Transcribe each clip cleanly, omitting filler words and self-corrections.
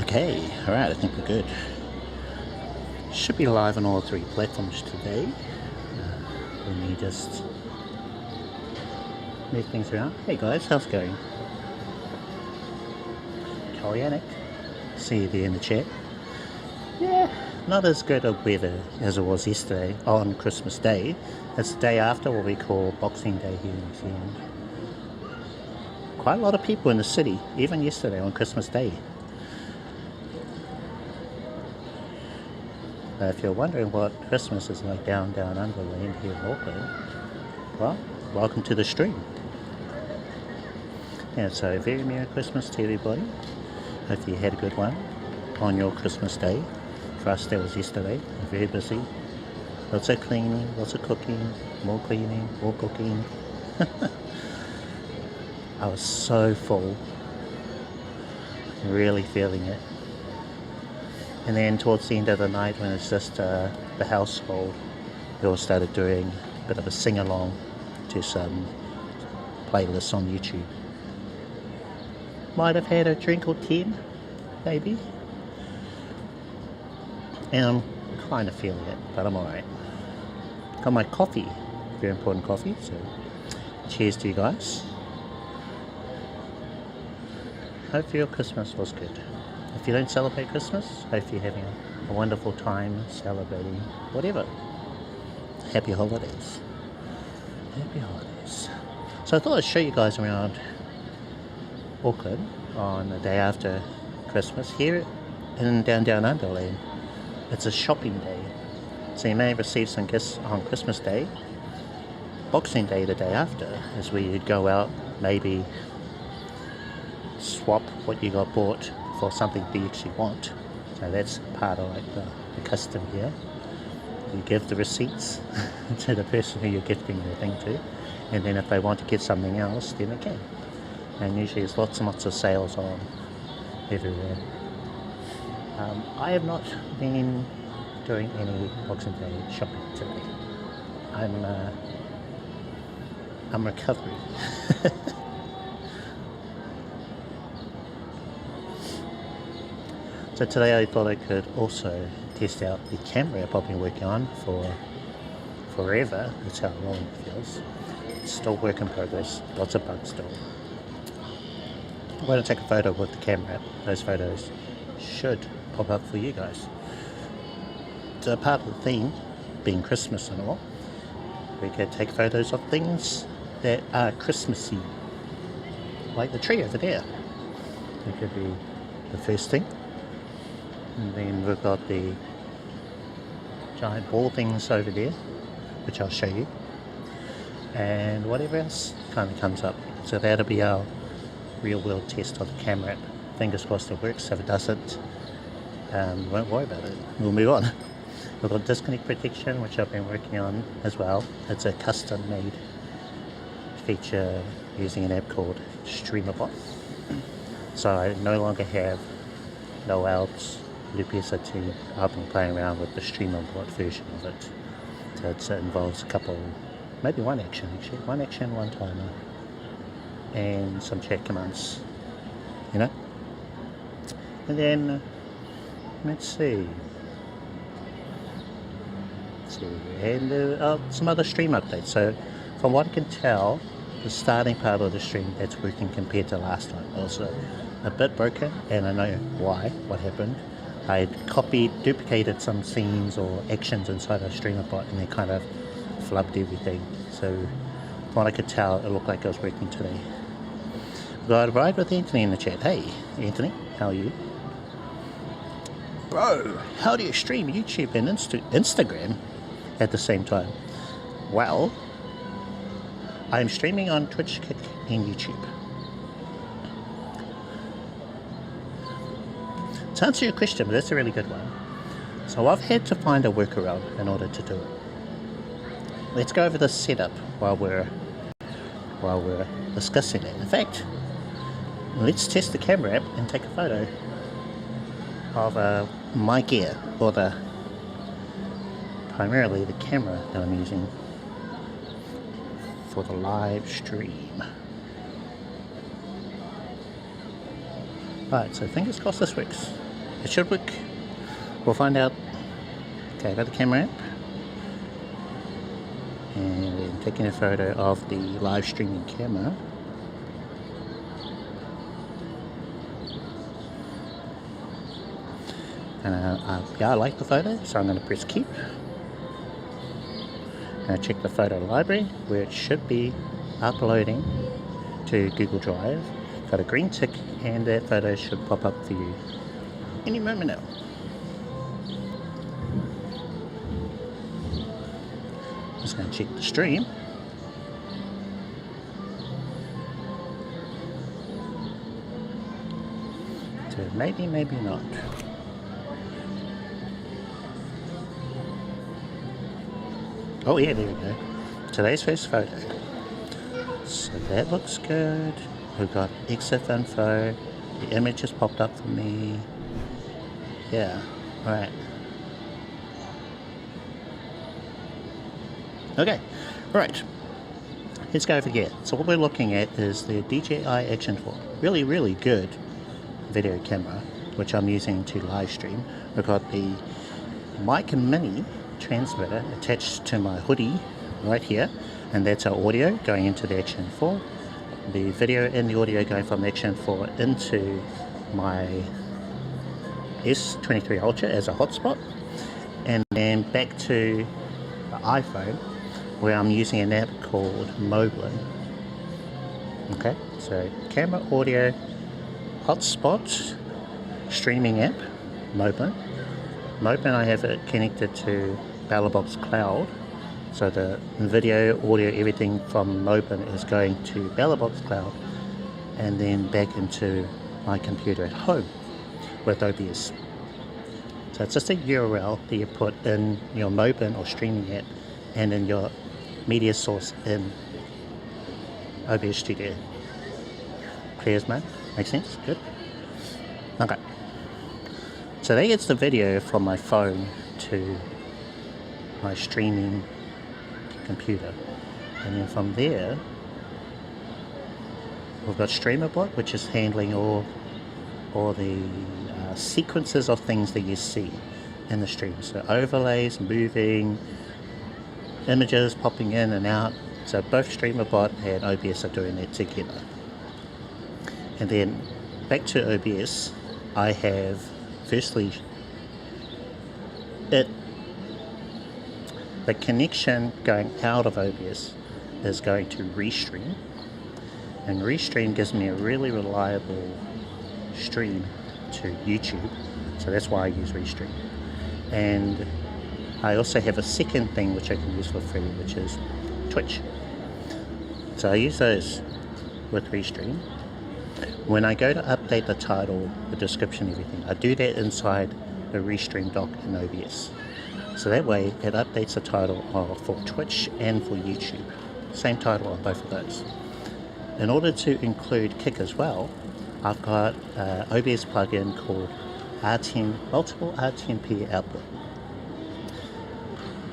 Okay, alright, I think we're good. Should be live on all 3 platforms today. Let me just move things around. Hey guys, how's it going? Koreanic, see you there in the chat. Yeah, not as good a weather as it was yesterday on Christmas Day. It's the day after what we call Boxing Day here in New Zealand. Quite a lot of people in the city, even yesterday on Christmas Day. If you're wondering what Christmas is like down underland here in Auckland, well, welcome to the stream. Yeah, so very Merry Christmas to everybody. Hope you had a good one on your Christmas Day. For us, that was yesterday. Very busy. Lots of cleaning, lots of cooking, more cleaning, more cooking. I was so full. Really feeling it. And then towards the end of the night, when it's just the household, we all started doing a bit of a sing-along to some playlists on YouTube. Might have had a drink or 10, maybe. And I'm kind of feeling it, but I'm alright. Got my coffee, very important coffee, so cheers to you guys. Hope your Christmas was good. If you don't celebrate Christmas, hope you're having a wonderful time celebrating whatever. Happy holidays. Happy holidays. So I thought I'd show you guys around Auckland on the day after Christmas here in down Underland. It's a shopping day. So you may receive some gifts on Christmas Day. Boxing Day the day after is where you'd go out, maybe swap what you got bought for something that you actually want. So that's part of like the custom here. You give the receipts to the person who you're gifting the thing to, and then if they want to get something else, then they can. And usually there's lots and lots of sales on everywhere. I have not been doing any Boxing Day shopping today. I'm recovering. So today I thought I could also test out the camera I've been working on for forever. That's how long it feels. It's still work in progress, lots of bugs still. I'm going to take a photo with the camera. Those photos should pop up for you guys. part of the theme, being Christmas and all, we could take photos of things that are Christmassy, like the tree over there. It could be the first thing, and then we've got the giant ball things over there, which I'll show you, and whatever else kind of comes up. So that'll be our real world test of the camera app. Fingers crossed it works. If it doesn't, won't worry about it, we'll move on. We've got disconnect protection, which I've been working on as well. It's a custom made feature using an app called StreamerBot. So I no longer have no outs, loop SRT. I've been playing around with the StreamerBot version of it. So it involves a couple, maybe one action actually, one action, one timer, and some chat commands, you know. And then let's see, and some other stream updates. So from what I can tell, the starting part of the stream, that's working compared to last time. Also a bit broken, and I know why, what happened. I duplicated some scenes or actions inside a StreamerBot, and they kind of flubbed everything. So from what I could tell, it looked like it was working today. We've got RideWithAnthony in the chat. Hey Anthony, how are you? Bro, how do you stream YouTube and Instagram at the same time? Well, I'm streaming on Twitch, Kick, and YouTube. To answer your question, but that's a really good one. So I've had to find a workaround in order to do it. Let's go over the setup while we're discussing it. In fact, let's test the camera app and take a photo of my gear, or primarily the camera that I'm using for the live stream. Right, so fingers crossed this works. It should work. We'll find out. Okay, I got the camera app, and I'm taking a photo of the live streaming camera. Yeah, I like the photo, so I'm going to press keep. And I check the photo library, where it should be uploading to Google Drive. Got a green tick, and that photo should pop up for you any moment now. Just going to check the stream. So maybe, maybe not. Oh yeah, there we go. Today's first photo. So that looks good. We've got exit info. The image has popped up for me. Yeah, right. Okay, right. Let's go over here. So what we're looking at is the DJI Action 4. Really, really good video camera, which I'm using to live stream. We've got the mic mini transmitter attached to my hoodie right here, and that's our audio going into the Action 4. The video and the audio going from the Action 4 into my S23 Ultra as a hotspot, and then back to the iPhone, where I'm using an app called Moblin. Okay, so camera, audio, hotspot, streaming app, Moblin. Moblin, I have it connected to BallerBox Cloud, so the video, audio, everything from Moblin is going to BallerBox Cloud, and then back into my computer at home with OBS. So it's just a URL that you put in your Moblin or streaming app, and in your media source in OBS Studio. Clear as mud? Makes sense? Good? Okay. So that gets the video from my phone to my streaming computer. And then from there, we've got StreamerBot, which is handling all the sequences of things that you see in the stream. So overlays, moving, images popping in and out. So both StreamerBot and OBS are doing that together. And then back to OBS, I have firstly it the connection going out of OBS is going to Restream, and Restream gives me a really reliable stream to YouTube, so that's why I use Restream. And I also have a second thing which I can use for free, which is Twitch. So I use those with Restream. When I go to update the title, the description, everything, I do that inside the Restream doc in OBS. So that way it updates the title for Twitch and for YouTube. Same title on both of those. In order to include Kick as well, I've got an OBS plugin called multiple R10p output.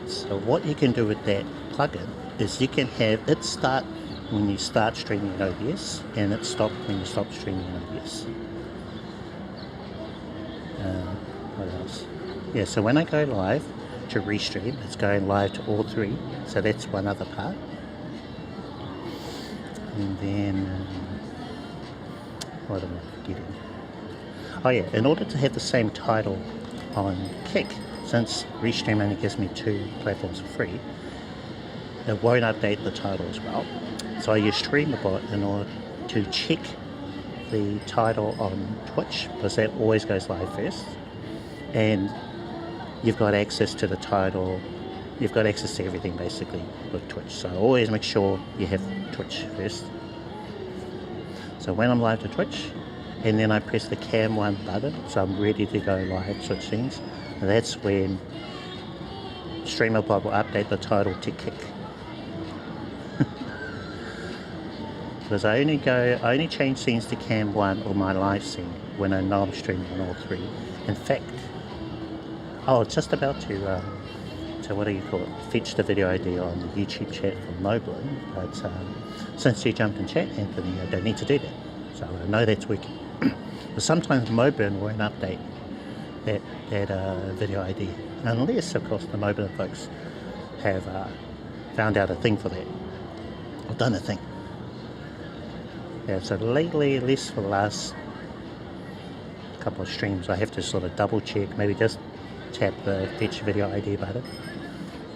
So what you can do with that plugin is you can have it start when you start streaming in OBS, and it stop when you stop streaming in OBS. What else? Yeah, so when I go live to Restream, it's going live to all three, so that's one other part. And then what am I forgetting? Oh yeah, in order to have the same title on Kick, since Restream only gives me 2 platforms for free, it won't update the title as well. So I use StreamerBot in order to check the title on Twitch, because that always goes live first. And you've got access to the title, you've got access to everything basically with Twitch. So always make sure you have Twitch first. So when I'm live to Twitch, and then I press the Cam 1 button, so I'm ready to go live, switch scenes, and that's when StreamerBot will update the title to Kick. Because I only change scenes to Cam 1 or my live scene when I know I'm streaming on all three. In fact, it's just about to what do you call it? Fetch the video ID on the YouTube chat from Moblin, but since you jumped in chat, Anthony, I don't need to do that. So I know that's working. But sometimes Moblin won't update that video ID, unless of course the Moblin folks have found out a thing for that, or done a thing. Yeah, so lately, at least for the last couple of streams, I have to sort of double check, maybe just tap the fetch video ID button,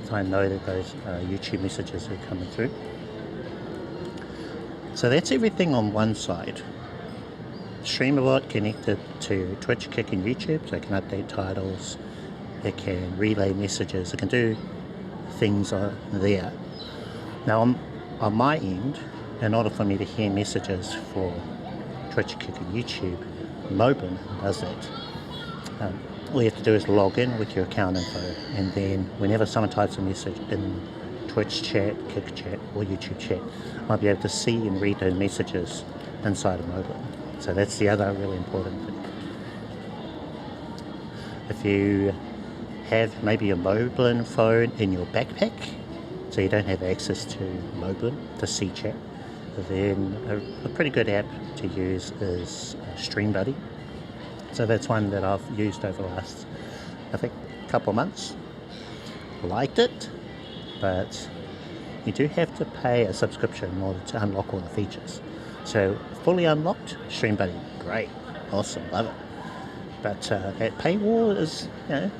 so I know that those YouTube messages are coming through. So that's everything on one side. StreamerBot connected to Twitch, Kick and YouTube, so it can update titles, it can relay messages, it can do things there. Now on my end, in order for me to hear messages for Twitch, Kick and YouTube, Moblin does that. All you have to do is log in with your account info, and then whenever someone types a message in Twitch chat, Kick chat or YouTube chat, I'll be able to see and read those messages inside of Moblin. So that's the other really important thing. If you have maybe a Moblin phone in your backpack, so you don't have access to Moblin to see chat, then a pretty good app to use is StreamBuddy. So that's one that I've used over the last, I think, couple of months. Liked it, but you do have to pay a subscription in order to unlock all the features. So fully unlocked, StreamBuddy, great, awesome, love it. But that paywall is, a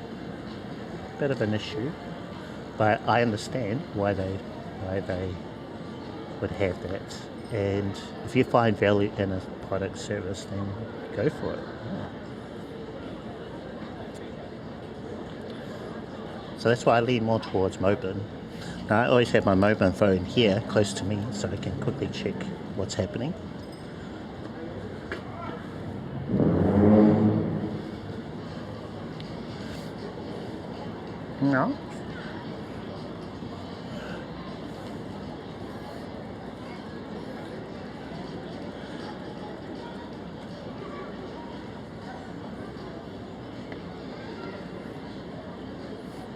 bit of an issue. But I understand why they would have that. And if you find value in a product service, then go for it. Yeah. So that's why I lean more towards Moblin. Now I always have my Moblin phone here close to me, so I can quickly check what's happening. No.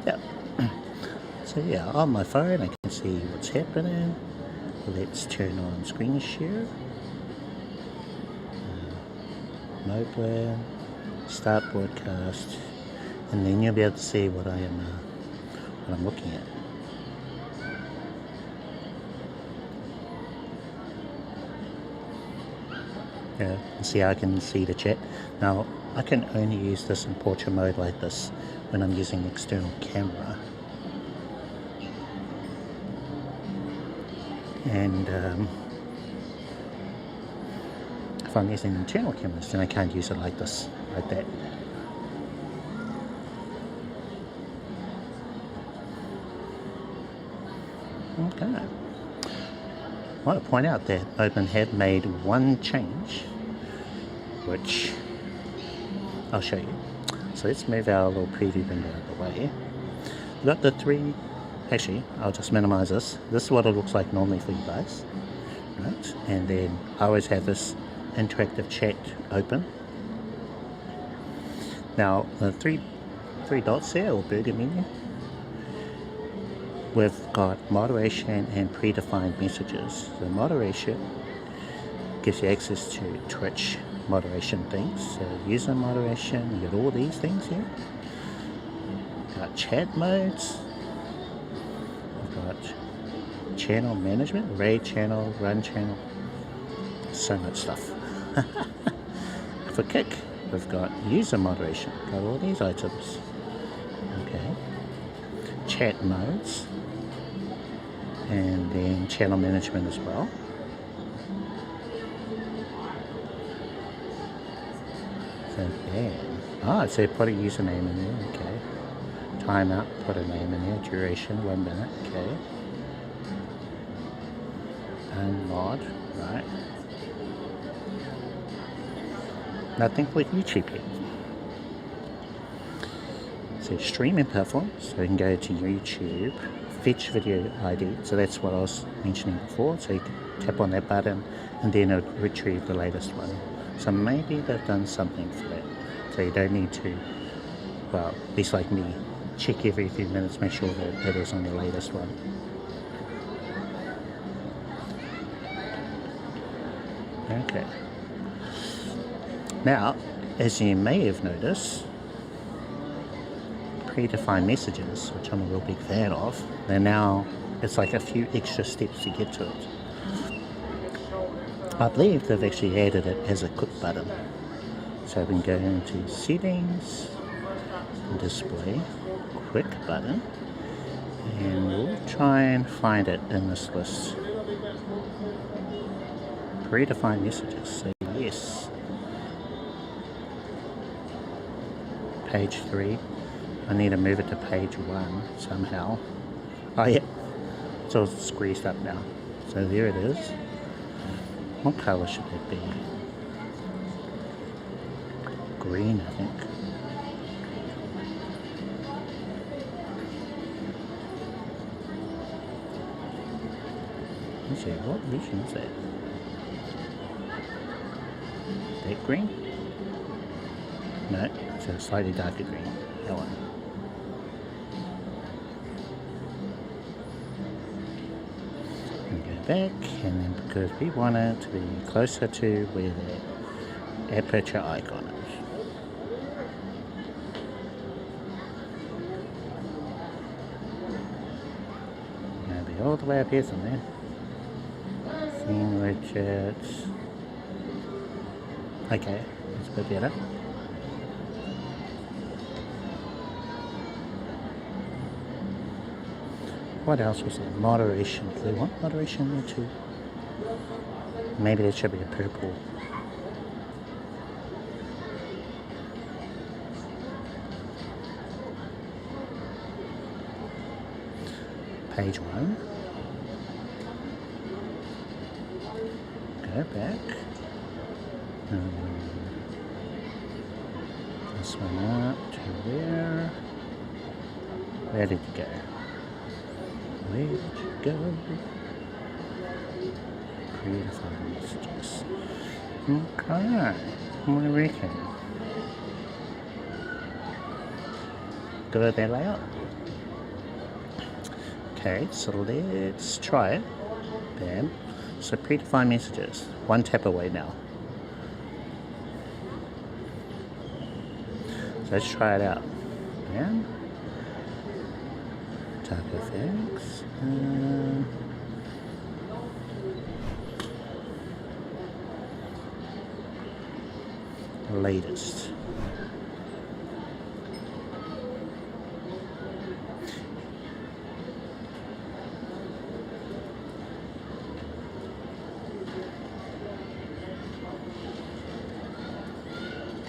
Yeah. So yeah, on my phone I can see what's happening. Let's turn on screen share. Moblin, start broadcast, and then you'll be able to see what I'm looking at. Yeah, see, I can see the chat. Now I can only use this in portrait mode like this when I'm using external camera. And if I'm using internal cameras, then I can't use it like this, like that. Okay. I want to point out that Moblin have made one change, which I'll show you. So let's move our little preview window out of the way. We've got the three, actually, I'll just minimize this. This is what it looks like normally for you guys, right? And then I always have this interactive chat open. Now, the three dots there, or burger menu, we've got moderation and predefined messages. So moderation gives you access to Twitch moderation things. So user moderation, you got all these things here. Got chat modes. We've got channel management, raid channel, run channel. So much stuff. For Kick, we've got user moderation. Got all these items. Okay. Chat modes. And then channel management as well. So yeah. So put a username in there, okay. Timeout, put a name in there, duration, 1 minute, okay. And mod, right. Nothing with YouTube yet. So streaming platform, so you can go to YouTube, fetch video ID, so that's what I was mentioning before, so you can tap on that button and then it will retrieve the latest one. So maybe they've done something for that, so you don't need to, well, at least like me, check every few minutes, make sure that it is on the latest one. Okay. Now, as you may have noticed, predefined messages, which I'm a real big fan of, they're now, it's like a few extra steps to get to it. I believe they've actually added it as a quick button. So we can go into settings, display, quick button, and we'll try and find it in this list. Predefined messages, so yes. Page 3. I need to move it to page 1 somehow. Oh yeah, it's all squeezed up now. So there it is. What colour should it be? Green, I think. Let's see, what vision is that? That green? No, it's a slightly darker green. That one. And go back, and then because we want it to be closer to where the aperture icon is. Maybe all the way up here somewhere. Scene widgets. Okay, that's a bit better. What else was there? Moderation. Do they want moderation there too? Maybe there should be a purple. Page 1. Go back. This one up to where? Where did you go? Where did you go? Predefined messages. Okay. What do you reckon? Good at that layout? Okay, so let's try it. Bam. So predefined messages. One tap away now. So let's try it out. Bam. Type effects. Latest.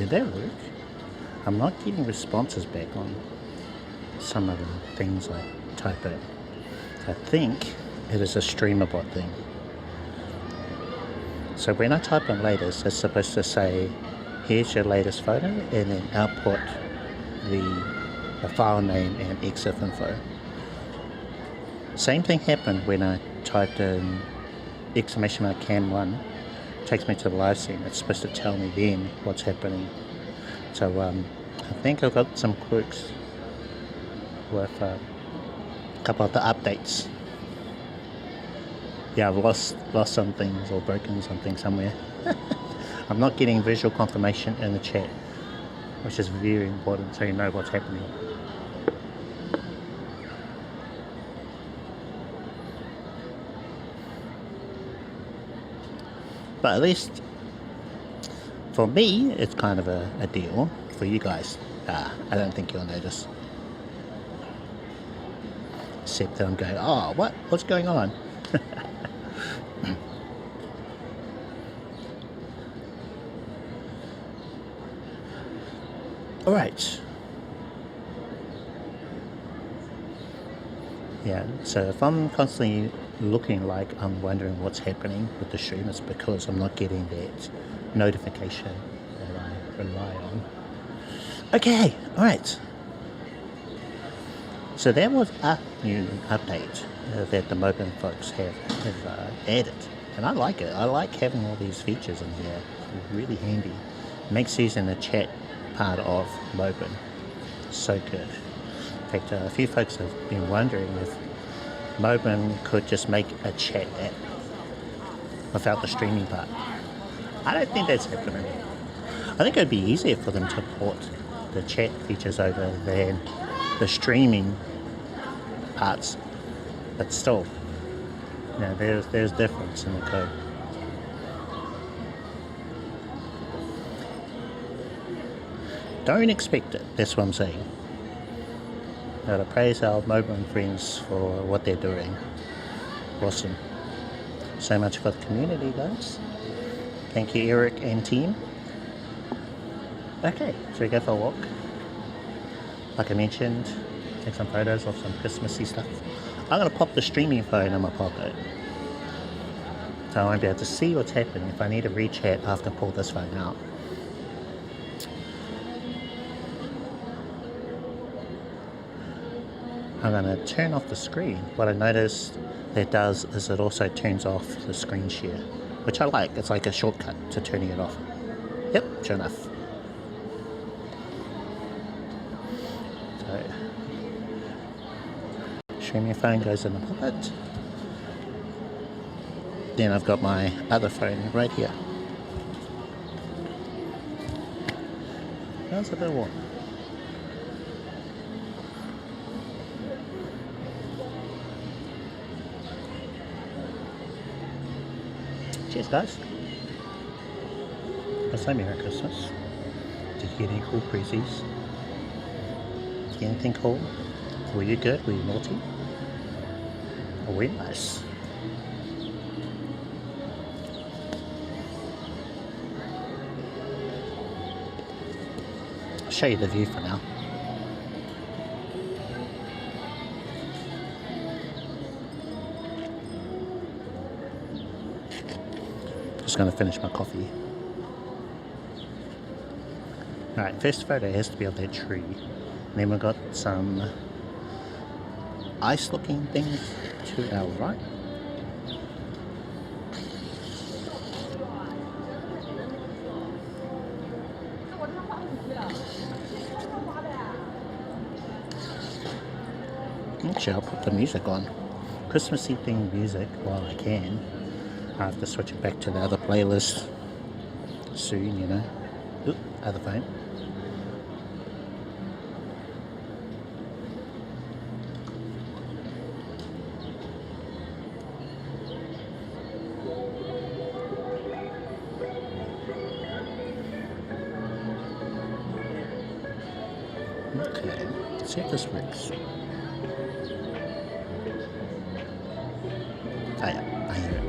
did that work? I'm not getting responses back on some of the things I type in. I think it is a StreamerBot thing. So when I type in latest, it's supposed to say, here's your latest photo, and then output the file name and EXIF info. Same thing happened when I typed in !CAN1, takes me to the live scene. It's supposed to tell me then what's happening. So I think I've got some quirks with a couple of the updates. Yeah, I've lost some things or broken something somewhere. I'm not getting visual confirmation in the chat, which is very important so you know what's happening. But at least for me, it's kind of a deal. For you guys, I don't think you'll notice. Except that I'm going, oh, what's going on? Alright. Yeah, so if I'm constantly looking like I'm wondering what's happening with the stream, it's because I'm not getting that notification that I rely on. Okay, alright. So that was a new update that the Moblin folks have added. And I like it. I like having all these features in here. It's really handy. Makes using the chat part of Moblin so good. In fact, a few folks have been wondering if Moblin could just make a chat app without the streaming part. I don't think that's happening. I think it would be easier for them to port the chat features over than the streaming parts, but still, you know, there's difference in the code. Don't expect it, that's what I'm saying. Gotta praise our Moblin friends for what they're doing. Awesome. So much for the community, guys. Thank you, Eric and team. Okay, so we go for a walk. Like I mentioned, take some photos of some Christmassy stuff. I'm going to pop the streaming phone in my pocket, so I won't be able to see what's happening if I need to re-chat after I pull this phone out. I'm going to turn off the screen. What I noticed that does is it also turns off the screen share, which I like. It's like a shortcut to turning it off. Yep, sure enough. So, streaming phone goes in the pocket. Then I've got my other phone right here. That's a bit warm. Cheers, guys. Let's say Merry Christmas. Did you get any cool prezzies? Did you get anything cool? Were you good? Were you naughty? Or were you nice? I'll show you the view for now. Just going to finish my coffee. Alright, first photo has to be of that tree. And then we've got some ice looking things to our right. Actually, I'll put the music on. Christmassy themed music while I can. I have to switch it back to the other playlist soon, you know. Oop, other phone. Okay, let's see if this works. Oh yeah, I hear it.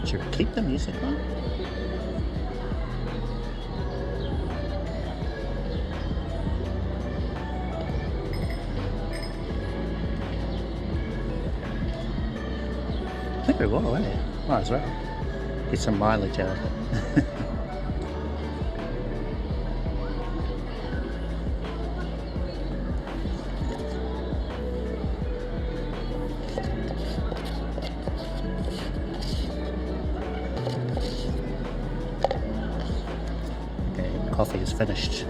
Should we keep the music on? Could be well, eh? Might as well. Get some mileage out of it. Okay, coffee is finished.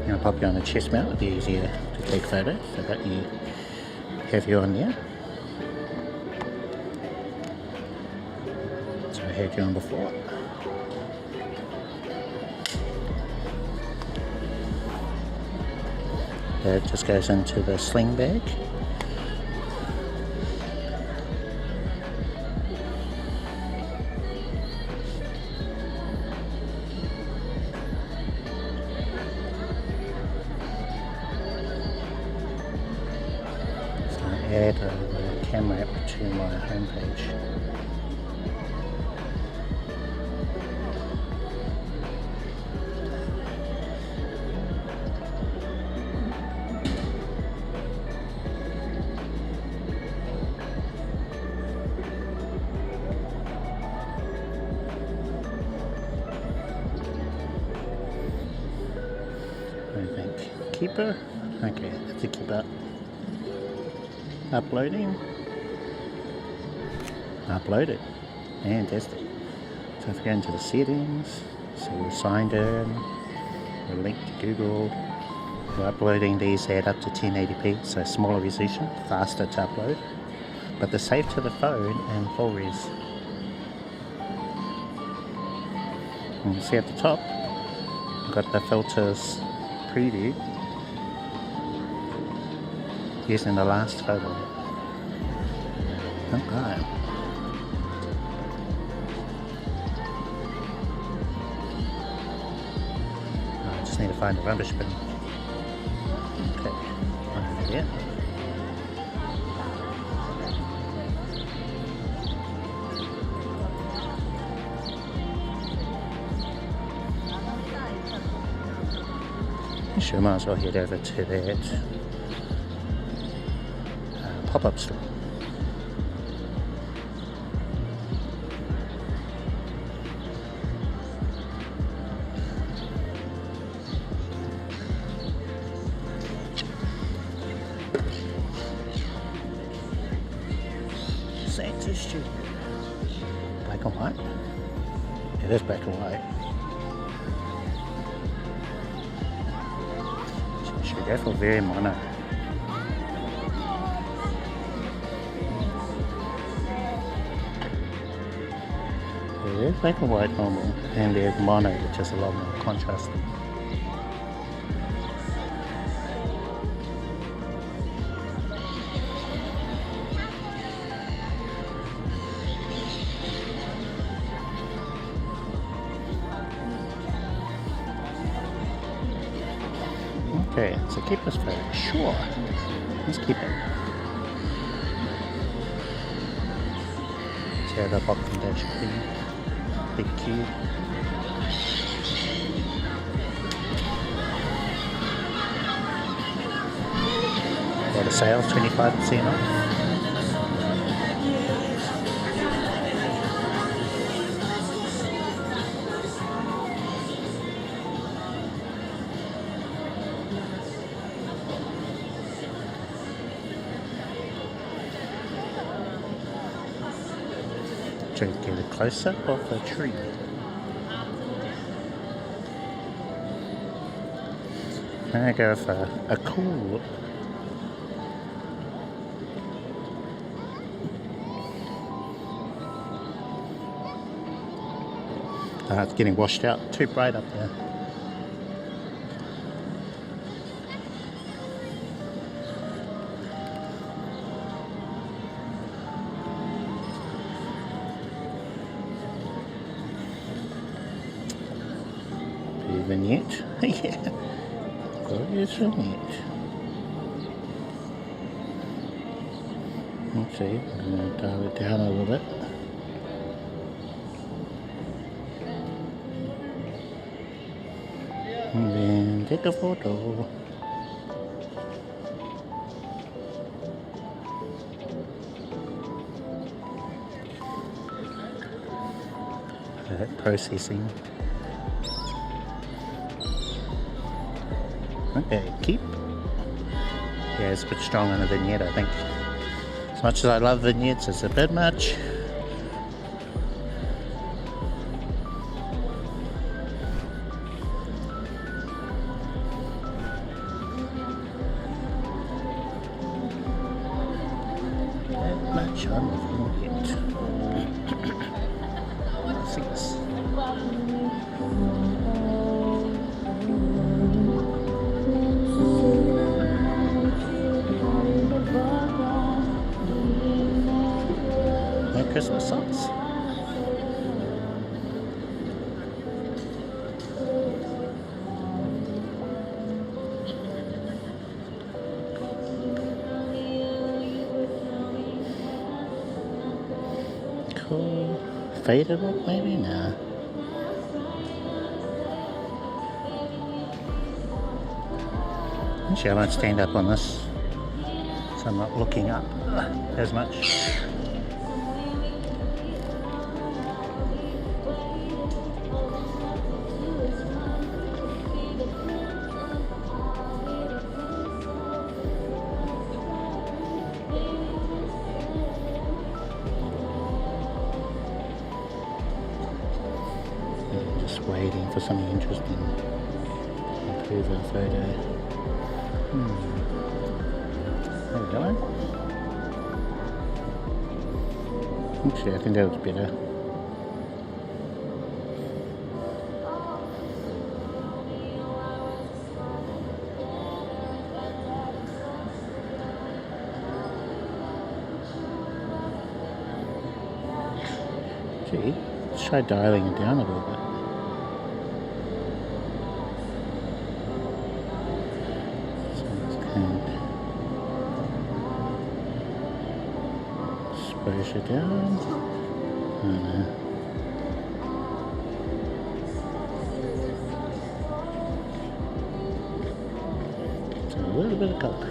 I'll pop you on the chest mount, it'll be easier to take photos so that you have you on there. So I had you on before. That just goes into the sling bag. Add a camera app to my homepage. I think keeper. Okay, that's a keeper. Uploading. Uploaded. Fantastic. So if we go into the settings, so we're signed in, we're linked to Google, we're uploading these at up to 1080p, so smaller resolution, faster to upload, but they're saved to the phone and full res. And you see at the top, we've got the filters preview. Using the last photo. Okay. I just need to find a rubbish bin. Okay, over there. Sure, might as well head over to that pop-up store. Santa Studio. Black and white? It is black and white. Should go for very mono. There's black and white normal, and there's mono, which is a lot more contrasting. Okay, so keep this photo. Sure, let's keep it. See how the bottom dash clean. Big cube. Got a sales 25% off. To get a close-up of the tree. And I go for a cool look. It's getting washed out, too bright up there. Vignette. Yeah, glorious vignette. Let's see, I'm going to dial it down a little bit. And then take a photo. processing. Okay, keep. Yeah, it's a bit strong on the vignette, I think. As much as I love vignettes, it's a bit much. Much on the vignette. 6. No Christmas songs. Cool. Faded up maybe? Nah. Actually, I won't stand up on this, so I'm not looking up as much. Just waiting for something interesting. Improve our photo. There we go. Actually, I think that looks better. Gee, let's try dialing it down a little bit. Push it down. It's a little bit of color.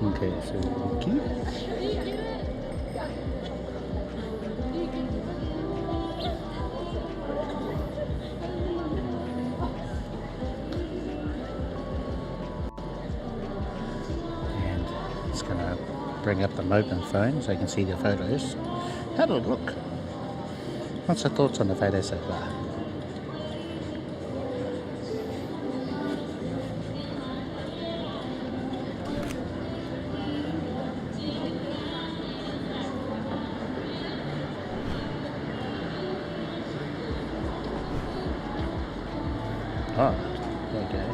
Okay, so keep. And it's going to bring up the Moblin phone so you can see the photos. How do it look? What's your thoughts on the photo so far? Oh, okay.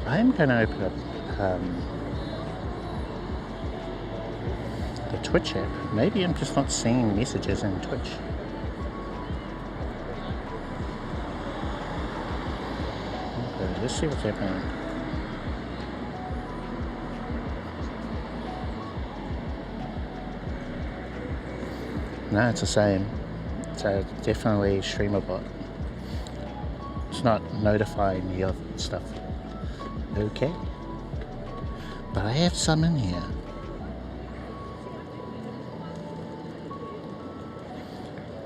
I'm going to open up the Twitch app. Maybe I'm just not seeing messages in Twitch. Okay, let's see what's happening. No, it's the same. So definitely StreamerBot. It's not notifying me of stuff. Okay. But I have some in here.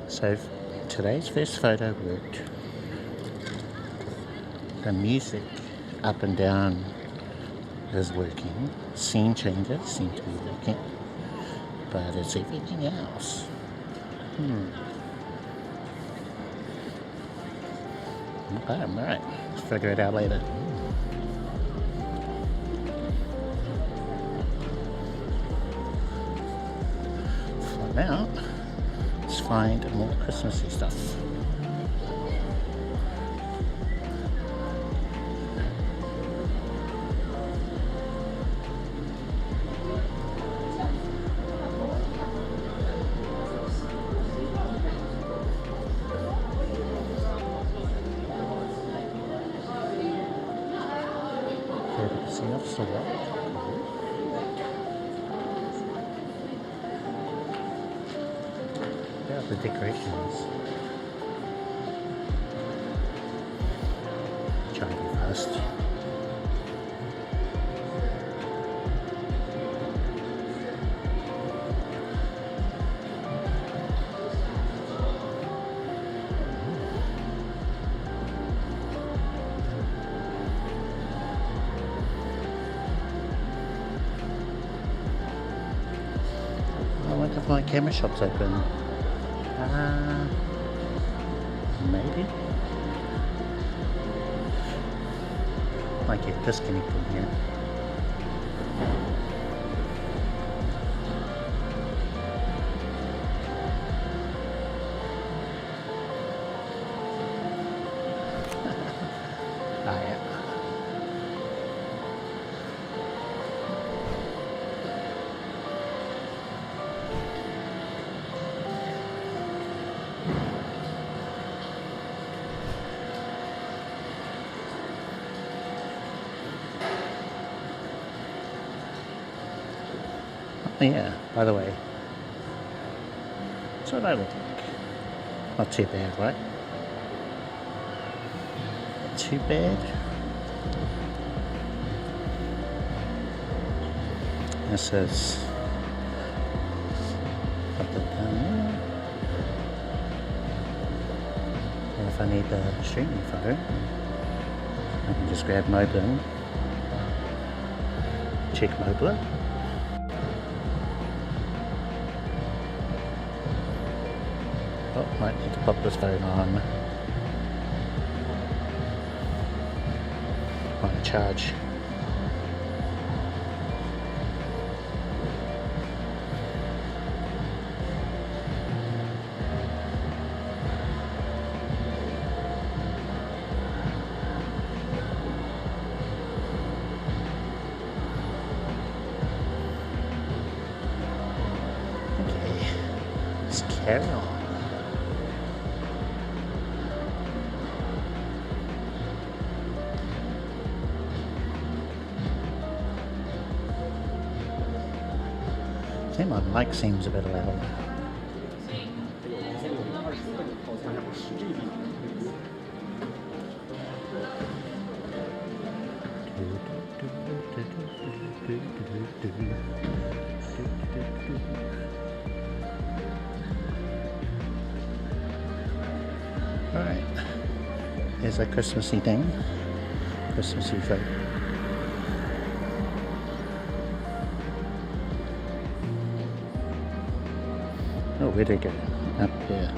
So today's first photo worked. The music up and down is working. Scene changes seem to be working. But it's everything else. Okay, alright. Let's figure it out later. For now, let's find more Christmassy stuff. See off the right. about the decorations? Try to be fast. I wonder if my camera shop's open. Maybe. Might get disconnected here. Yeah. Yeah, by the way, that's what I look like. Not too bad, right? Not too bad. This is something down there. And if I need the streaming photo, I can just grab Moblin, check Moblin. Oh, might need to pop this phone on a charge. Okay, let's carry on. I think my mic seems a bit loud. Alright, here's a Christmassy thing, Christmassy photo. Oh, where'd it go? Up here.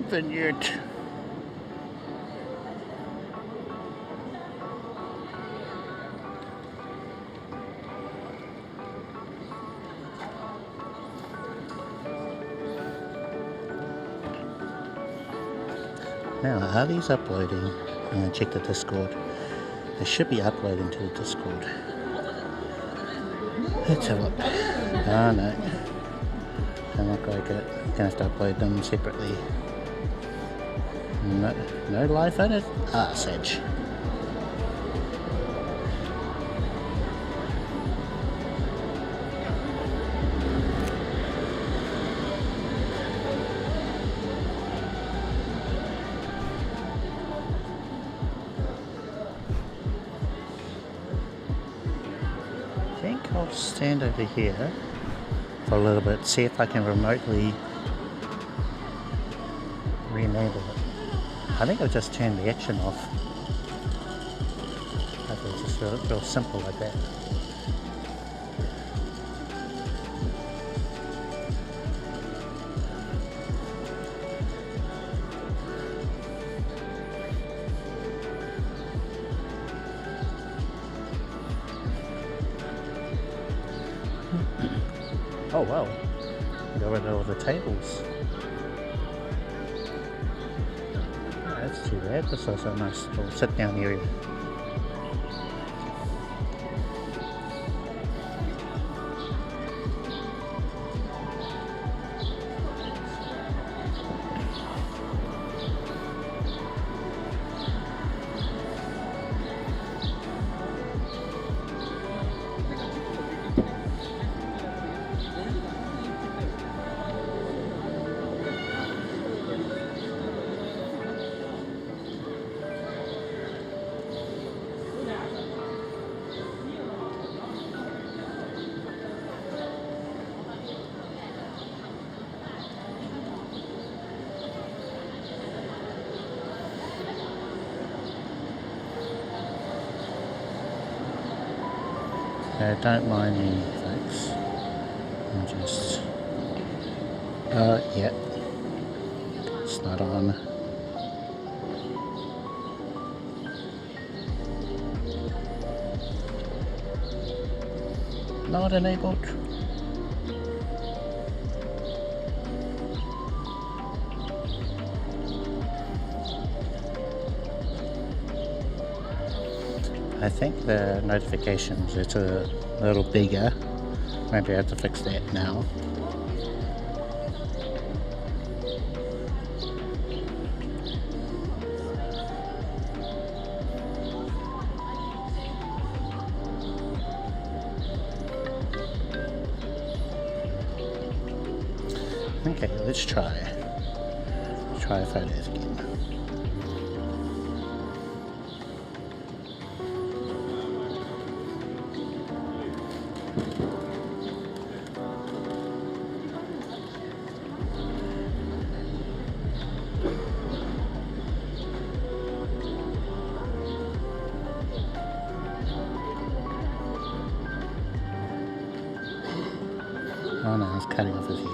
Vineyard. Now, are these uploading? Check the Discord. They should be uploading to the Discord. Let's have a look. Oh no. Don't look like it. Gonna have to upload them separately. No live photos? Ah, Sage. I think I'll stand over here for a little bit, see if I can remotely re-enable it. I think I'll just turn the action off. Hopefully it's just real simple like that. Oh wow, got rid of all the tables. Oh, that's too bad. This was a nice little sit down area. Don't mind me, folks. I'm just... yeah. It's not on. Not enabled. I think the notifications, it's a little bigger. Maybe I have to fix that now. Okay, let's try photos again. Oh no, he's cutting off his head.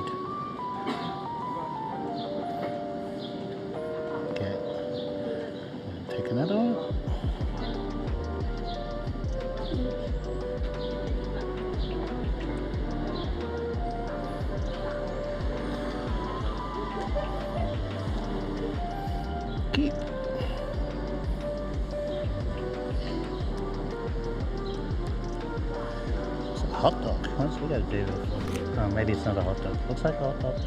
Okay. Take another one. Keep. It's a hot dog. What's we gotta do with it? Oh, maybe it's not a hot dog. Looks like a hot dog.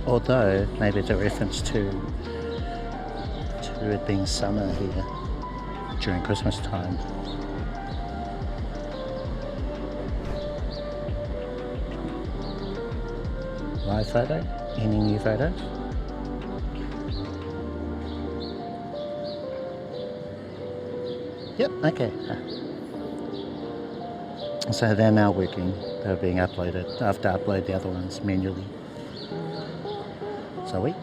Although, maybe it's a reference to it being summer here during Christmas time. Live photo? Any new photos? Yep, okay. So they're now working. They're being uploaded. I have to upload the other ones manually. So wait.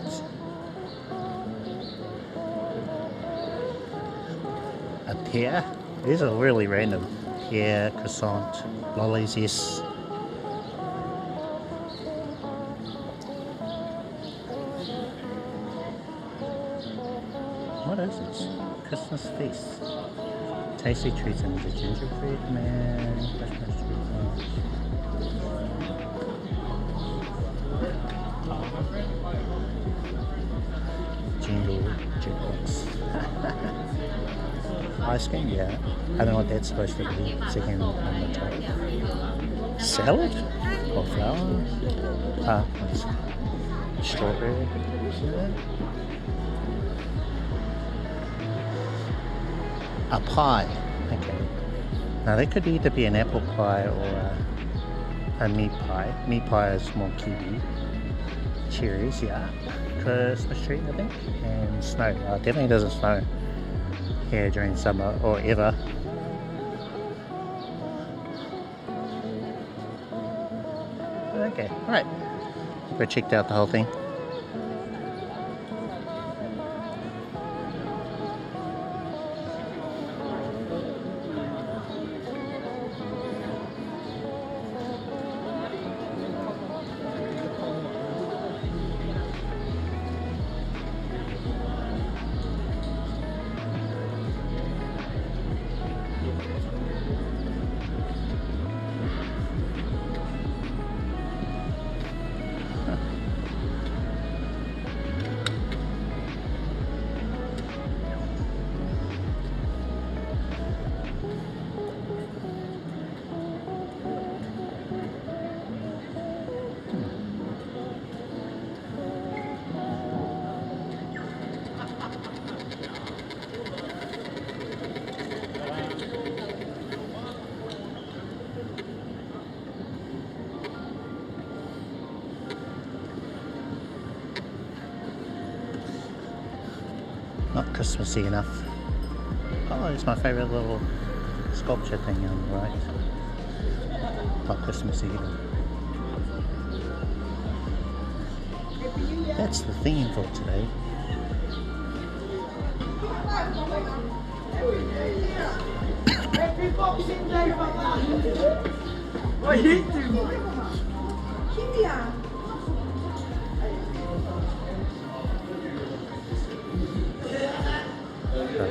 A pear? These are really random. Pear, croissant, lollies, yes. What is this? Christmas feast. Tasty treats and the gingerbread man. Christmas treats. Jingle jukebox. Ice cream, yeah. I don't know what that's supposed to be. Chicken on the top. Salad? Or flour? What's strawberry? A pie. Okay. Now that could either be an apple pie or a meat pie. Meat pie is more kiwi. Cherries, yeah. Christmas tree, I think. And snow. It definitely doesn't snow here during summer or ever. Okay, alright. We checked out the whole thing. Not Christmassy enough. Oh, it's my favourite little sculpture thing on the right. Not Christmassy either. That's the theme for today. Got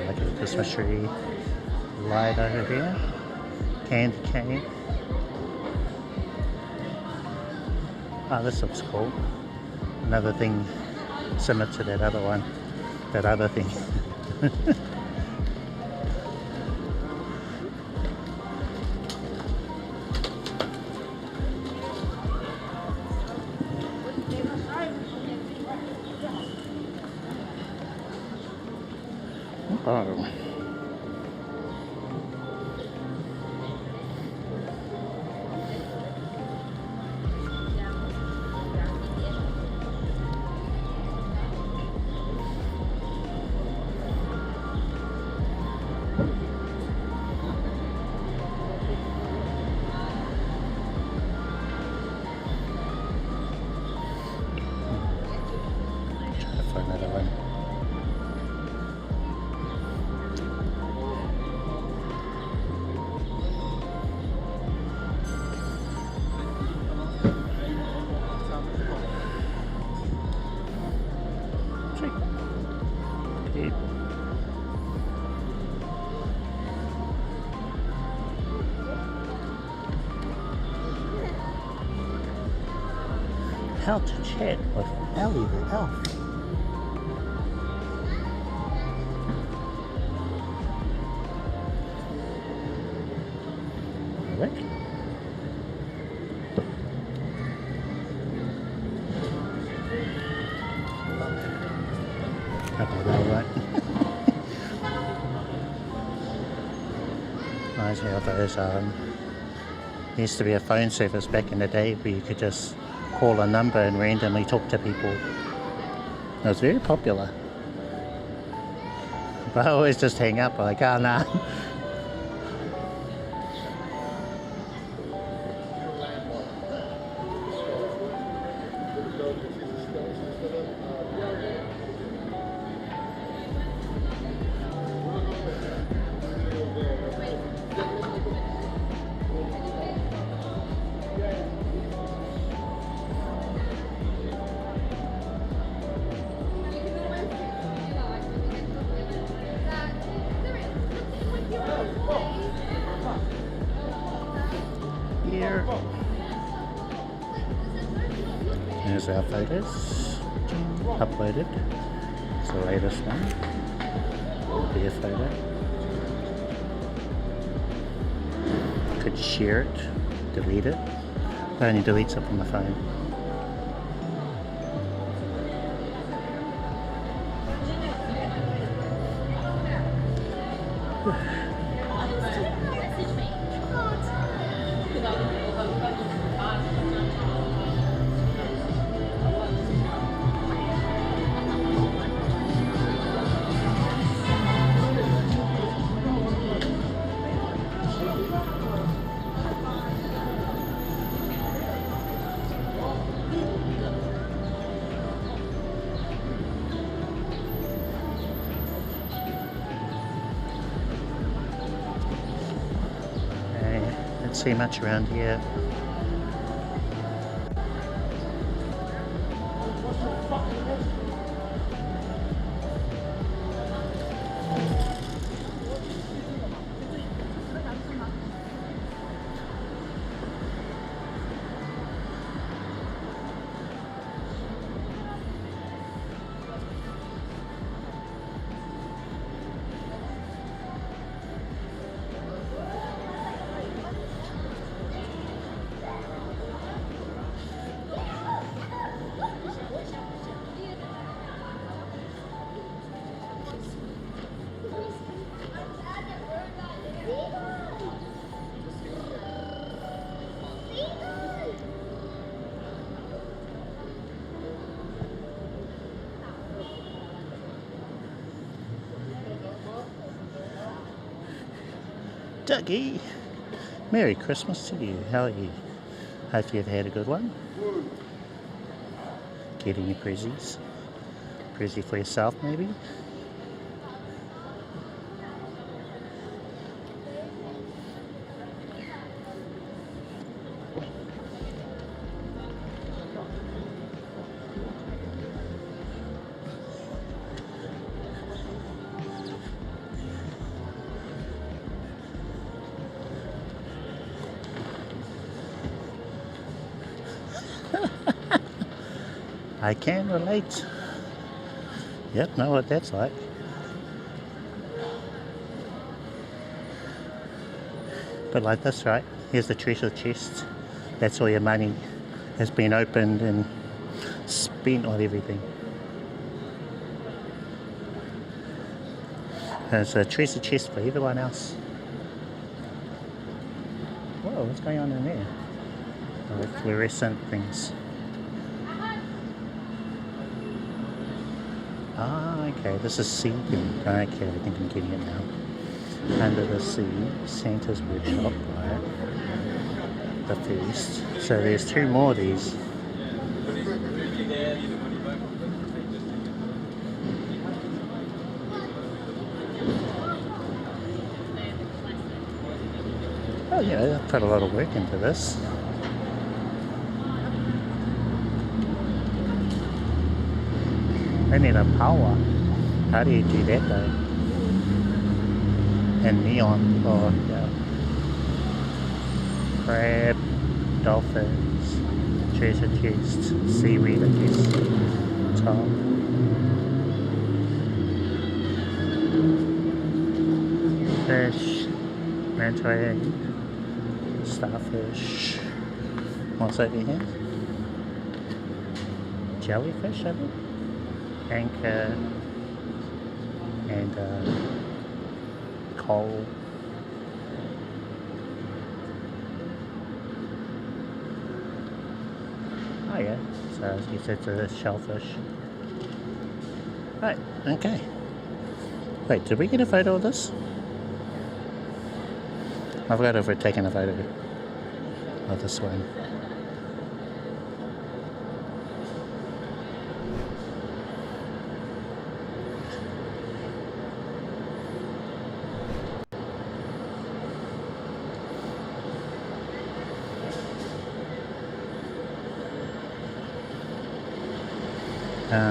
like a Christmas tree light over here. Candy cane. Oh, this looks cool. Another thing similar to that other one. That other thing. Oh. Try to find another one. Beep. How to chat with Ellie the elf. Rick? I got that right. Reminds me of those, there used to be a phone service back in the day where you could just call a number and randomly talk to people. It was very popular. But I always just hang up, like, oh nah. Here. Here's our photos uploaded. It's the latest one. It'll be a photo. Could share it, delete it. It only deletes it from the phone. Don't see much around here. Dougie, Merry Christmas to you. How are you? Hope you've had a good one. Getting your prezzies. Prezzie for yourself, maybe? I can relate. Yep, know what that's like. But like this, right? Here's the treasure chest. That's all your money has been opened and spent on everything. There's a treasure chest for everyone else. Whoa, what's going on in there? Oh, fluorescent things. Ah, okay, this is sea themed. Okay, I think I'm getting it now. Under the sea, Santa's workshop, right? The feast. So there's 2 more of these. Oh yeah, I put a lot of work into this. They need a power. How do you do that though? And neon. Oh yeah. Crab, dolphins, treasure chest, seaweed, I guess. Top. Fish, manta ray, starfish. What's over here? Jellyfish, I think. Anchor and coal. Oh yeah, so as you said, it's a shellfish. Right, okay. Wait, did we get a photo of this? I forgot if we're taking a photo of this one.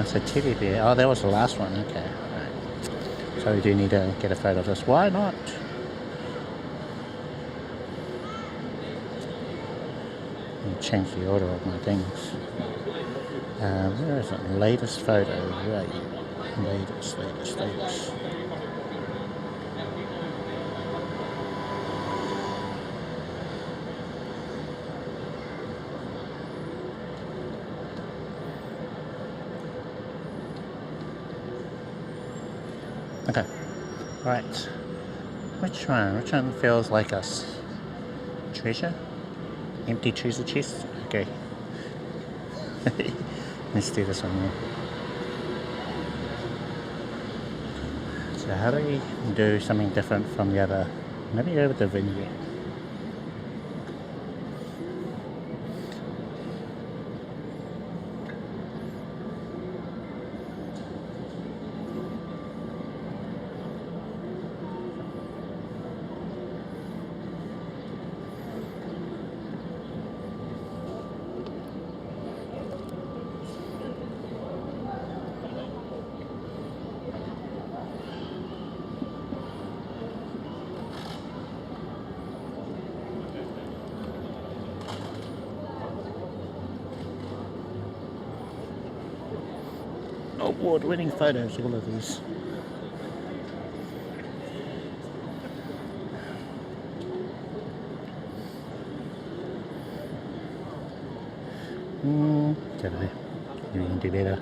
So teddy bear. Oh, that was the last one. Okay, right. So we do need to get a photo of this. Why not? Change the order of my things. Where is it? Latest photo. Right. Latest. Okay. Right. Which one? Which one feels like us? Treasure? Empty treasure chest? Okay. Let's do this one here. So how do we do something different from the other? Maybe go with the vignette. Award-winning photos, all of these. Don't know. You can do better.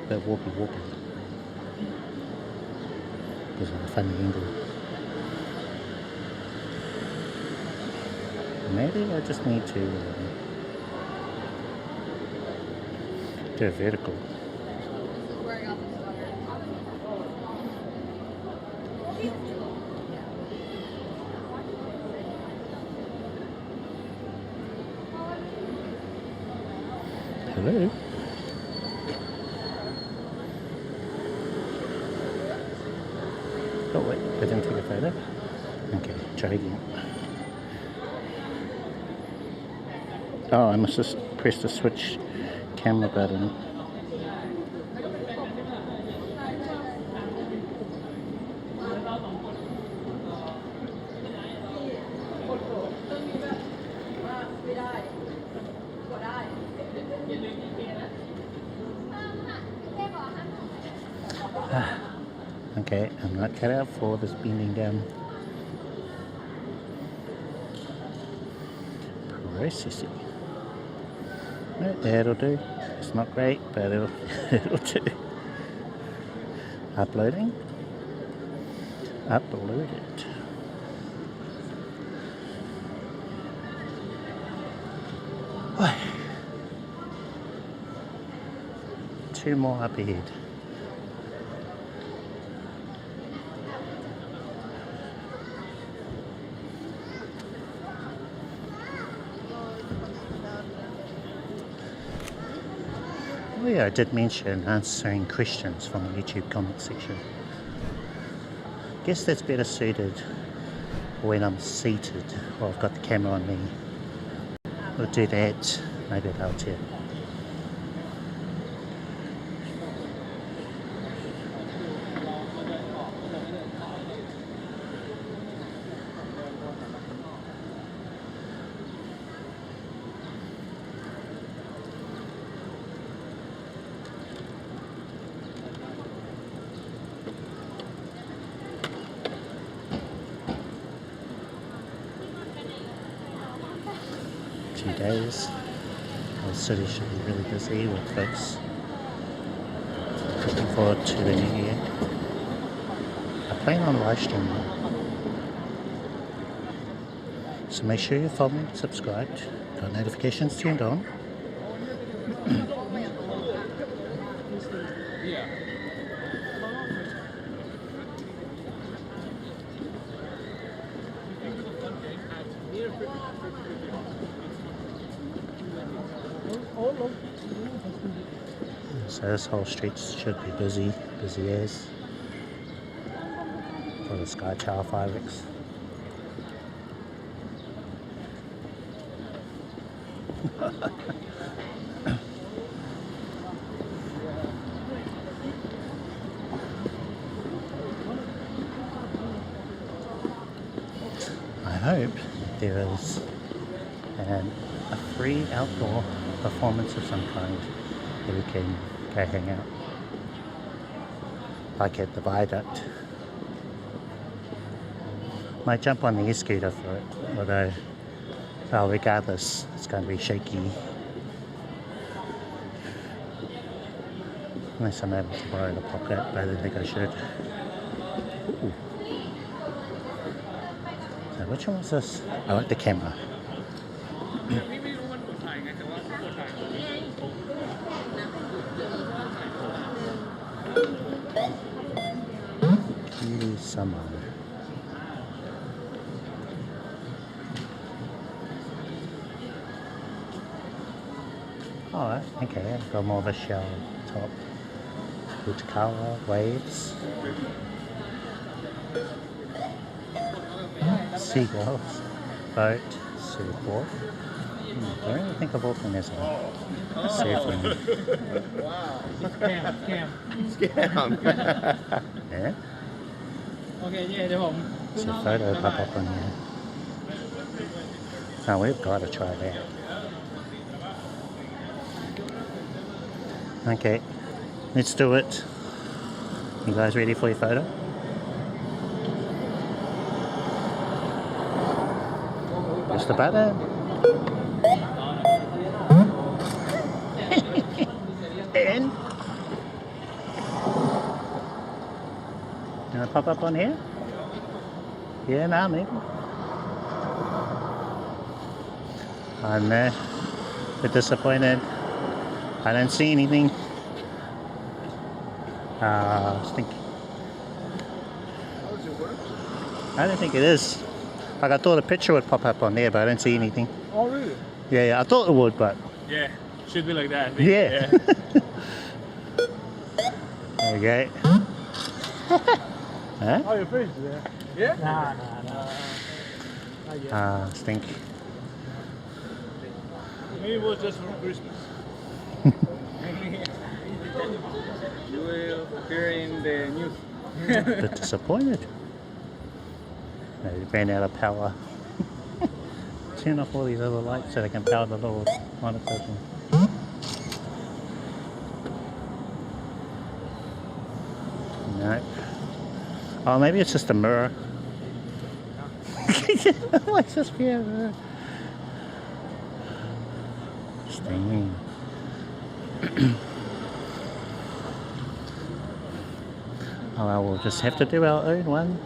Bit warpy. Because of the funny angle. Maybe I just need to do a vertical. Hello? Oh wait, I didn't take a photo. Okay, try again. Oh, I must have pressed the switch camera button. Not cut out for this bending down. Processing. No, that'll do. It's not great, but it'll do. Uploading. Uploaded. Two more up ahead. Oh yeah, I did mention answering questions from the YouTube comment section. Guess that's better suited when I'm seated or I've got the camera on me. We'll do that maybe about here. Days. The city should be really busy with folks looking forward to the new year. I plan on live streaming, so make sure you're following, subscribed, got notifications turned on. So this whole street should be busy as for the Sky Tower fireworks. I hope there is a free outdoor performance of some kind that we can go hang out, like at the viaduct. Might jump on the e-scooter for it, although, well, regardless, it's going to be shaky. Unless I'm able to borrow the pocket, but I don't think I should. Ooh. So which one was this? I like the camera. Summer. Oh, okay, I've got more of a shell top. Utakawa, waves. Seagulls. Boat. Surfboard. I don't really think of Auckland as a surfing. Wow. Scam. Yeah? Okay, yeah, they're home. There's a photo pop up on here. Oh, we've got to try that. Okay, let's do it. You guys ready for your photo? Push the button. And can I pop up on here? Yeah, now maybe. I'm a bit disappointed. I don't see anything. I don't think it is. Like, I thought a picture would pop up on there, but I don't see anything. Oh, really? Yeah, I thought it would, but... Yeah, should be like that. I think. Yeah. Okay. Huh? Oh, your face is there. Yeah? Nah. Not yet. Stink. Maybe it was just for Christmas. You will appear in the news. A bit disappointed. They ran out of power. Turn off all these other lights so they can power the little monitors. Nope. Oh, maybe it's just a mirror. Let's just be a mirror. Stinging. Oh, well, we'll just have to do our own one.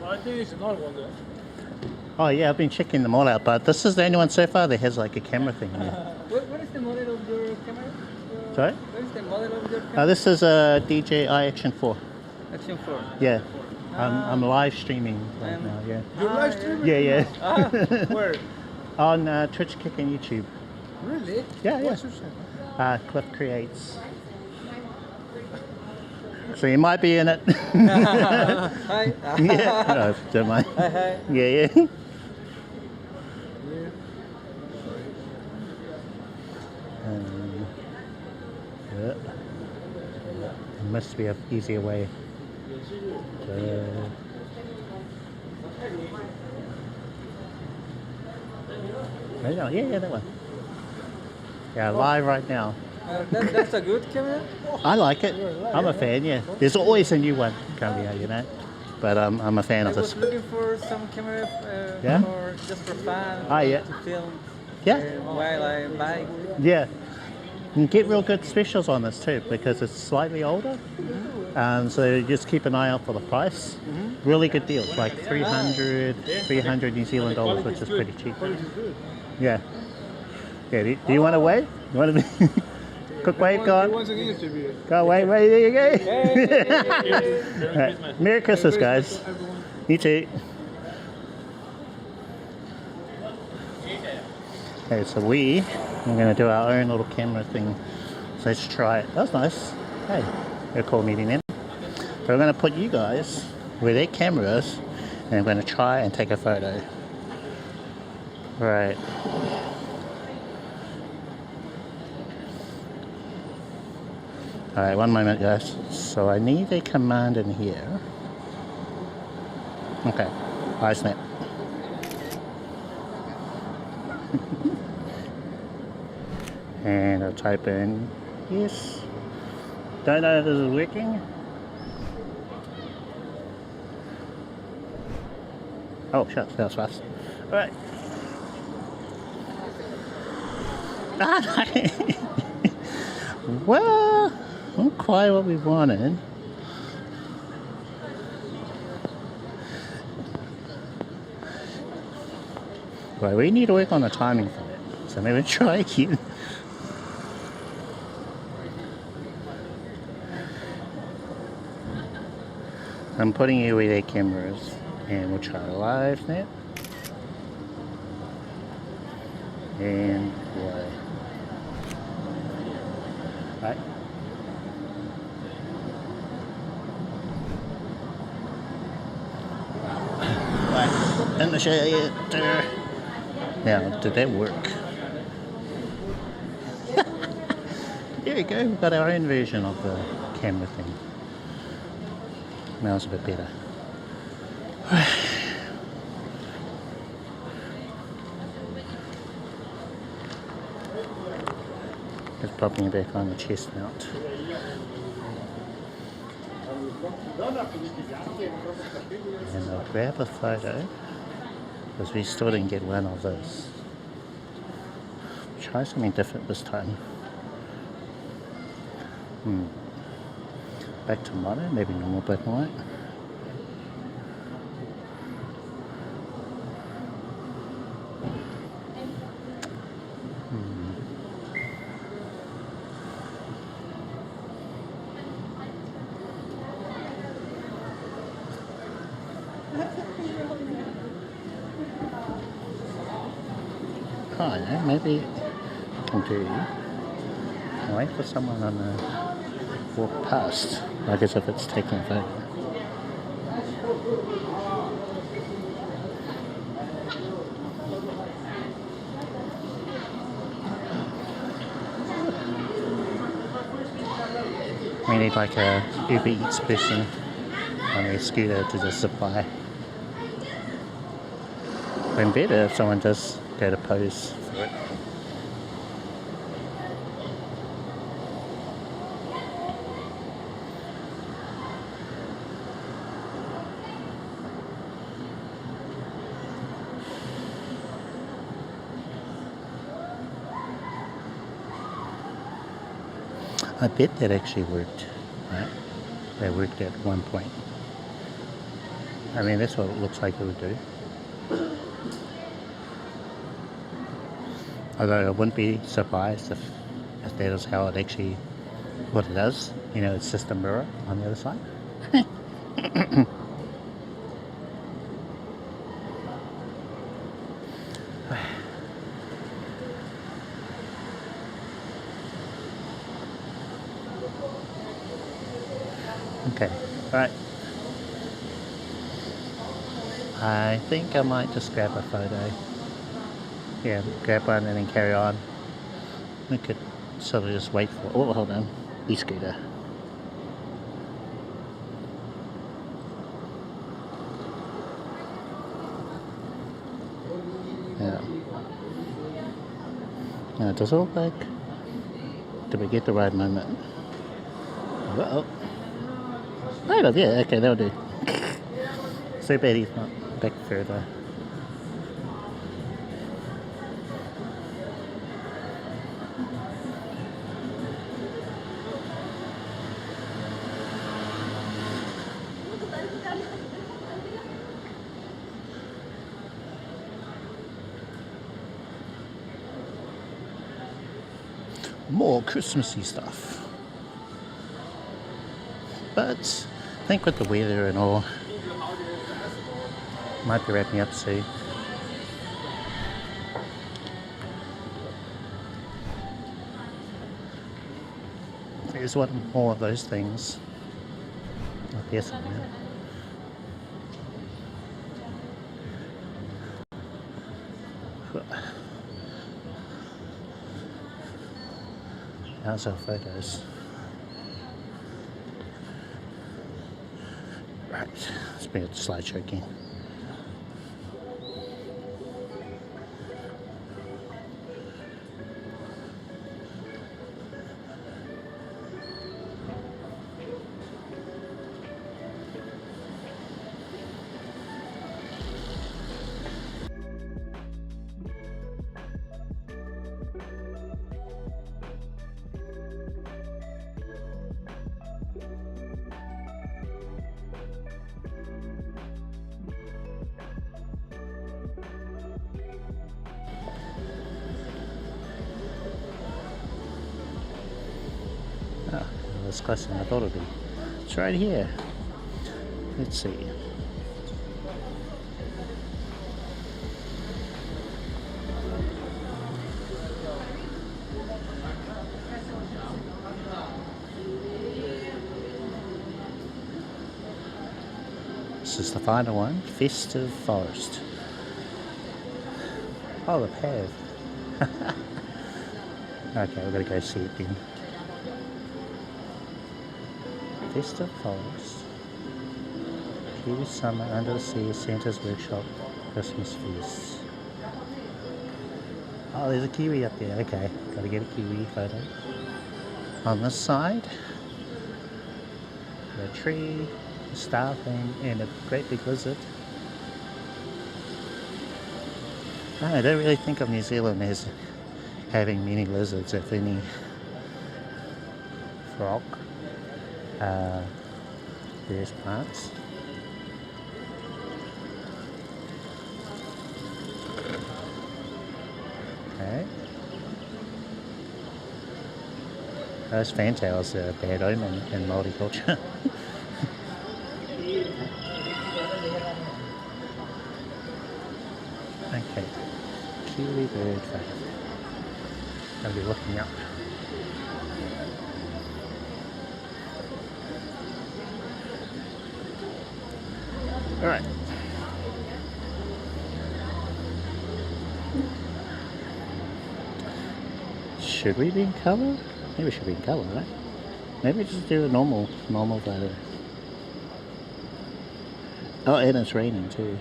Well, I think it's another one there. Oh yeah, I've been checking them all out, but this is the only one so far that has like a camera thing in there. What is the model of your camera? Sorry? What is the model of your camera? This is a DJI Action 4. Action 4. Yeah. I'm live streaming right now, yeah. You're live streaming? Yeah. Where? On Twitch, Kick and YouTube. Really? Yeah. What's your channel? Cliff Creates. So you might be in it. Hi. Yeah. No, don't mind. Hi. Yeah. Yeah. There must be an easier way. Yeah, that one. Yeah, live right now. That's a good camera? I like it. I'm a fan, yeah. There's always a new one coming out, you know. But I'm a fan I of was this. looking for some camera Yeah? for just for fun. Yeah. To film Yeah. while I bike. Yeah. You can get real good specials on this too because it's slightly older. So just keep an eye out for the price. Really good deals, like 300 New Zealand dollars, which is pretty cheap. Yeah. Yeah. Do you want to wave? You want to be quick wave? Go on. Go wave. There you go. All right. Merry Christmas, guys. You too. Okay, so we're going to do our own little camera thing. So let's try it. That was nice. Hey, a cool meeting them. We're going to put you guys where their camera is, and I'm going to try and take a photo. Right. Alright, one moment, guys. So I need a command in here. Okay. Eye snap. And I'll type in yes. Don't know if this is working. Oh, shucks, that was fast. Alright. Well, not quite what we wanted. Right, we need to work on the timing for it. So maybe try again. I'm putting you where their cameras, and we'll try live snap. And play. Right. Right. In the shade. Now, did that work? There we go. We've got our own version of the camera thing. Smells a bit better. Just popping it back on the chest mount. And I'll grab a photo because we still didn't get one of those. Try something different this time. Back to mono, maybe normal black and white. Oh, no, maybe I can do. Wait for someone on the walk past, like as if it's taking a photo. We need like a Uber Eats person on a scooter to just supply. Been better if someone does go to pose for it. I bet that actually worked, right? That worked at one point. I mean, that's what it looks like it would do. Although I wouldn't be surprised if that is how it actually, what it does. You know, it's just a mirror on the other side. Okay, right. I think I might just grab a photo. Yeah, grab one and then carry on. We could sort of just wait for, oh, hold on, e-scooter. Yeah. Now, does it look like, did we get the right moment? Uh-oh. Right up, yeah, okay, that'll do. So bad he's not back further. More Christmassy stuff. But I think with the weather and all, might be wrapping up soon. There's one more of those things up here somewhere. How's our photos? Right, let's bring up the slideshow again. Oh, it's closer than I thought it would be. It's right here. Let's see. This is the final one. Festive Forest. Oh, the path. Okay, we're going to go see it then. Festive Forest. Kiwi Summer Under the Sea Santa's Workshop Christmas Feast. Oh, there's a kiwi up there. Okay, got to get a kiwi photo. On this side, the tree, a star thing, and a great big lizard. I don't really think of New Zealand as having many lizards, if any. Frog. Various plants. Okay. Those fantails are a bad omen in multiculture. Okay. Kiwi bird photo. I'll be looking up. Alright. Should we be in colour? Maybe we should be in colour, right? Maybe just do a normal photo. Oh, and it's raining too.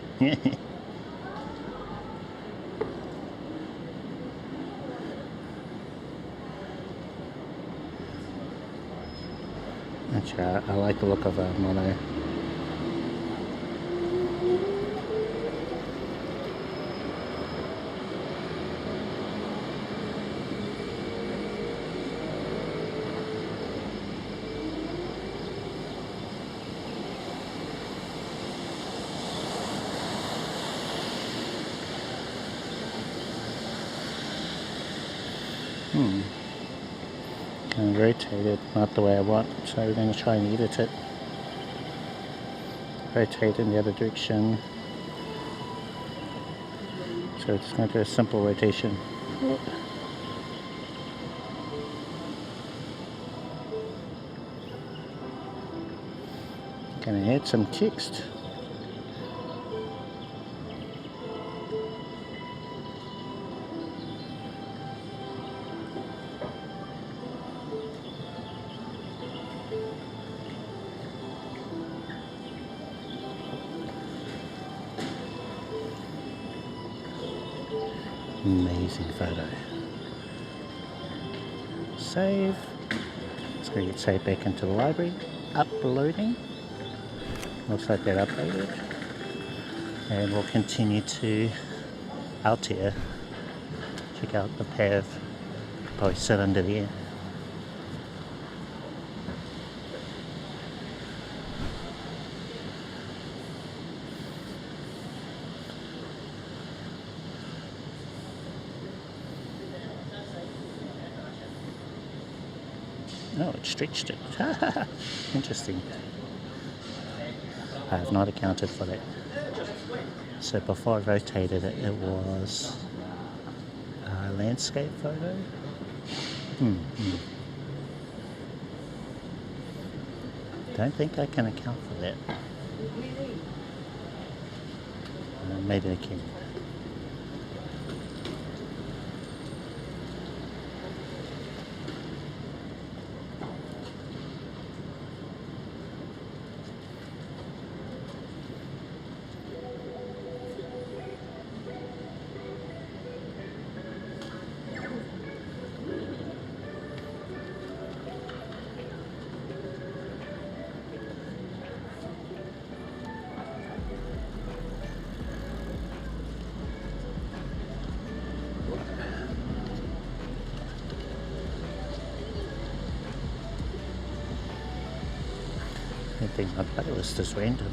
Actually, I like the look of a mono. And rotate it not the way I want, so we're going to try and edit it. Rotate in the other direction. So it's going to do a simple rotation. Going to add some text. Amazing photo. Save. It's going to get saved back into the library. Uploading. Looks like they're uploaded. And we'll continue to out here. Check out the path. Probably sit under there. Oh, it stretched it. Interesting. I have not accounted for that. So before I rotated it, it was a landscape photo. Don't think I can account for that. Maybe I can. I think my playlist is random.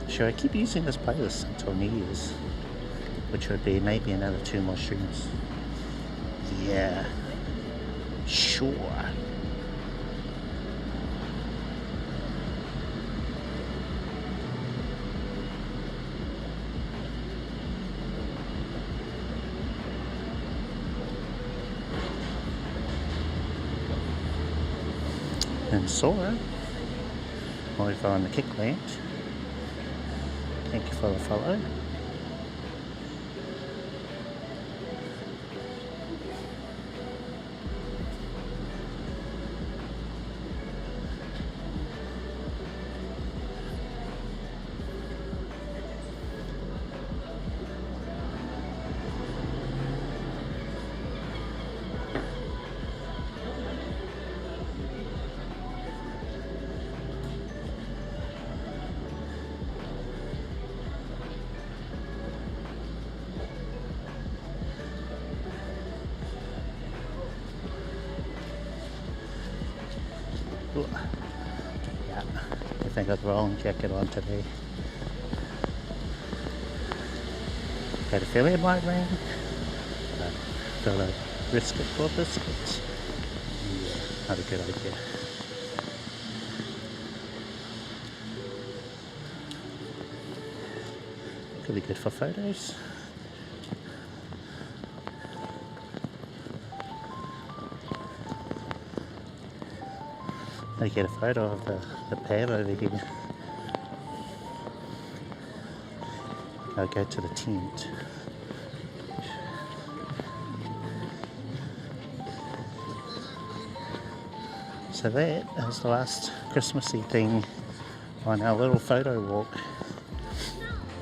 Sure, I keep using this playlist until New Year's, which would be maybe another 2 more streams. Yeah, sure. And Sora, over on the Kickland. Thank you for the follow. Yeah, I think I got the wrong jacket on today. Had a feeling it might rain. Got a brisket for biscuits. Yeah, not a good idea. Could be good for photos. I get a photo of the pad over here. I'll go to the tent. So that is the last Christmassy thing on our little photo walk.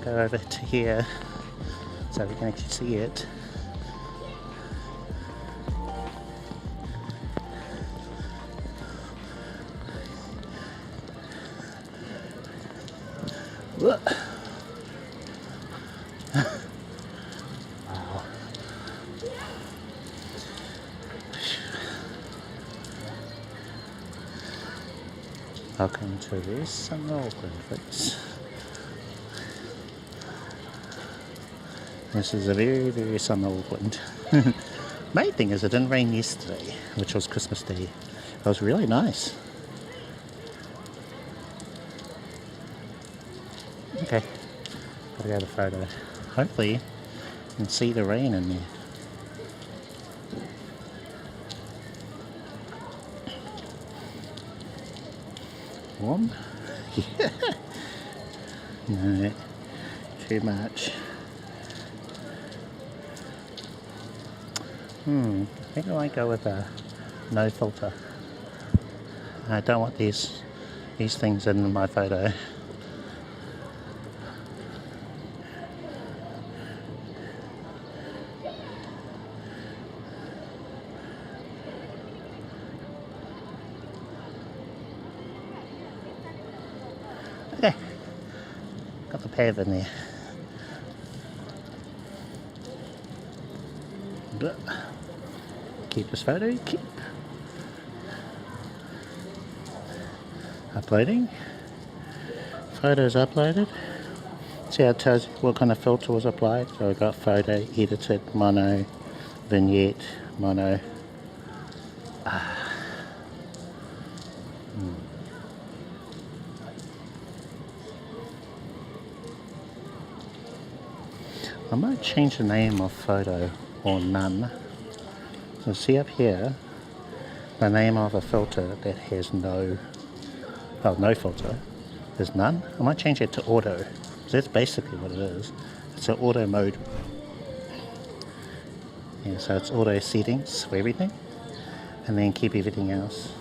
Go over to here so we can actually see it. Wow. Welcome to this summer Auckland, folks. This is a very, very summer Auckland. Main thing is it didn't rain yesterday, which was Christmas Day. It was really nice. Okay, gotta go to the photo. Hopefully you can see the rain in there. Warm? Yeah. No, too much. I think I might go with a no filter. I don't want these things in my photo. Okay, got the pav in there. But keep this photo, keep uploading. Photos uploaded. See how it tells you what kind of filter was applied. So I got photo, edited, mono, vignette, mono. I might change the name of photo or none. So see up here, the name of a filter that has no filter is none. I might change it to auto. So that's basically what it is. It's an auto mode. Yeah, so it's auto settings for everything, and then keep everything else.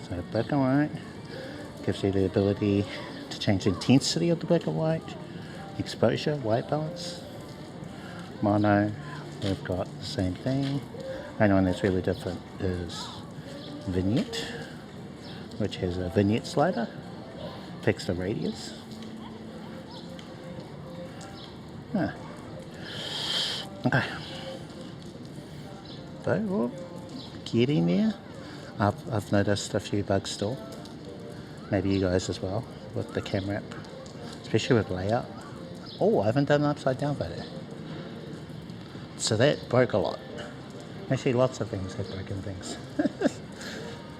So black and white gives you the ability to change the intensity of the black and white. Exposure, white balance. Mono, we've got the same thing. Only one that's really different is vignette, which has a vignette slider. Fix the radius. Okay. So we're getting there. I've noticed a few bugs still. Maybe you guys as well with the camera app, especially with layout. Oh, I haven't done an upside down photo. So that broke a lot. Actually, lots of things have broken things.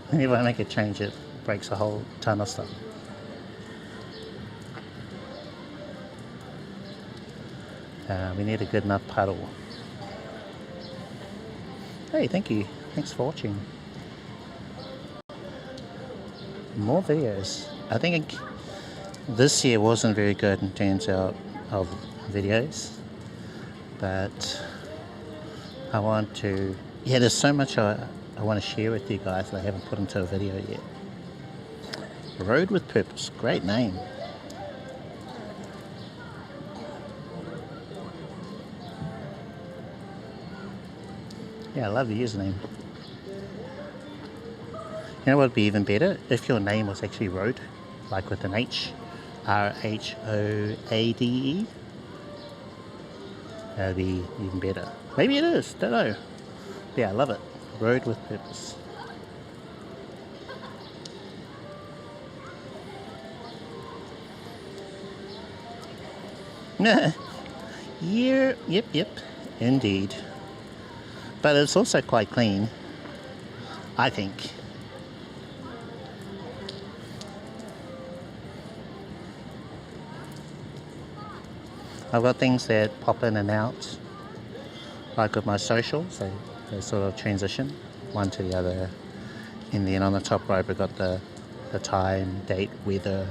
Whenever I make a change, it breaks a whole ton of stuff. We need a good enough puddle. Hey, thank you. Thanks for watching. More videos. I think this year wasn't very good in terms of videos, but I want to, there's so much I want to share with you guys that I haven't put into a video yet. Road with Purpose, great name. Yeah, I love the username. You know what would be even better? If your name was actually Road, like with an H. RHOADE. That'd be even better. Maybe it is, don't know. Yeah, I love it. Road with Purpose. Yeah, yep, indeed. But it's also quite clean, I think. I've got things that pop in and out, like with my socials, they sort of transition one to the other. And then on the top right we've got the time, date, weather,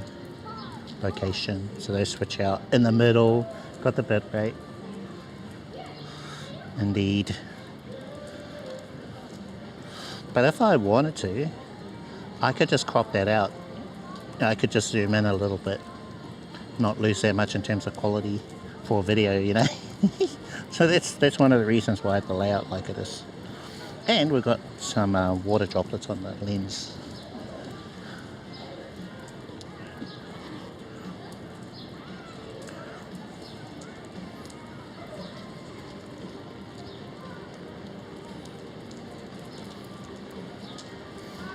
location, so they switch out. In the middle, got the bit rate. Indeed. But if I wanted to, I could just crop that out. I could just zoom in a little bit, not lose that much in terms of quality for video, you know. So that's one of the reasons why I have the layout like it is. And we've got some water droplets on the lens.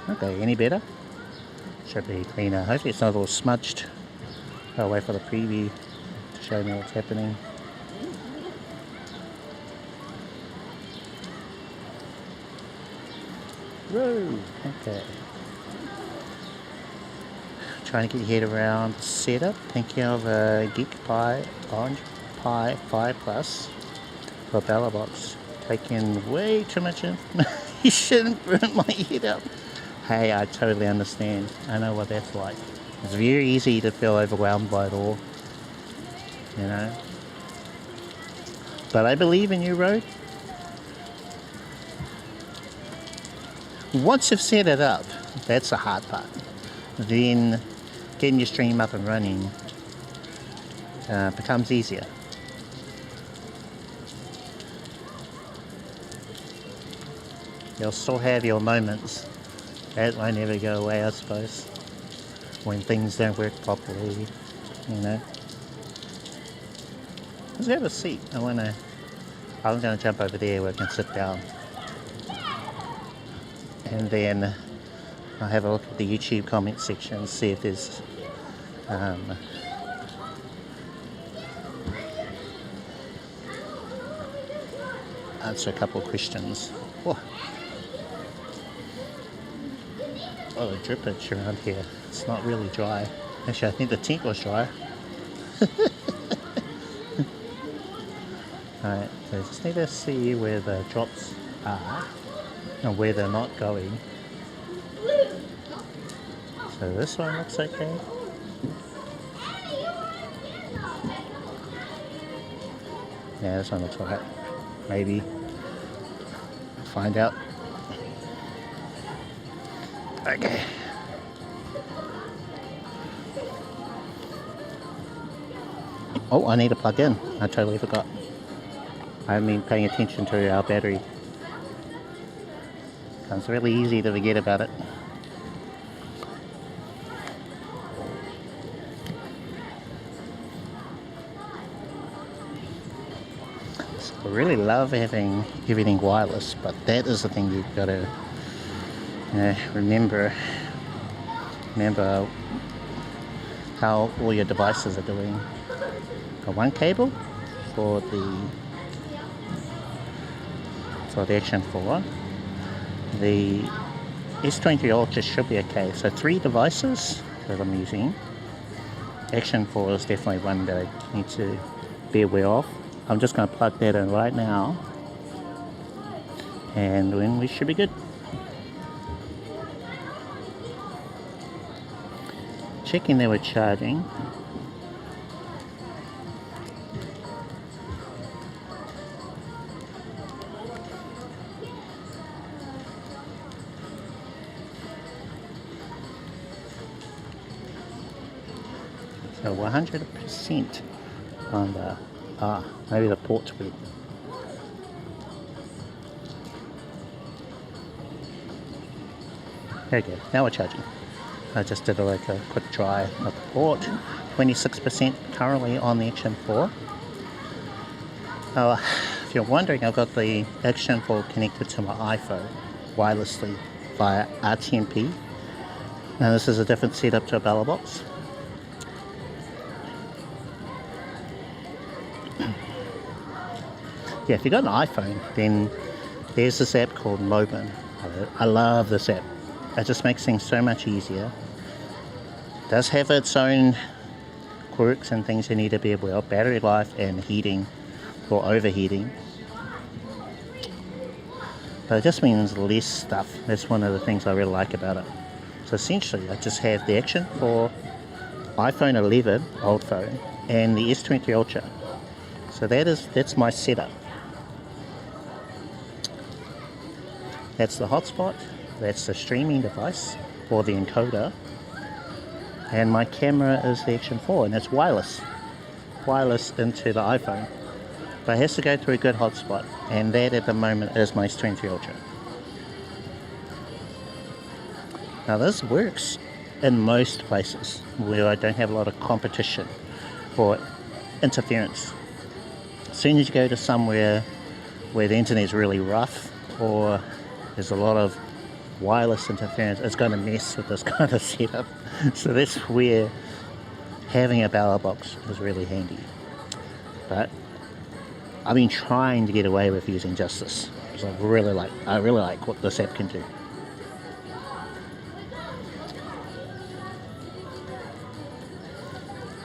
Okay, any better? Should be cleaner. Hopefully it's not all smudged. I'll wait for the preview to show me what's happening. Whoa, okay. Trying to get your head around setup. Thinking of a Geek Pie Orange Pi 5 Plus for a bella box. Taking way too much in. You shouldn't burn my head up. Hey, I totally understand. I know what that's like. It's very easy to feel overwhelmed by it all, you know. But I believe in you, Road. Once you've set it up, that's the hard part. Then getting your stream up and running becomes easier. You'll still have your moments. That won't ever go away, I suppose. When things don't work properly, you know. Let's have a seat. I'm gonna jump over there where I can sit down. And then I'll have a look at the YouTube comment section, see if there's answer a couple of questions. Oh, the drippage around here. It's not really dry. Actually, I think the tent was dry. Alright, so just need to see where the drops are and where they're not going. So this one looks okay. Yeah, this one looks alright. Maybe. Find out. Okay. Oh, I need to plug in. I totally forgot. I haven't been paying attention to our battery. It's really easy to forget about it. So I really love having everything wireless, but that is the thing you've got to remember how all your devices are doing. Got one cable for the Action 4. The S23 Ultra should be okay. So 3 devices that I'm using. Action 4 is definitely one that I need to be aware of. I'm just going to plug that in right now, and then we should be good. Checking they were charging. So 100% on the, maybe the port's weird. There we go, now we're charging. I just did a quick try of the port. 26% currently on the Action 4. If you're wondering, I've got the Action 4 connected to my iPhone wirelessly via RTMP. Now this is a different setup to a Bella box. Yeah, if you've got an iPhone, then there's this app called Moblin. I love this app. It just makes things so much easier. It does have its own quirks and things you need to be aware of. Battery life and heating or overheating. But it just means less stuff. That's one of the things I really like about it. So essentially, I just have the Action for iPhone 11, old phone, and the S23 Ultra. So that's my setup. That's the hotspot, that's the streaming device, or the encoder, and my camera is the Action 4, and it's wireless into the iPhone. But it has to go through a good hotspot, and that at the moment is my S23 Ultra. Now this works in most places where I don't have a lot of competition or interference. As soon as you go to somewhere where the internet is really rough or there's a lot of wireless interference, it's going to mess with this kind of setup. So that's where having a Bella box is really handy. But I've been trying to get away with using just this, because I really like what this app can do.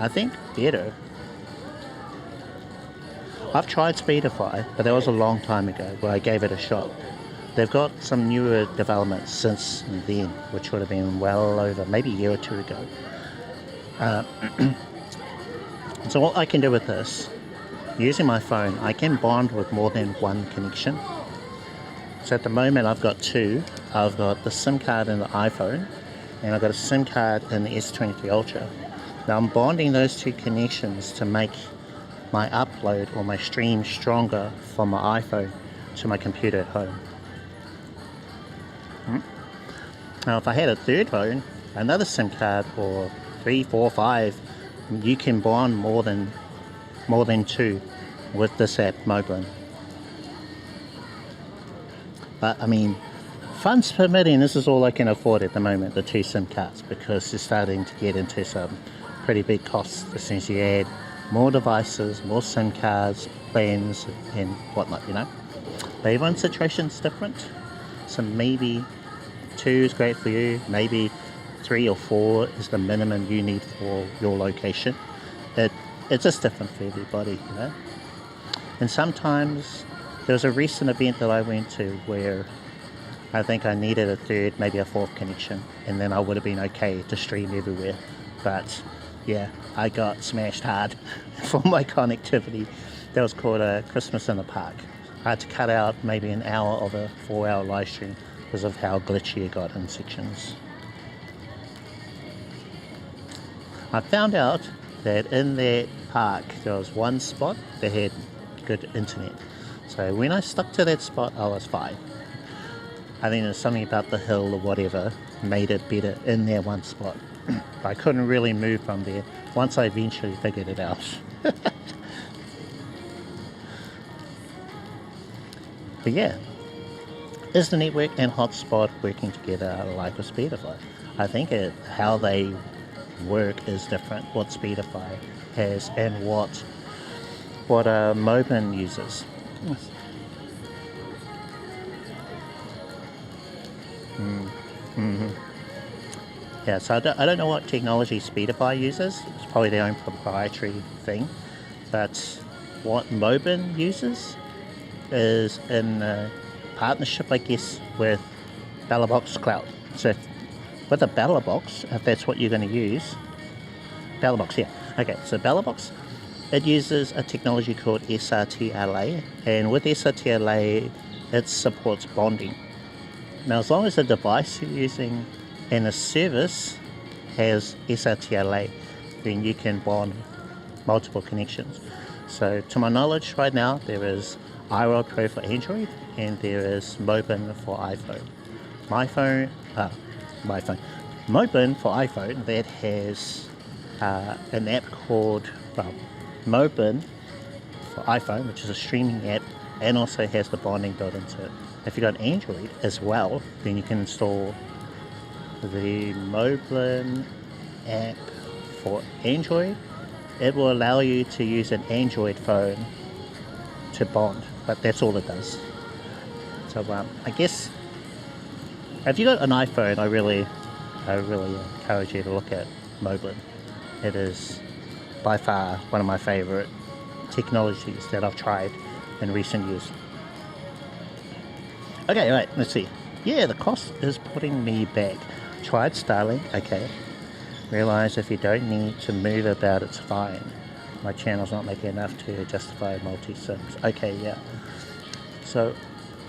I think better. I've tried Speedify, but that was a long time ago where I gave it a shot. They've got some newer developments since then, which would have been well over maybe a year or two ago. So what I can do with this, using my phone, I can bond with more than one connection. So at the moment I've got two. I've got the SIM card in the iPhone, and I've got a SIM card in the S23 Ultra. Now I'm bonding those two connections to make my upload or my stream stronger from my iPhone to my computer at home. Now if I had a third phone, another SIM card, or 3, 4, 5, you can bond more than two with this app, Moblin. But I mean, funds permitting, this is all I can afford at the moment, the 2 SIM cards, because you're starting to get into some pretty big costs as soon as you add more devices, more SIM cards, plans, and whatnot, you know. But everyone's situation's different, so maybe 2 is great for you, maybe 3 or 4 is the minimum you need for your location. It's just different for everybody, you know. And sometimes there was a recent event that I went to where I think I needed a third, maybe a 4th connection, and then I would have been okay to stream everywhere. But yeah, I got smashed hard for my connectivity. That was called a Christmas in the Park. I had to cut out maybe an hour of a 4-hour live stream because of how glitchy it got in sections. I found out that in that park there was one spot that had good internet. So when I stuck to that spot, I was fine. I think there's something about the hill or whatever made it better in that one spot. I couldn't really move from there once I eventually figured it out. But yeah, is the network and hotspot working together like with Speedify? I think how they work is different, what Speedify has and what Moblin uses. Yeah, so I don't know what technology Speedify uses. It's probably their own proprietary thing. But what Moblin uses is in partnership, I guess, with BellaBox Cloud. So with a BellaBox, if that's what you're going to use, BellaBox, yeah. Okay, so BellaBox, it uses a technology called SRTLA, and with SRTLA, it supports bonding. Now, as long as the device you're using and the service has SRTLA, then you can bond multiple connections. So, to my knowledge, right now, there is IRL Pro for Android, and there is Moblin for iPhone. Moblin for iPhone, that has an app called, Moblin for iPhone, which is a streaming app, and also has the bonding built into it. If you've got Android as well, then you can install the Moblin app for Android. It will allow you to use an Android phone to bond, but that's all it does. So I guess if you got an iPhone, I really encourage you to look at Moblin. It is by far one of my favorite technologies that I've tried in recent years. Okay, right, let's see. Yeah, the cost is putting me back. Tried Starlink, okay. Realize if you don't need to move about, it's fine. My channel's not making enough to justify multi-sims. Okay, yeah. So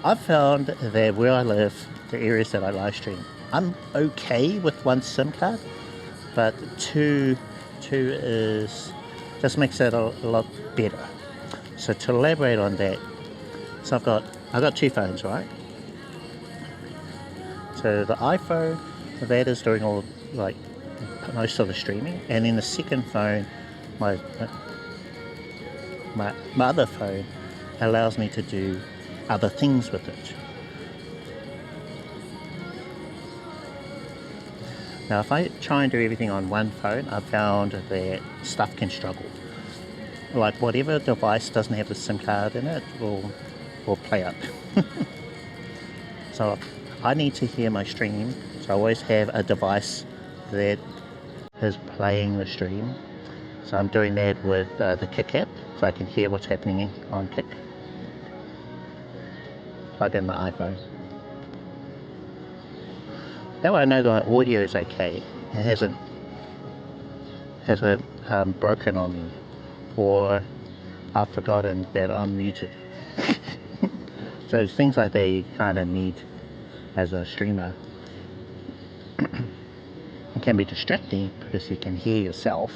I've found that where I live, the areas that I live stream, I'm okay with 1 SIM card, but two is just makes it a lot better. So to elaborate on that, so I've got 2 phones, right? So the iPhone, that is doing all most of the streaming, and then the second phone, my other phone, allows me to do other things with it. Now if I try and do everything on one phone, I've found that stuff can struggle. Like whatever device doesn't have the SIM card in it will play up. So I need to hear my stream, so I always have a device that is playing the stream. So I'm doing that with the Kick app, so I can hear what's happening on Kick. Plug in the iPhone. That way I know the audio is okay. It hasn't broken on me, or I've forgotten that I'm muted. So things like that you kind of need as a streamer. It can be distracting because you can hear yourself,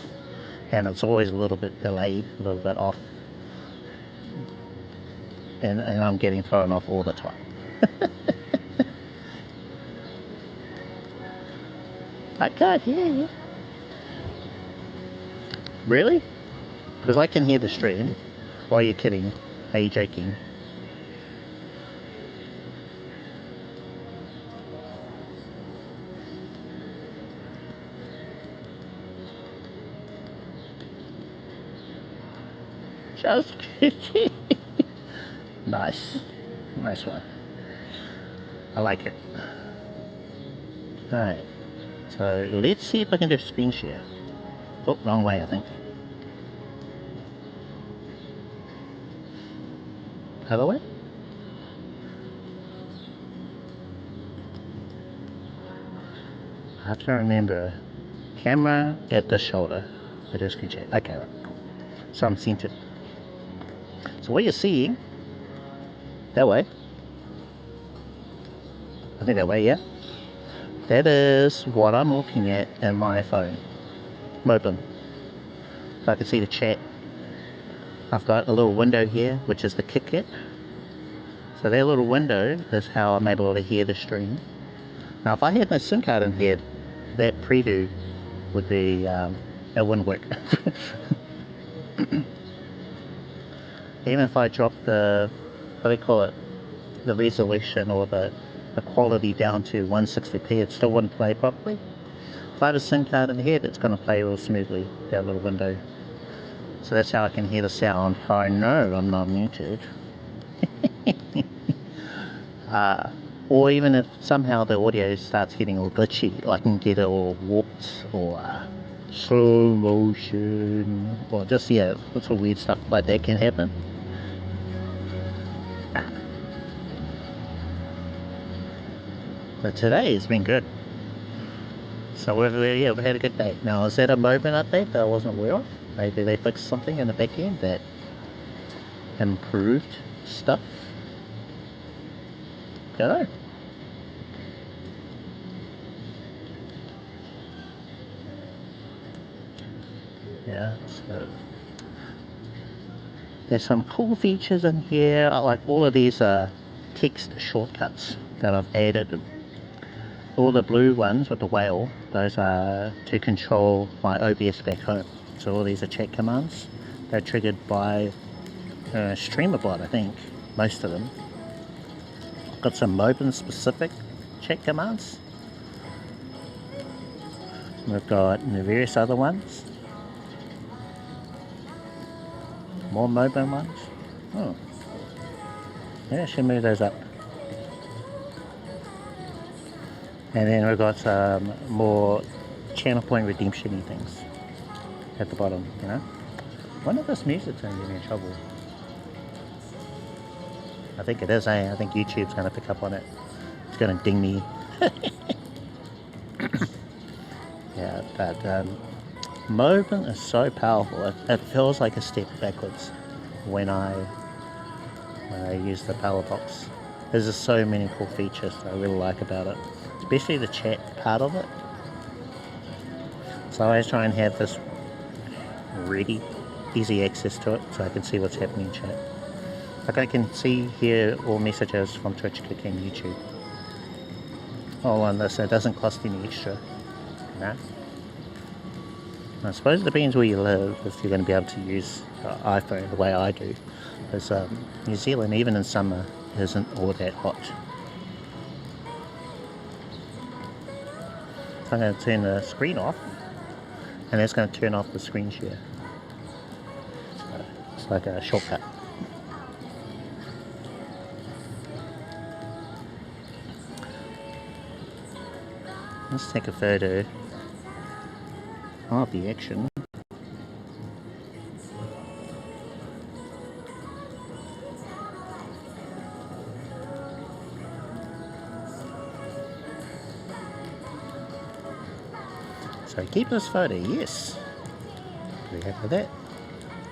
and it's always a little bit delayed, a little bit off, and I'm getting thrown off all the time. I can't hear you. Really? Because I can hear the stream. Why are you kidding? Are you joking? Just kidding. Nice. Nice one. I like it. Alright. So let's see if I can do screen share. Oh, wrong way I think. Other way? I have to remember. Camera at the shoulder. I just can check. Okay, right. So I'm centered. So what you're seeing, that way. I think that way, yeah. That is what I'm looking at in my phone. Moblin. So I can see the chat. I've got a little window here, which is the Kick app. So that little window is how I'm able to hear the stream. Now if I had my SIM card in here, that preview would be, it wouldn't work. Even if I drop the, what do they call it, the resolution or the quality down to 160p, it still wouldn't play properly. If I have a SIM card in here, it's going to play real smoothly, that little window. So that's how I can hear the sound. I know I'm not muted. Or even if somehow the audio starts getting all glitchy, I can get it all warped or slow motion, or just, yeah, lots of weird stuff like that can happen. But today has been good. So we've had a good day. Now, is that a Moblin update that I wasn't aware of? Maybe they fixed something in the back end that improved stuff? Don't know. Yeah, so there's some cool features in here. I like all of these text shortcuts that I've added. All the blue ones with the whale, those are to control my OBS back home. So all these are chat commands. They're triggered by StreamerBot, I think, most of them. Got some Moblin specific chat commands. We've got the various other ones. More Moblin ones. Oh. Yeah, I should move those up. And then we've got some more channel point redemption-y things at the bottom, you know. I wonder if this music's going to get me in trouble. I think it is, eh? I think YouTube's going to pick up on it. It's going to ding me. Yeah, but Moblin is so powerful. It feels like a step backwards when I use the power box. There's just so many cool features that I really like about it, especially the chat part of it. So I always try and have this ready, easy access to it, so I can see what's happening in chat. Like I can see here all messages from Twitch, Kick and YouTube all on this. It doesn't cost any extra, you know? I suppose it depends where you live if you're going to be able to use iPhone the way I do. Because New Zealand, even in summer, isn't all that hot. So I'm going to turn the screen off, and that's going to turn off the screen share. So it's like a shortcut. Let's take a photo of the action. So keep this photo, yes. Very happy with that.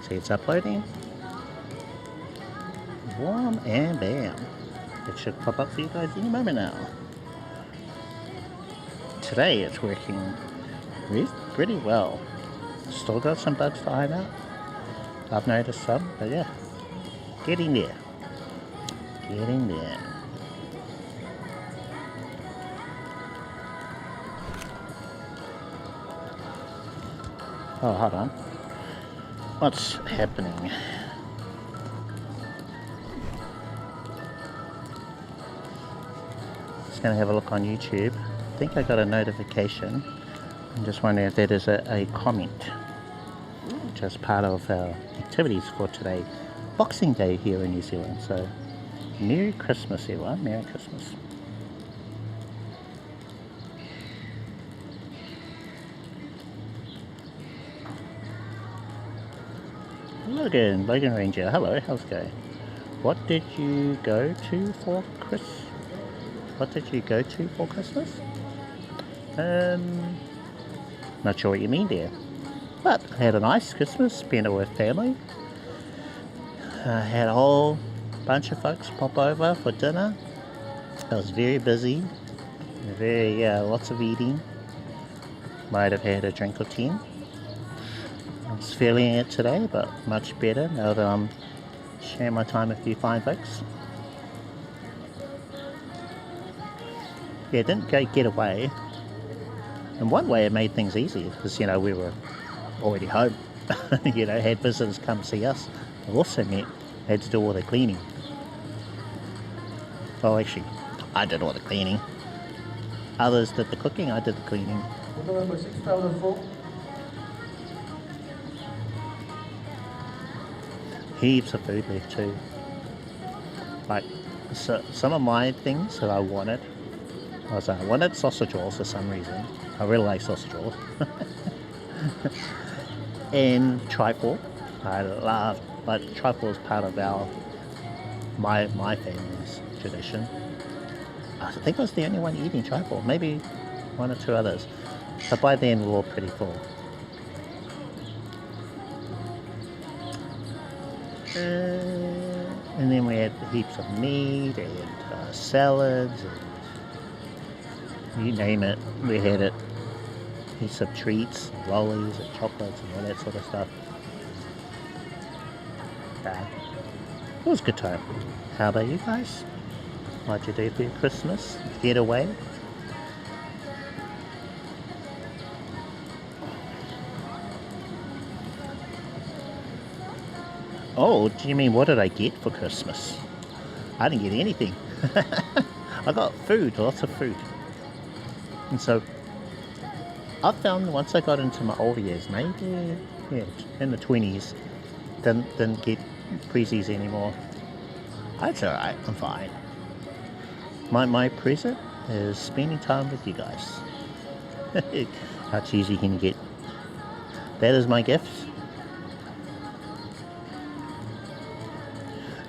See, it's uploading. Warm and bam. It should pop up for you guys any moment now. Today it's working pretty well. Still got some bugs to iron out. I've noticed some, but yeah, getting there. Getting there. Oh, hold on. What's happening? Just going to have a look on YouTube. I think I got a notification. I'm just wondering if that is a comment. Just part of our activities for today. Boxing Day here in New Zealand. So, Merry Christmas everyone. Merry Christmas. Logan Ranger, hello, how's it going? What did you go to for Christmas? Not sure what you mean there. But I had a nice Christmas, spent it with family. I had a whole bunch of folks pop over for dinner. I was very busy, lots of eating. Might have had a drink or 10. I was feeling it today, but much better now that I'm sharing my time with you fine folks. Yeah, didn't get away. In one way it made things easier because, we were already home. Had visitors come see us. It also meant I had to do all the cleaning. Well, actually, I did all the cleaning. Others did the cooking, I did the cleaning. Heaps of food left too. Like, so some of my things that I wanted was I wanted sausage rolls for some reason. I really like sausage rolls. And trifle. I love, but trifle is part of my family's tradition. I think I was the only one eating trifle. Maybe one or two others. But by then we're all pretty full. And then we had heaps of meat and salads and you name it, we had it. Heaps of treats, lollies and chocolates and all that sort of stuff. It was a good time. How about you guys? What'd you do for your Christmas? Get away? Oh, do you mean what did I get for Christmas? I didn't get anything. I got food, lots of food. And so I found once I got into my older years, maybe in the 20s, didn't get prezies anymore. That's alright, I'm fine. My present is spending time with you guys. How cheesy can you get? That is my gift.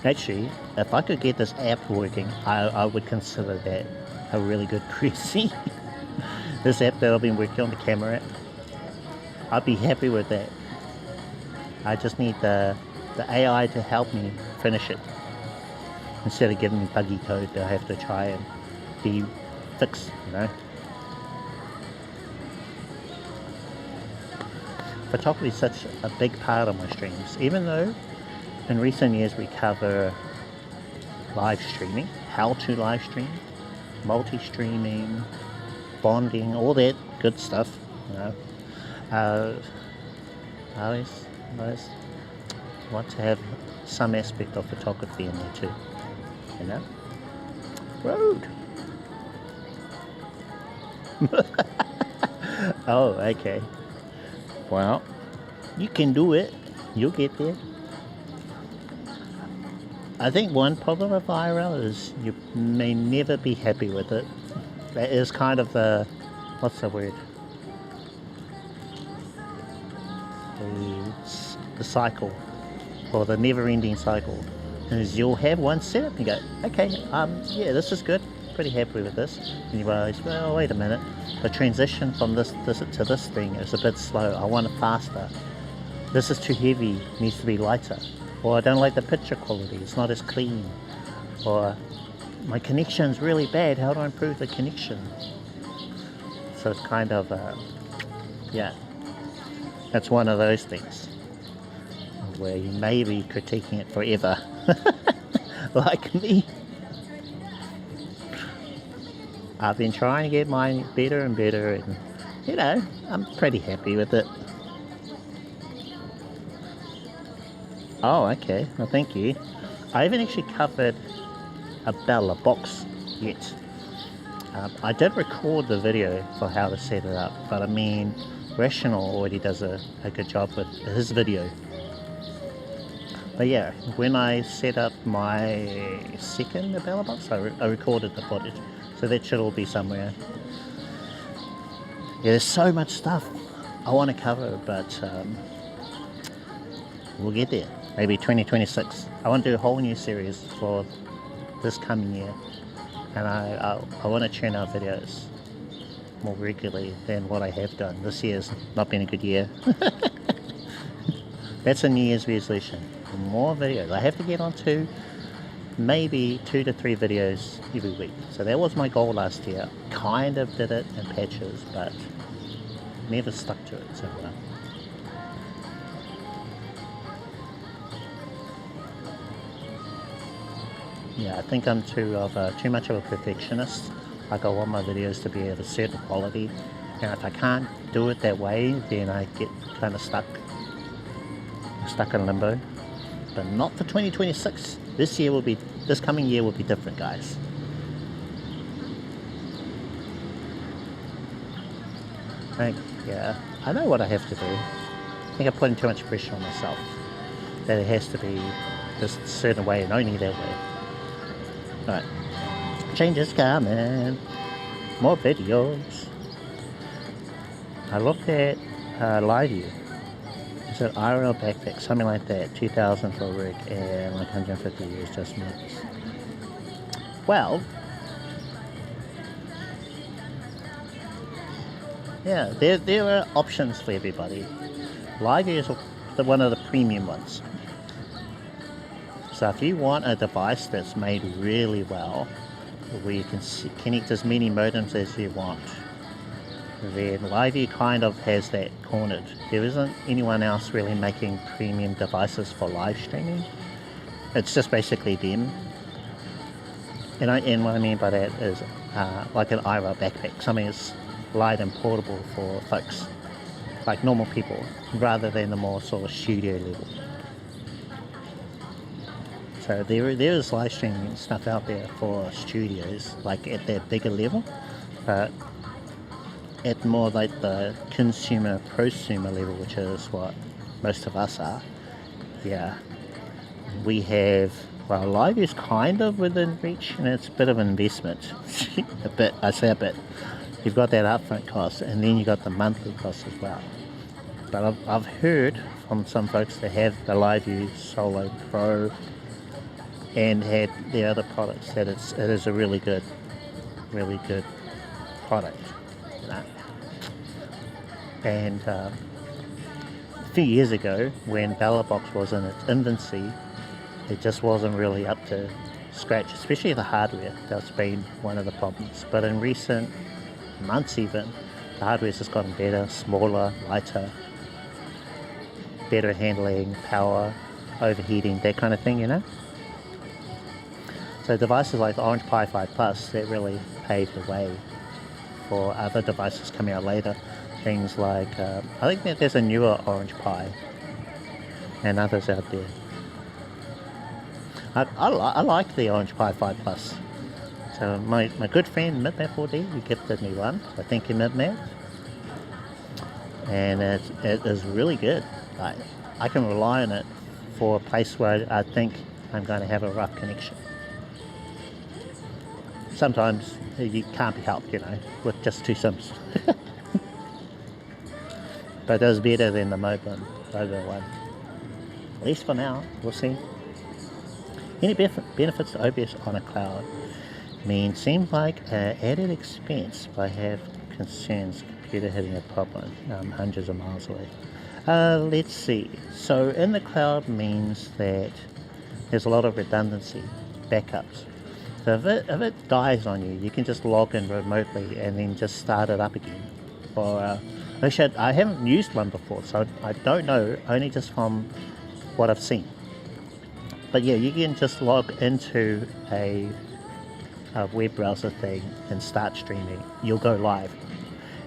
Actually, if I could get this app working, I would consider that a really good prezi. This app that I've been working on, the camera app, I'd be happy with that. I just need the AI to help me finish it. Instead of giving me buggy code that I have to try and be fixed, Photography is such a big part of my streams, even though in recent years we cover live streaming, how to live stream, multi-streaming, bonding, all that good stuff, I always want to have some aspect of photography in there too, Road! Oh, okay. Well, you can do it. You'll get there. I think one problem with IRL is you may never be happy with it. That is kind of the, what's the word? The cycle, or the never-ending cycle. Is you'll have one setup and you go, okay, yeah, this is good. pretty happy with this. And you realize, well, wait a minute, the transition from this to this thing is a bit slow. I want it faster. This is too heavy, needs to be lighter. Or I don't like the picture quality, it's not as clean. Or my connection's really bad, how do I improve the connection? So it's kind of, yeah, that's one of those things where you may be critiquing it forever, like me. I've been trying to get mine better and better, and you know, I'm pretty happy with it. Oh, okay, well thank you. I haven't actually covered a Bella box yet. I did record the video for how to set it up, but I mean, Rational already does a good job with his video. But yeah, when I set up my second Bella box, I recorded the footage, so that should all be somewhere. Yeah, there's so much stuff I want to cover, but we'll get there. Maybe 2026. I want to do a whole new series for this coming year, and I want to churn out videos more regularly than what I have done. This year's not been a good year. That's a New Year's resolution. More videos. I have to get on to maybe 2 to 3 videos every week. So that was my goal last year. Kind of did it in patches, but never stuck to it. So yeah, I think I'm too much of a perfectionist. Like I want my videos to be of a certain quality, and if I can't do it that way, then I get kind of stuck in limbo. But not for 2026. This coming year will be different, guys. Yeah, I know what I have to do. I think I'm putting too much pressure on myself. That it has to be this certain way and only that way. Alright. Change is coming. More videos. I looked at Live View. It's an IRL backpack, something like that. 2,000 for a rig and like 150 years just months. Well, yeah, there are options for everybody. Live View is one of the premium ones. So if you want a device that's made really well, where you can connect as many modems as you want, then LiveView kind of has that cornered. There isn't anyone else really making premium devices for live streaming. It's just basically them. And what I mean by that is like an IRL backpack, something that's light and portable for folks, like normal people, rather than the more sort of studio level. So there is live streaming stuff out there for studios, like at that bigger level, but at more like the consumer, prosumer level, which is what most of us are. Yeah, we have, well, Live is kind of within reach, and it's a bit of an investment. a bit. You've got that upfront cost, and then you got the monthly cost as well. But I've heard from some folks that have the LiveView Solo Pro and had the other products that it is a really good product. You know? And a few years ago, when BellaBox was in its infancy, it just wasn't really up to scratch, especially the hardware. That's been one of the problems. But in recent months even, the hardware's just gotten better, smaller, lighter, better handling, power, overheating, that kind of thing, you know? So devices like the Orange Pi 5 Plus, that really paved the way for other devices coming out later. Things like, I think that there's a newer Orange Pi and others out there. I like the Orange Pi 5 Plus. So my good friend MidMap4D, he gifted me one. So thank you, MidMap. And it is really good. I can rely on it for a place where I think I'm going to have a rough connection. Sometimes you can't be helped, you know, with just 2 SIMs. But it is better than the Moblin one. At least for now, we'll see. Any benefits to OBS on a cloud? seemed like an added expense, but I have concerns computer hitting a problem hundreds of miles away. Let's see. So in the cloud means that there's a lot of redundancy, backups. So if it dies on you, you can just log in remotely and then just start it up again. Or actually, I haven't used one before, so I don't know, only just from what I've seen. But yeah, you can just log into a web browser thing and start streaming. You'll go live,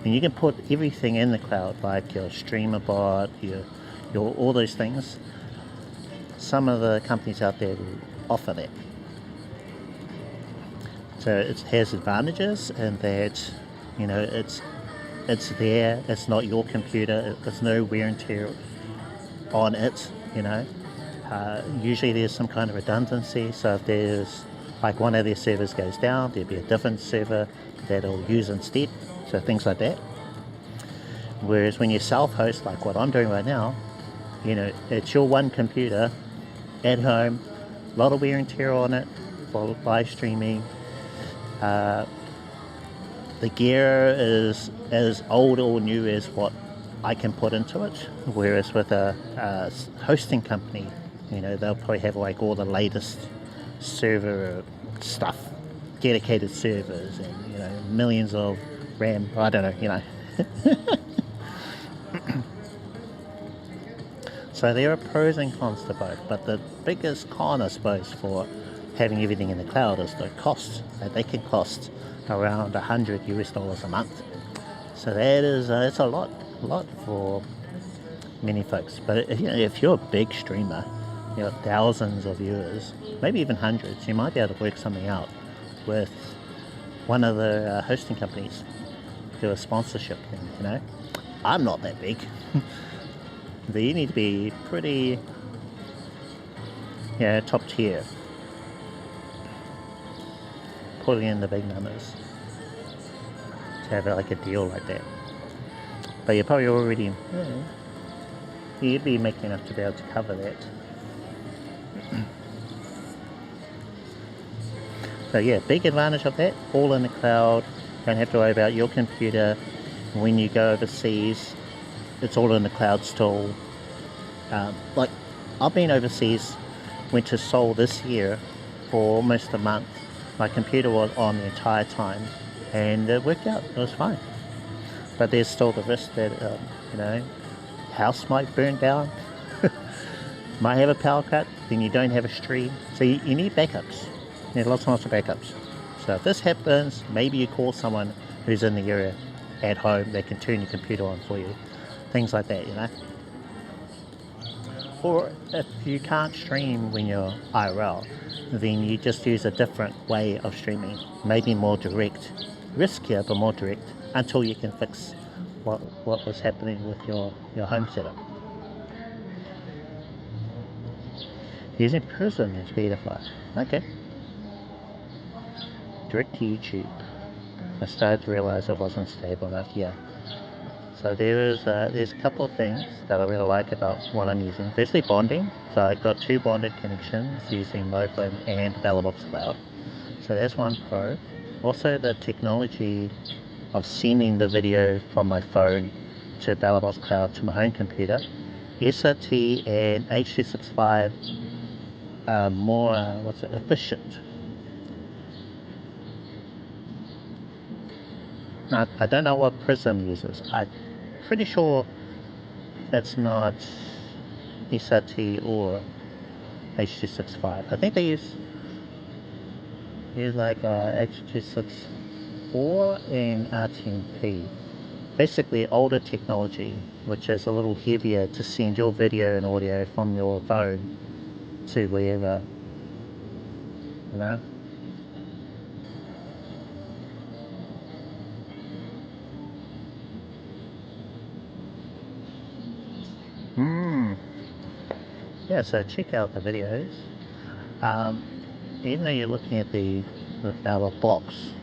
and you can put everything in the cloud, like your streamer bot, your all those things. Some of the companies out there will offer that. So it has advantages in that, you know, it's there. It's not your computer. There's no wear and tear on it. You know, usually there's some kind of redundancy. So if there's like one of their servers goes down, there'll be a different server that'll use instead. So things like that. Whereas when you self-host, like what I'm doing right now, you know, it's your one computer at home, a lot of wear and tear on it for live streaming. The gear is as old or new as what I can put into it, whereas with a hosting company, you know, they'll probably have like all the latest server stuff, dedicated servers, and, you know, millions of RAM. I don't know, you know. So there are pros and cons to both, but the biggest con, I suppose, for having everything in the cloud is the cost. They can cost around $100 a month. So that is it's a lot for many folks. But you know, if you're a big streamer, you know, thousands of viewers, maybe even hundreds, you might be able to work something out with one of the hosting companies, do a sponsorship thing. You know, I'm not that big. You need to be pretty, yeah, top tier, putting in the big numbers to have like a deal like that. But you're probably already, you'd be making enough to be able to cover that. So yeah, big advantage of that, all in the cloud. Don't have to worry about your computer when you go overseas. It's all in the cloud still. Like I've been overseas, went to Seoul this year for almost a month. My computer was on the entire time, and it worked out. It was fine. But there's still the risk that you know, house might burn down, might have a power cut, then you don't have a stream. So you need backups. You need lots and lots of backups. So if this happens, maybe you call someone who's in the area at home. They can turn your computer on for you. Things like that, you know. Or if you can't stream when you're IRL, then you just use a different way of streaming, maybe more direct, riskier but more direct, until you can fix what was happening with your home setup. Using Prism is Predefined. Okay. Direct to YouTube. I started to realize it wasn't stable enough. Yeah. So there's a couple of things that I really like about what I'm using. Firstly, bonding. So I've got two bonded connections using Moblin and BellAbox Cloud. So that's one pro. Also the technology of sending the video from my phone to BellAbox Cloud to my home computer. SRT and H.265 are more efficient. I don't know what Prism uses. I'm pretty sure that's not SRT or H.265. I think they use like H.264 and RTMP. Basically older technology, which is a little heavier to send your video and audio from your phone to wherever, you know. Yeah, so check out the videos. Even though you're looking at the ballot box,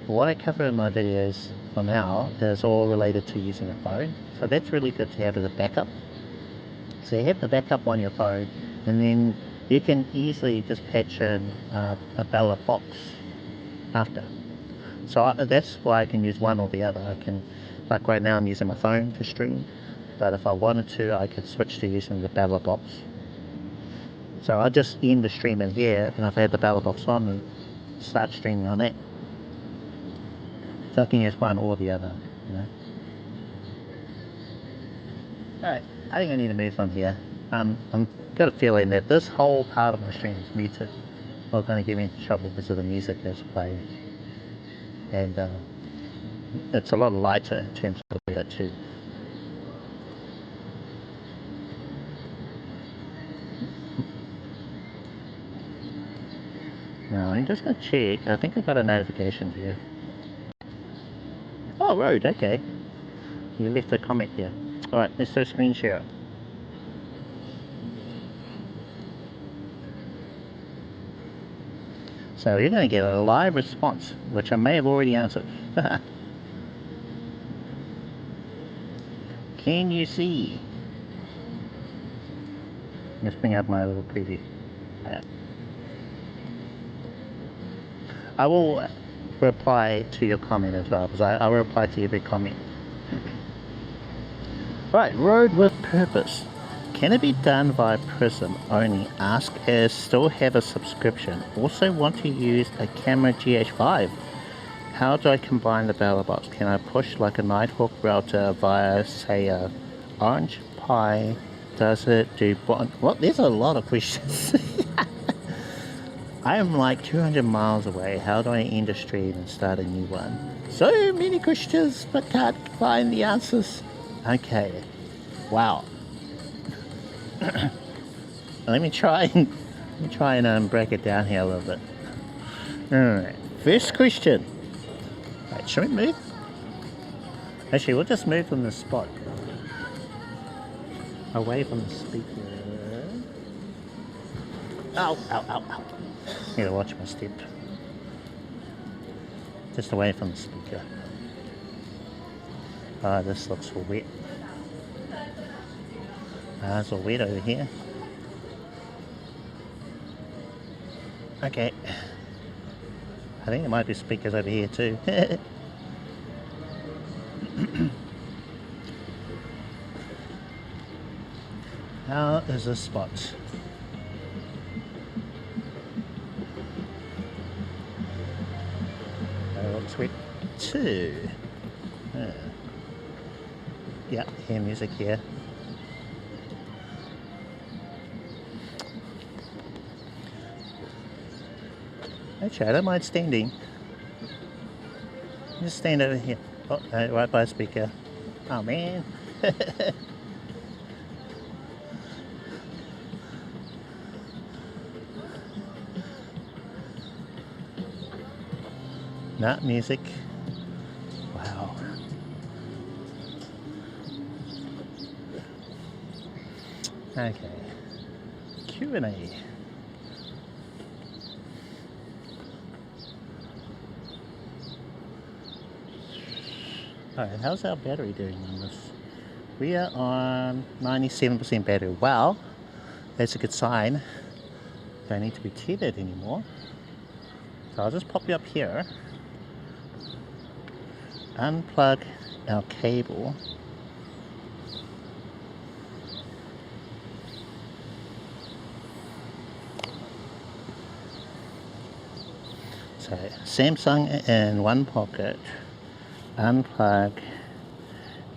what I cover in my videos for now is all related to using a phone. So that's really good to have as a backup. So you have the backup on your phone, and then you can easily just patch in a ballot box after. So that's why I can use one or the other. I can, like right now I'm using my phone to stream, but if I wanted to I could switch to using the Battle Box. So I'll just end the stream in here, and if I had the Battle Box on, and start streaming on that. So I can use one or the other, you know. Alright, I think I need to move on here. I've got a feeling that this whole part of my stream is muted. Or going to get me into trouble because of the music that's playing. And it's a lot lighter in terms of the video too. Now I'm just going to check. I think I got a notification here. Oh, Road, okay. You left a comment here. Alright, let's do a screen share. So you're going to get a live response, which I may have already answered. Can you see? Let's bring up my little preview. I will reply to your comment as well, because I will reply to your big comment. Right, Road with Purpose. Can it be done via Prism only? Ask as still have a subscription. Also want to use a camera GH5. How do I combine the Battle Box? Can I push like a Nighthawk router via, say, a Orange Pi? Does it do what? There's a lot of questions. I am like 200 miles away. How do I end a stream and start a new one? So many questions, but can't find the answers. Okay. Wow. Let me try and break it down here a little bit. Alright. First question. Right, should we move? Actually, we'll just move from the spot. Away from the speaker. Ow, ow, ow, ow. Need to watch my step. Just away from the speaker. Ah, this looks all wet. It's all wet over here. Okay. I think there might be speakers over here too. How is this spot? That looks wet too. Yeah, hear music here. Actually, I don't mind standing. Just stand over here. Oh, no, right by a speaker. Oh man. Not music. Wow. Okay. Q&A. Alright, how's our battery doing on this? We are on 97% battery. Wow, that's a good sign. Don't need to be tethered anymore. So I'll just pop you up here. Unplug our cable. So Samsung in one pocket. Unplug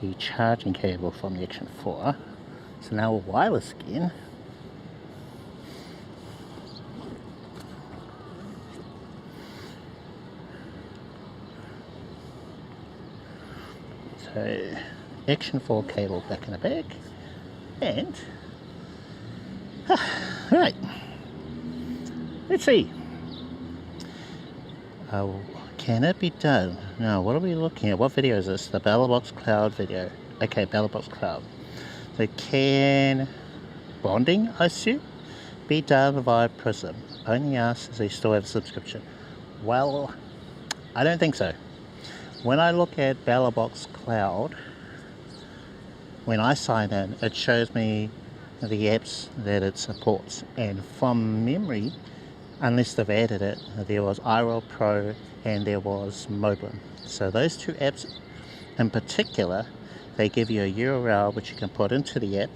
the charging cable from the Action 4. So now we're wireless again. So Action 4 cable back in the bag. And right, let's see. Can it be done? Now, what are we looking at? What video is this? The BattleBox Cloud video. Okay, BattleBox Cloud. So can bonding, I assume, be done via Prism? Only ask as they still have a subscription. Well, I don't think so. When I look at BattleBox Cloud, when I sign in, it shows me the apps that it supports. And from memory, unless they've added it, there was IRL Pro and there was Moblin. So those two apps in particular, they give you a URL which you can put into the app,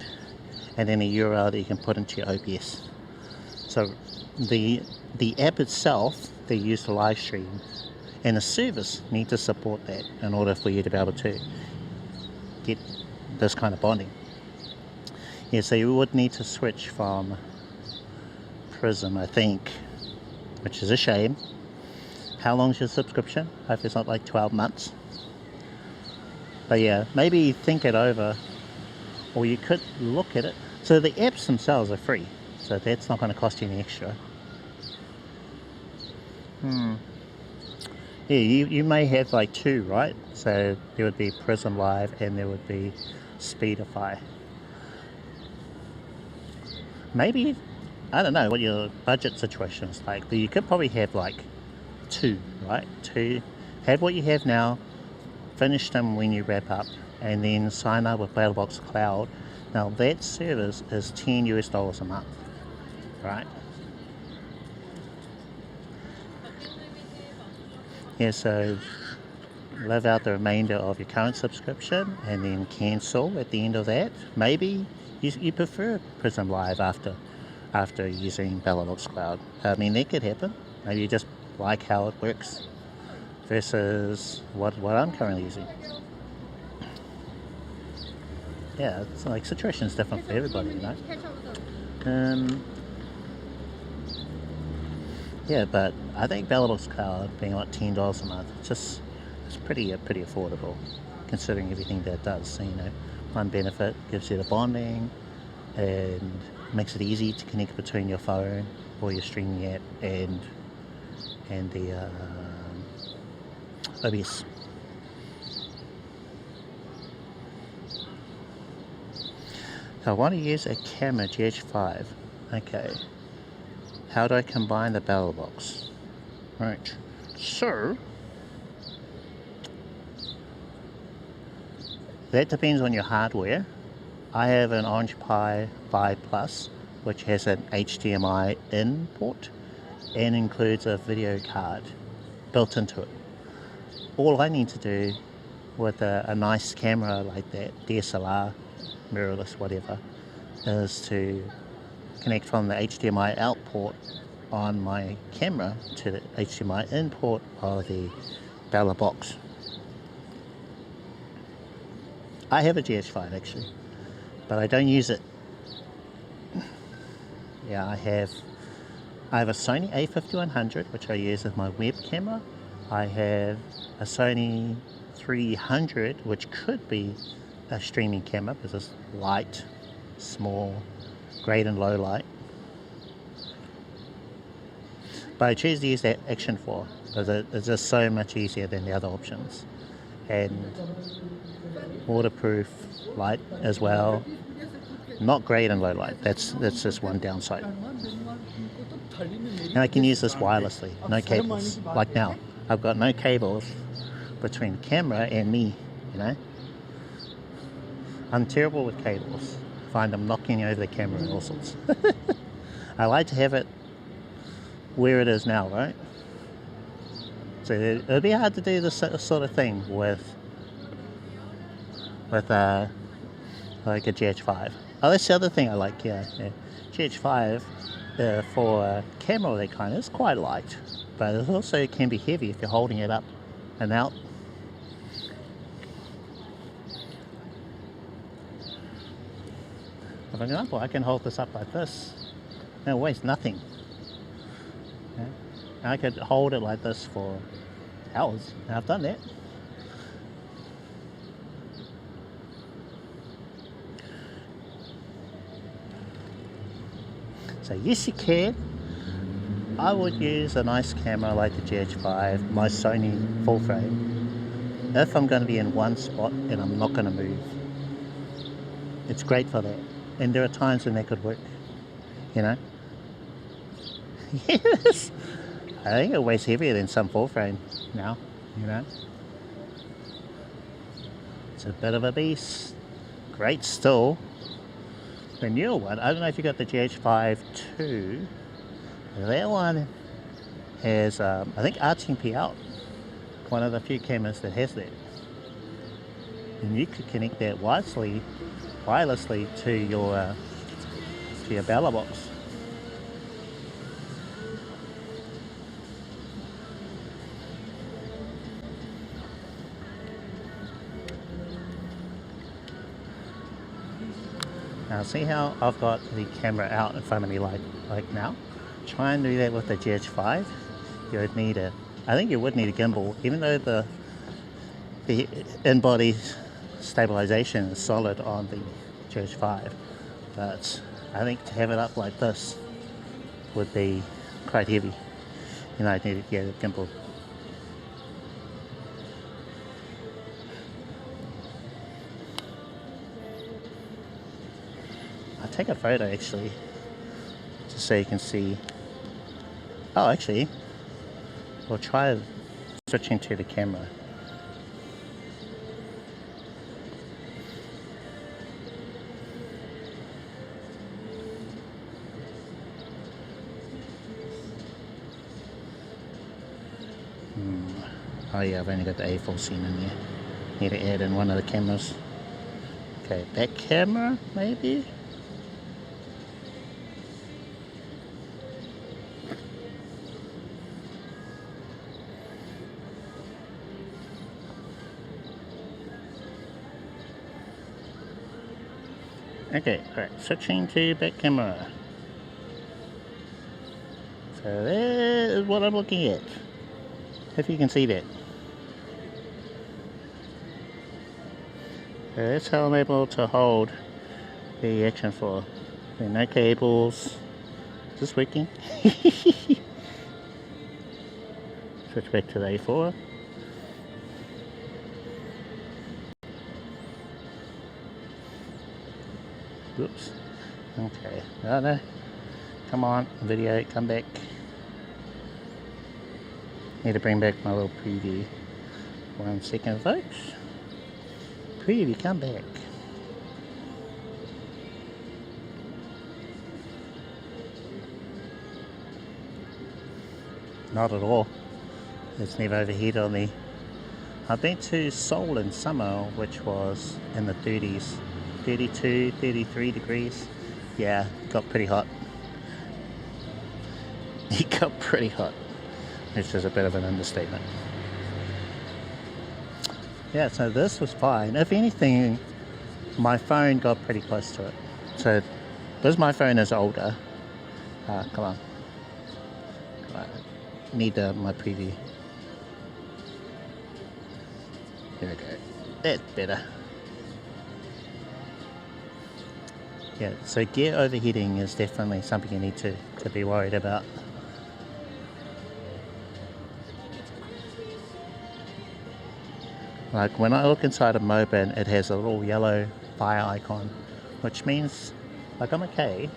and then a URL that you can put into your OBS. So the app itself, they use to live stream, and the service need to support that in order for you to be able to get this kind of bonding. Yeah, so you would need to switch from Prism, I think, which is a shame. How long's your subscription? I hope it's not like 12 months. But yeah, maybe think it over, or you could look at it. So the apps themselves are free, so that's not going to cost you any extra. Yeah, you may have like two, right? So there would be Prism Live and there would be Speedify. Maybe, I don't know what your budget situation is like, but you could probably have like two, right? Two, have what you have now, finish them when you wrap up, and then sign up with BattleBox Cloud. Now that service is $10 US a month, right? Yeah, so live out the remainder of your current subscription and then cancel at the end of that. Maybe you prefer Prism Live after using BattleBox Cloud. I mean, that could happen. Maybe you just like how it works versus what I'm currently using. Yeah, it's like situation's different for everybody, you know. Yeah, but I think BattleBox Cloud being like $10 a month, it's pretty affordable considering everything that it does. So, you know, one benefit gives you the bonding and makes it easy to connect between your phone or your streaming app and the OBS. So I want to use a camera GH5. Okay. How do I combine the BattleBox? Right. So that depends on your hardware. I have an Orange Pi 5 Plus, which has an HDMI in port and includes a video card built into it. All I need to do with a nice camera like that, DSLR, mirrorless, whatever, is to connect from the HDMI out port on my camera to the HDMI in port of the BattleBox. I have a GH5 actually, but I don't use it. Yeah, I have a Sony a5100 which I use as my web camera. I have a Sony 300 which could be a streaming camera because it's light, small, great and low light. But I choose to use that Action 4 because it's just so much easier than the other options. And waterproof light as well. Not great and low light. That's just one downside. And I can use this wirelessly, no cables. Like now, I've got no cables between camera and me, you know. I'm terrible with cables. I find them knocking over the camera and all sorts. I like to have it where it is now, right? So it'd be hard to do this sort of thing with like a GH5. Oh, that's the other thing I like, yeah. GH5 for camera, that kind of is quite light, but it also can be heavy if you're holding it up and out. For example, I can hold this up like this and it weighs nothing. Yeah. I could hold it like this for hours, and I've done that. So yes, you can. I would use a nice camera like the GH5, my Sony full frame, if I'm going to be in one spot and I'm not going to move. It's great for that. And there are times when that could work, you know. Yes, I think it weighs heavier than some full frame now, you know. It's a bit of a beast. Great still. The newer one, I don't know if you got the GH5 2. That one has, I think, RTMP out. one of the few cameras that has that. And you could connect that wirelessly to your bella box. Now see how I've got the camera out in front of me like now? Try and do that with the GH5. You would need I think you would need a gimbal, even though the in-body stabilization is solid on the GH5. But I think to have it up like this would be quite heavy. You know, I'd need to get a gimbal. I'll take a photo actually, just so you can see. Oh, actually, we'll try switching to the camera. Oh yeah, I've only got the A4 scene in there. Need to add in one of the cameras. Okay, back camera maybe? Okay, alright, switching to back camera. So that is what I'm looking at. If you can see that. So that's how I'm able to hold the action for. Okay, no cables. Is this working? Switch back to the A4. Oops. Okay. No. Come on, video, come back. Need to bring back my little preview. 1 second, folks. Preview, come back. Not at all. It's never overheated on me. I've been to Seoul in summer, which was in the 30s. 32, 33 degrees. Yeah, it got pretty hot. It got pretty hot. Which is a bit of an understatement. Yeah, so this was fine. If anything, my phone got pretty close to it. So, because my phone is older, come on. Need my preview. There we go. That's better. Yeah, so gear overheating is definitely something you need to be worried about. Like when I look inside of Moblin, it has a little yellow fire icon, which means like I'm okay,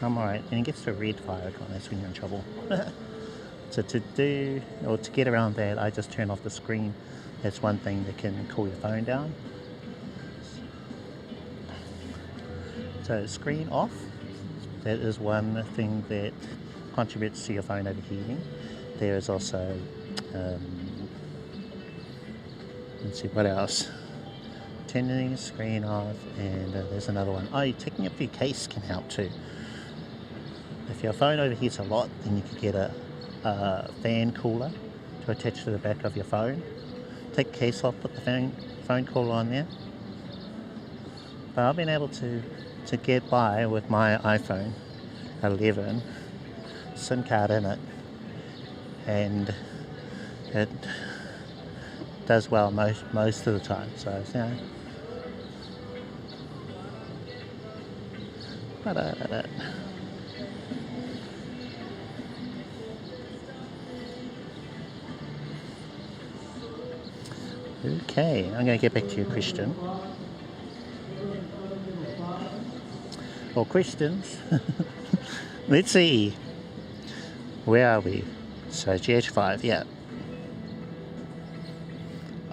I'm alright. And it gets to a red fire icon, that's when you're in trouble. So to get around that, I just turn off the screen. That's one thing that can cool your phone down. So screen off, that is one thing that contributes to your phone overheating. There is also, let's see, what else? Turning the screen off, and there's another one. Oh, taking up your case can help too. If your phone overheats a lot, then you could get a fan cooler to attach to the back of your phone. Take the case off, put the phone cooler on there. But I've been able to get by with my iPhone 11, SIM card in it, and it does well most of the time. So, you know. Okay, I'm going to get back to your question. Or questions. Let's see. Where are we? So GH5, yeah.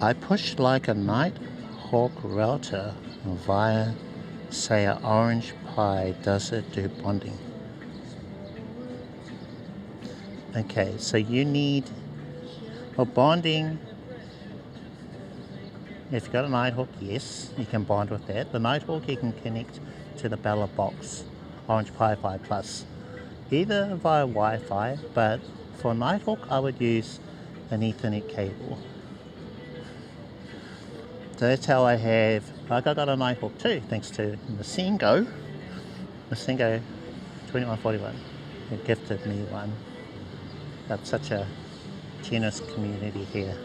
I pushed like a Nighthawk router via, say, an Orange Pi. Does it do bonding? Okay, so you need Well, bonding, if you've got a Nighthawk, yes, you can bond with that. The Nighthawk you can connect to the Bella box, Orange Pi-Fi Plus, either via Wi-Fi, but for Nighthawk I would use an Ethernet cable. So that's how I got a Nighthawk too, thanks to Masengo 2141, who gifted me one. Got such a generous community here.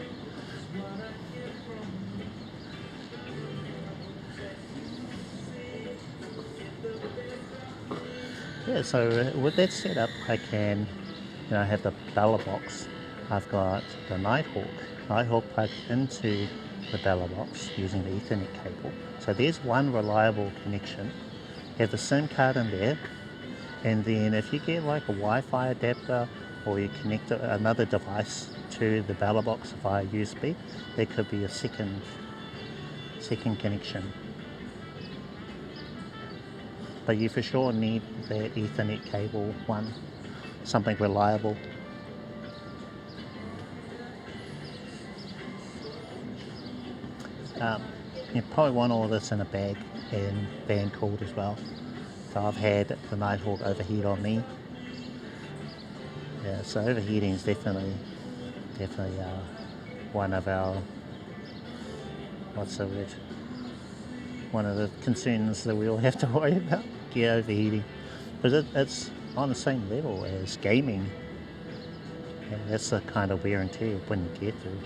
Yeah, so with that setup, I can, have the Bella box. I've got the Nighthawk plugged into the Bella box using the Ethernet cable. So there's one reliable connection. Have the SIM card in there, and then if you get like a Wi-Fi adapter or you connect another device to the Bella box via USB, there could be a second connection. But you for sure need that Ethernet cable one, something reliable. You probably want all of this in a bag and band cooled as well. So I've had the Nighthawk overheat on me. Yeah, so overheating is definitely one of our, one of the concerns that we all have to worry about, gear overheating. Because it's on the same level as gaming. And that's the kind of wear and tear of putting your gear through.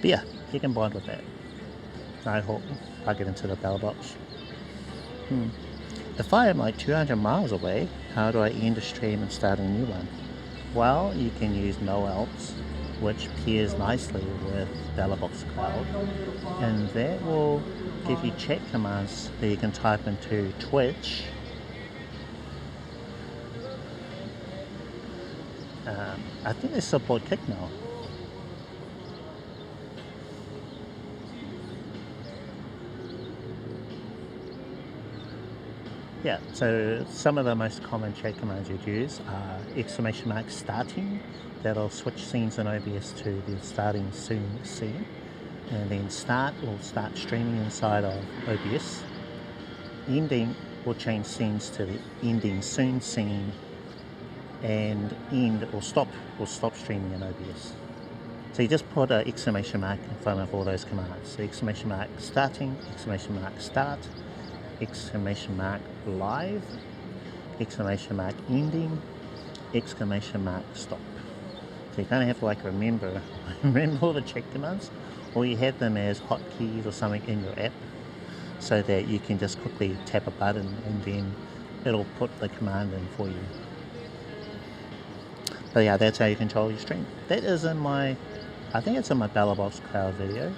But yeah, you can bond with that. Nighthawk, plug it into the Bella box. If I am like 200 miles away, how do I end a stream and start a new one? Well, you can use No Alps, which pairs nicely with Bella Box Cloud, and that will give you chat commands that you can type into Twitch. I think they support Kick now. Yeah, so some of the most common chat commands you'd use are ! starting, that'll switch scenes in OBS to the starting soon scene, and then start will start streaming inside of OBS. Ending will change scenes to the ending soon scene, and end will stop streaming in OBS. So you just put an ! in front of all those commands. So ! starting, ! start, ! live, ! ending, ! stop. So you don't have to like remember all the check commands, or you have them as hotkeys or something in your app, so that you can just quickly tap a button and then it'll put the command in for you. But yeah, that's how you control your stream. That is I think it's in my Bella Box Cloud video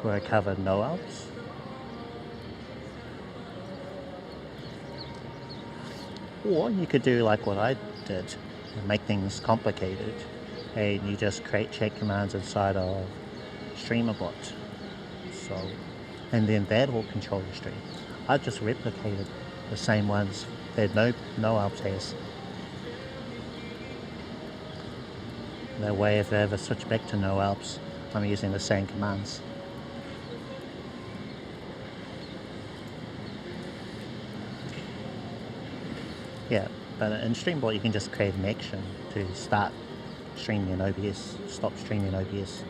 where I covered No Alps. Or you could do like what I did and make things complicated, and you just create chat commands inside of StreamerBot. And then that will control your stream. I've just replicated the same ones that No Alps has. That way, if I ever switch back to No Alps, I'm using the same commands. Yeah, but in StreamBot you can just create an action to start streaming in OBS, stop streaming in OBS,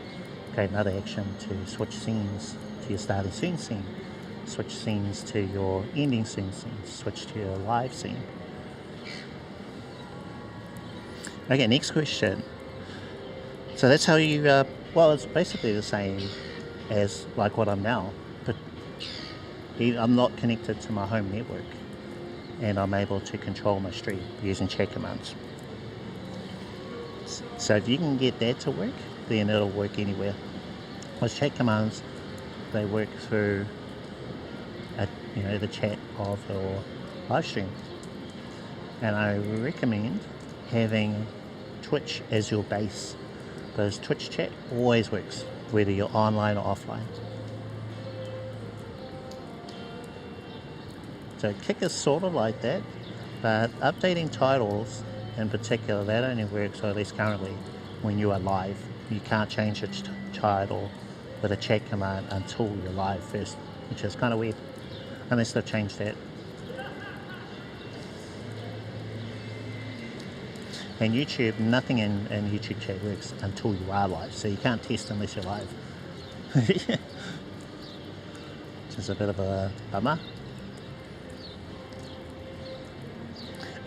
create another action to switch scenes to your starting soon scene, switch scenes to your ending soon scene, switch to your live scene. Okay, next question. So that's how you, well, it's basically the same as like what I'm now, but I'm not connected to my home network, and I'm able to control my stream using chat commands. So if you can get that to work, then it'll work anywhere. Those chat commands, they work through the chat of your live stream. And I recommend having Twitch as your base, because Twitch chat always works, whether you're online or offline. So Kick is sort of like that, but updating titles in particular, that only works, or at least currently, when you are live. You can't change its title with a chat command until you're live first, which is kind of weird, unless they've changed that. And YouTube, nothing in YouTube chat works until you are live, so you can't test unless you're live. Which is a bit of a bummer.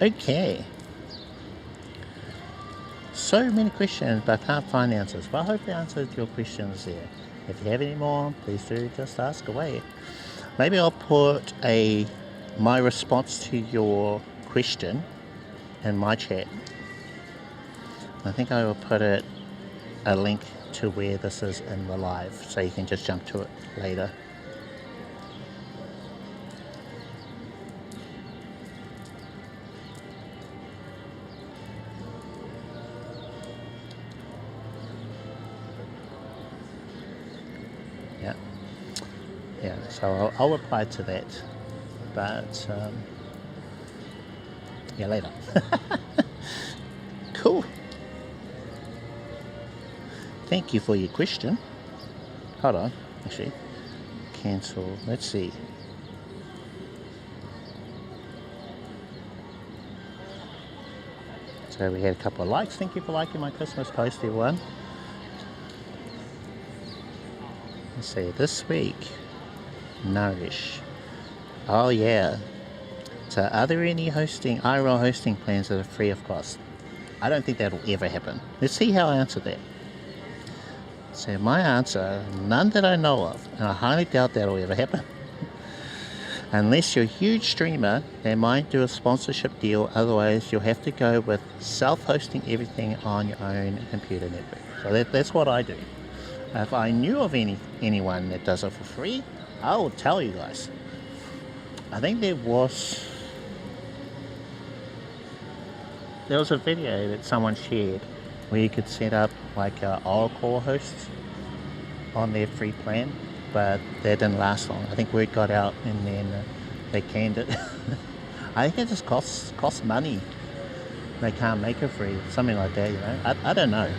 Okay. So many questions, but I can't find the answers. Well, I hope I answered your questions there. If you have any more, please do just ask away. Maybe I'll put my response to your question in my chat. I think I will put a link to where this is in the live, so you can just jump to it later. Yeah, so I'll reply to that, but yeah, later. Cool. Thank you for your question. Hold on, actually, cancel. Let's see. So we had a couple of likes. Thank you for liking my Christmas post, everyone. Let's see, this week, Nourish. Oh yeah. So are there any IRL hosting plans that are free of cost? I don't think that'll ever happen. Let's see how I answer that. So my answer, none that I know of, and I highly doubt that'll ever happen. Unless you're a huge streamer, they might do a sponsorship deal, otherwise you'll have to go with self-hosting everything on your own computer network. So that's what I do. If I knew of anyone that does it for free, I will tell you guys. I think there was a video that someone shared where you could set up like Oracle hosts on their free plan, but that didn't last long. I think word got out and then they canned it. I think it just costs money. They can't make it free, something like that, you know. I don't know.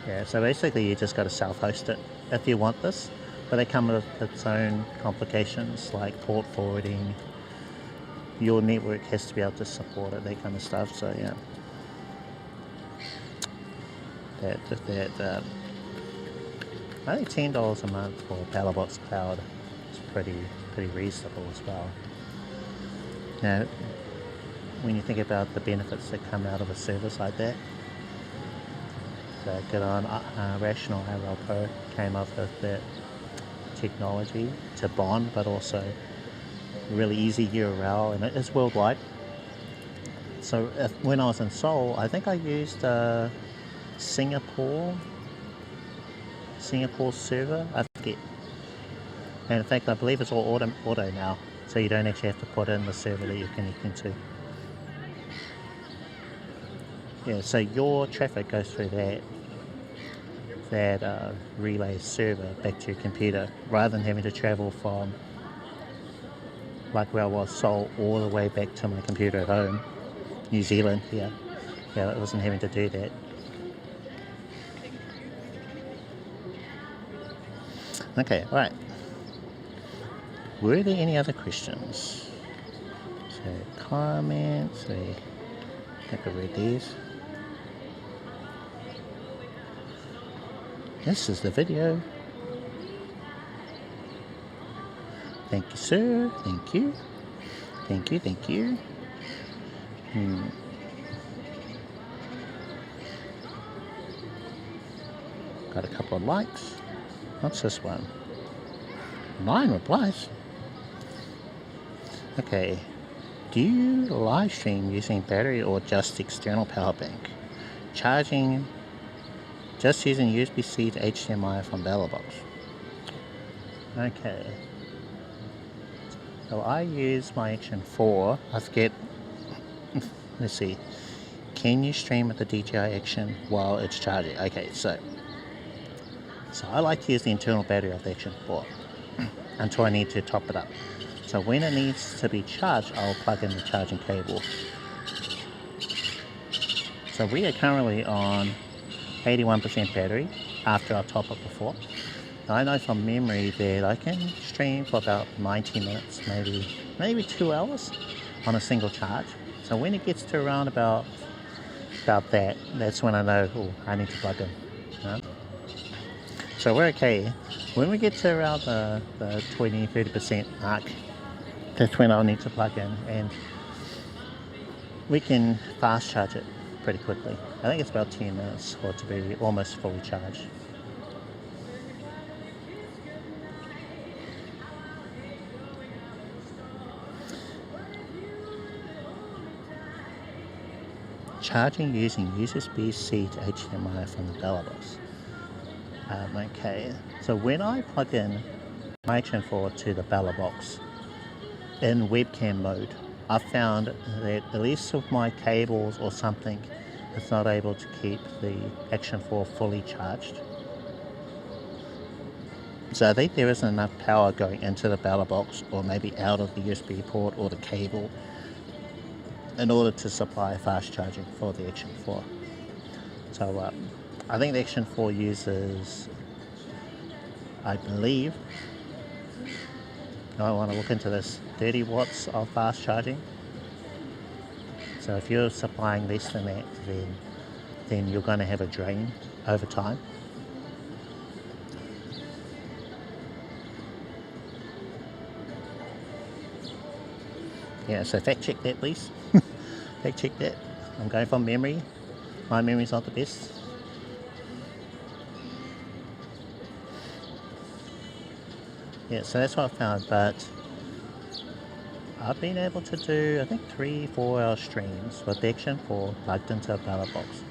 Yeah, so basically you just got to self-host it if you want this, but they come with its own complications like port forwarding. Your network has to be able to support it, that kind of stuff. So yeah, I think $10 a month for Palletbox Cloud is pretty reasonable as well. Now, when you think about the benefits that come out of a service like that. So good on Rational IRL Pro came up with that technology to bond, but also really easy URL, and it is worldwide. So when I was in Seoul, I think I used Singapore server, I forget. And in fact, I believe it's all auto now, so you don't actually have to put in the server that you're connecting to. Yeah, so your traffic goes through that relay server back to your computer, rather than having to travel from, like where I was, Seoul, all the way back to my computer at home, New Zealand. Yeah, I wasn't having to do that. Okay, right. Were there any other questions? So comments, I think I read these. This is the video. Thank you, sir. Thank you. Thank you, thank you. Got a couple of likes. What's this one? 9 replies. Okay. Do you live stream using battery or just external power bank? Charging, just using USB-C to HDMI from Palletbox. Okay. So I use my Action 4. I forget. Let's see. Can you stream with the DJI Action while it's charging? Okay, so So I like to use the internal battery of the Action 4 until I need to top it up. So when it needs to be charged, I'll plug in the charging cable. So we are currently on 81% battery after our top up before. I know from memory that I can stream for about 90 minutes, maybe 2 hours on a single charge. So when it gets to around about that, that's when I know, oh, I need to plug in. So we're okay. When we get to around the 20-30% mark, that's when I'll need to plug in, and we can fast charge it pretty quickly. I think it's about 10 minutes for it to be almost fully charged. Charging using USB-C to HDMI from the bell box. Okay, so when I plug in my Action 4 to the bell box in webcam mode, I found that at least with my cables or something, it's not able to keep the Action 4 fully charged. So I think there isn't enough power going into the bell box or maybe out of the USB port or the cable in order to supply fast charging for the Action 4. So I think the Action 4 uses, I believe, I want to look into this, 30 watts of fast charging. So if you're supplying less than that, then you're going to have a drain over time. Yeah, so fact check that, please. Fact check that. I'm going from memory. My memory's not the best. Yeah, so that's what I found, but I've been able to do, I think, 3-4 hour streams with the Action 4 plugged into a ballot box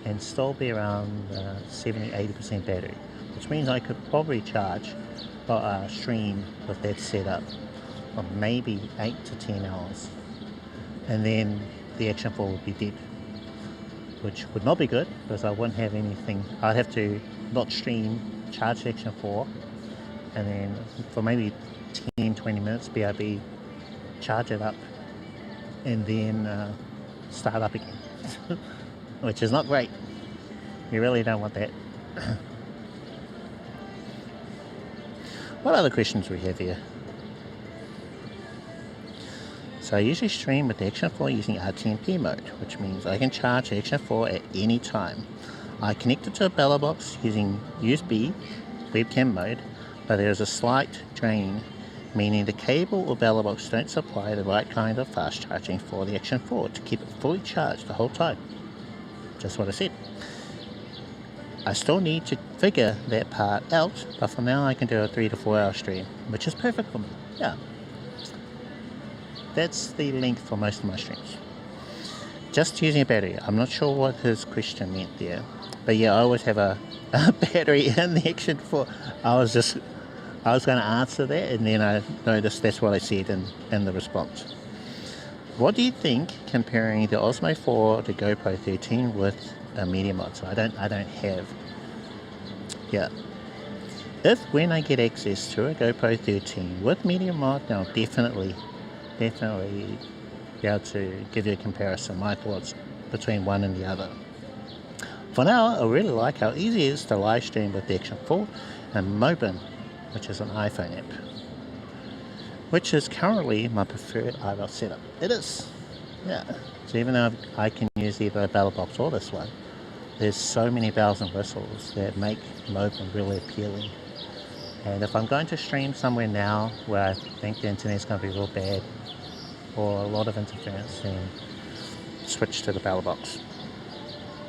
and still be around 70-80% battery, which means I could probably charge stream with that setup of maybe 8 to 10 hours, and then the Action 4 would be dead, which would not be good because I wouldn't have anything. I'd have to not stream, charge the Action 4, and then for maybe 10-20 minutes BRB, charge it up, and then start up again, which is not great. You really don't want that. What other questions we have here? So I usually stream with the Action 4 using RTMP mode, which means I can charge the Action 4 at any time. I connect it to a bell box using USB webcam mode, but there is a slight drain, meaning the cable or bell box don't supply the right kind of fast charging for the Action 4 to keep it fully charged the whole time. Just what I said. I still need to figure that part out, but for now I can do a 3 to 4 hour stream, which is perfect for me. Yeah. That's the length for most of my streams. Just using a battery. I'm not sure what his question meant there. But yeah, I always have a battery in the Action 4. I was going to answer that, and then I noticed that's what I said in the response. What do you think comparing the Osmo 4 to GoPro 13 with a media mod? So I don't have. Yeah. If when I get access to a GoPro 13 with media mod, now definitely be able to give you a comparison, my thoughts between one and the other. For now, I really like how easy it is to live stream with the Action 4 and Moblin, which is an iPhone app, which is currently my preferred IRL setup. It is, yeah. So even though I can use either a bell box or this one, there's so many bells and whistles that make Moblin really appealing. And if I'm going to stream somewhere now where I think the internet's going to be real bad or a lot of interference, then switch to the bell box.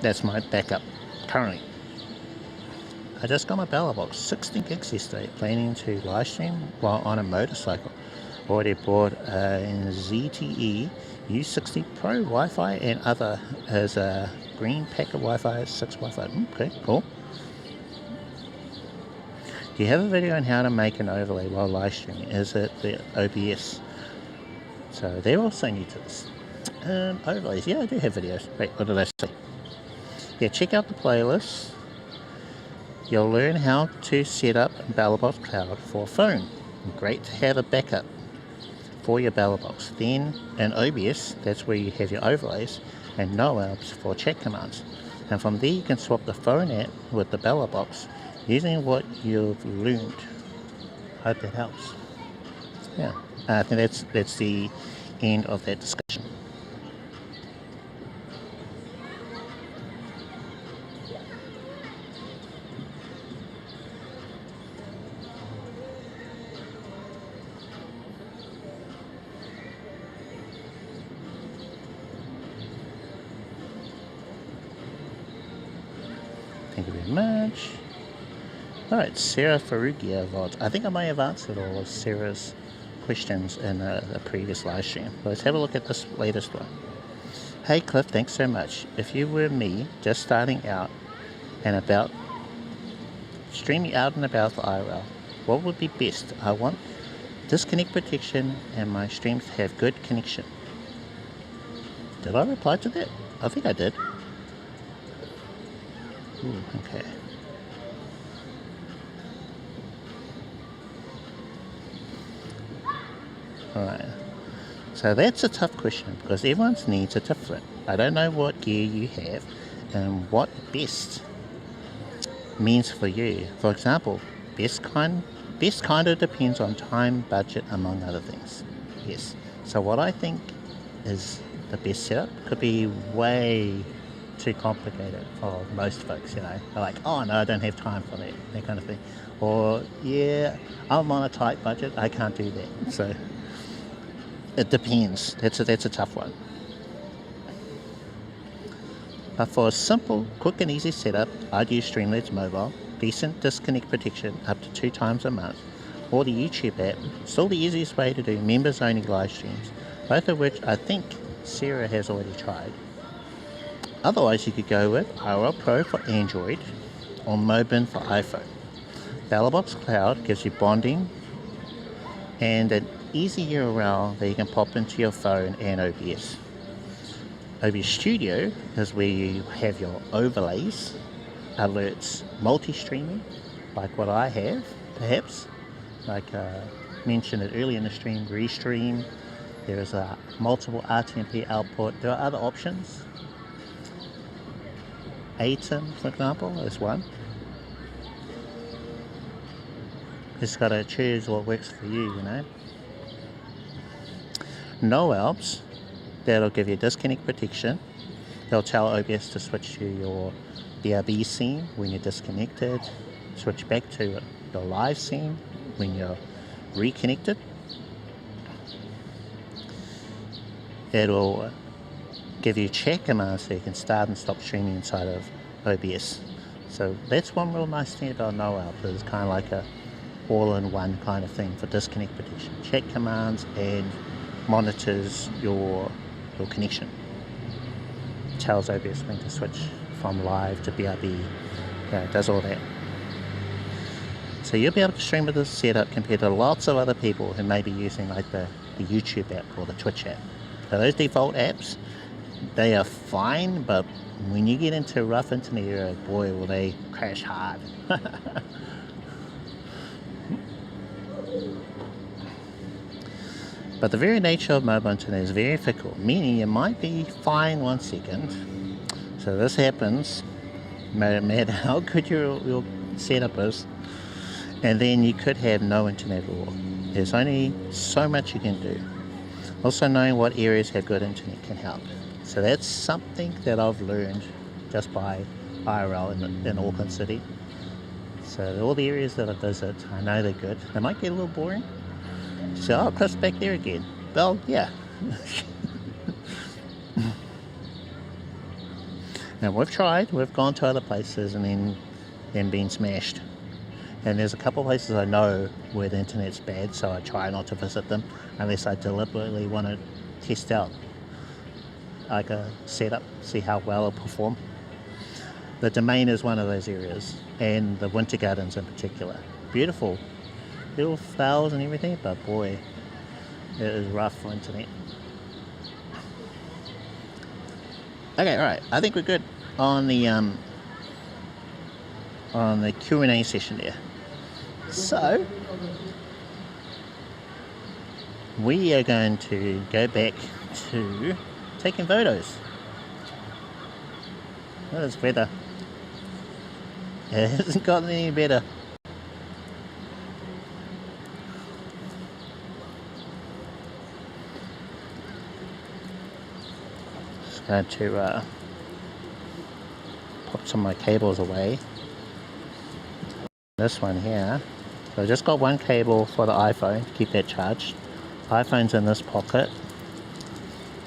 That's my backup currently. I just got my bell box, 16 gigs yesterday, planning to live stream while on a motorcycle. Already bought a ZTE U60 Pro Wi-Fi and other as a green packet Wi-Fi, 6 Wi-Fi. Okay, cool. Do you have a video on how to make an overlay while live streaming? Is it the OBS? So they're also new to this. Overlays, yeah, I do have videos. Wait, what did I say? Yeah, check out the playlist. you'll learn how to set up BallerBox Cloud for phone. Great to have a backup for your BallerBox. Then in OBS, that's where you have your overlays, and NoAlps for chat commands. And from there you can swap the phone app with the BallerBox using what you've learned. Hope that helps. Yeah, I think that's the end of that discussion. Thank you very much. Alright, Sarah Farugia VOD. I think I may have answered all of Sarah's questions in a previous live stream. But let's have a look at this latest one. Hey Cliff, thanks so much. If you were me, just starting out and about streaming out and about for IRL, what would be best? I want disconnect protection and my streams have good connection. Did I reply to that? I think I did. Ooh, okay. Alright. So that's a tough question because everyone's needs are different. I don't know what gear you have and what best means for you. For example, best kind of depends on time, budget, among other things. Yes. So what I think is the best setup could be way too complicated for most folks, you know. They're like, oh no, I don't have time for that kind of thing. Or, yeah, I'm on a tight budget, I can't do that. So it depends. That's a tough one. But for a simple, quick and easy setup, I'd use Streamlabs Mobile, decent disconnect protection up to 2 times a month, or the YouTube app, still the easiest way to do members only live streams, both of which I think Sarah has already tried. Otherwise you could go with IRL Pro for Android or Moblin for iPhone. BallerBox Cloud gives you bonding and an easy URL that you can pop into your phone and OBS. OBS Studio is where you have your overlays, alerts, multi-streaming, like what I have, perhaps. Like mentioned it earlier in the stream, Restream. There is a multiple RTMP output. There are other options. ATEM, for example, is one. Just got to choose what works for you, you know. NoAlps, that'll give you disconnect protection. They'll tell OBS to switch to your BRB scene when you're disconnected, switch back to your live scene when you're reconnected. It'll give you chat commands so you can start and stop streaming inside of OBS. So that's one real nice thing about NoAlps. It's kind of like a all-in-one kind of thing for disconnect protection. Chat commands and monitors your connection. Tells OBS when to switch from live to BRB. Yeah, it does all that. So you'll be able to stream with this setup compared to lots of other people who may be using like the YouTube app or the Twitch app. So those default apps, they are fine, but when you get into rough internet area, boy, will they crash hard. But the very nature of mobile internet is very fickle, meaning you might be fine 1 second. So this happens, no matter how good your setup is, and then you could have no internet at all. There's only so much you can do. Also knowing what areas have good internet can help. So that's something that I've learned just by IRL in Auckland City. So all the areas that I visit, I know they're good. They might get a little boring. So, oh, Cliff's back there again. Well, yeah. Now we've tried, we've gone to other places and then been smashed. And there's a couple of places I know where the internet's bad, so I try not to visit them unless I deliberately want to test out like a setup, see how well it'll perform. The Domain is one of those areas, and the Winter Gardens in particular. Beautiful flowers and everything, but boy, it is rough for internet. Okay, alright, I think we're good on the on the Q&A session there. So we are going to go back to taking photos. Look at this weather. It hasn't gotten any better. Just going to pop some of my cables away. This one here. So I just got one cable for the iPhone to keep that charged. iPhone's in this pocket.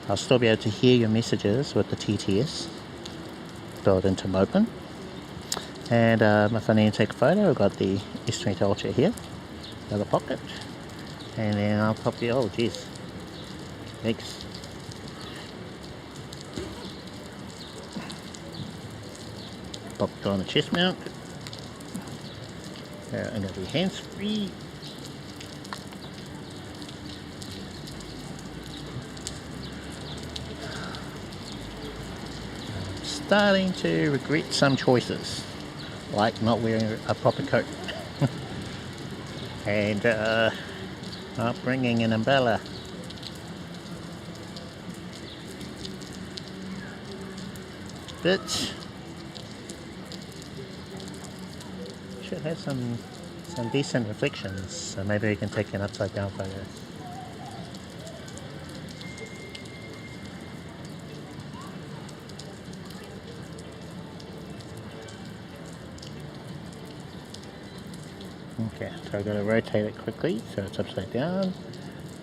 I'll still be able to hear your messages with the TTS built into Moblin. And if I need to take a photo, I've got the S20 Ultra here, the other pocket. And then I'll pop the, oh geez, thanks. Pop it on the chest mount. I'm going to be hands free. I'm starting to regret some choices, like not wearing a proper coat and not bringing an umbrella. But should have some decent reflections, so maybe we can take an upside down photo. Okay, so I've got to rotate it quickly so it's upside down,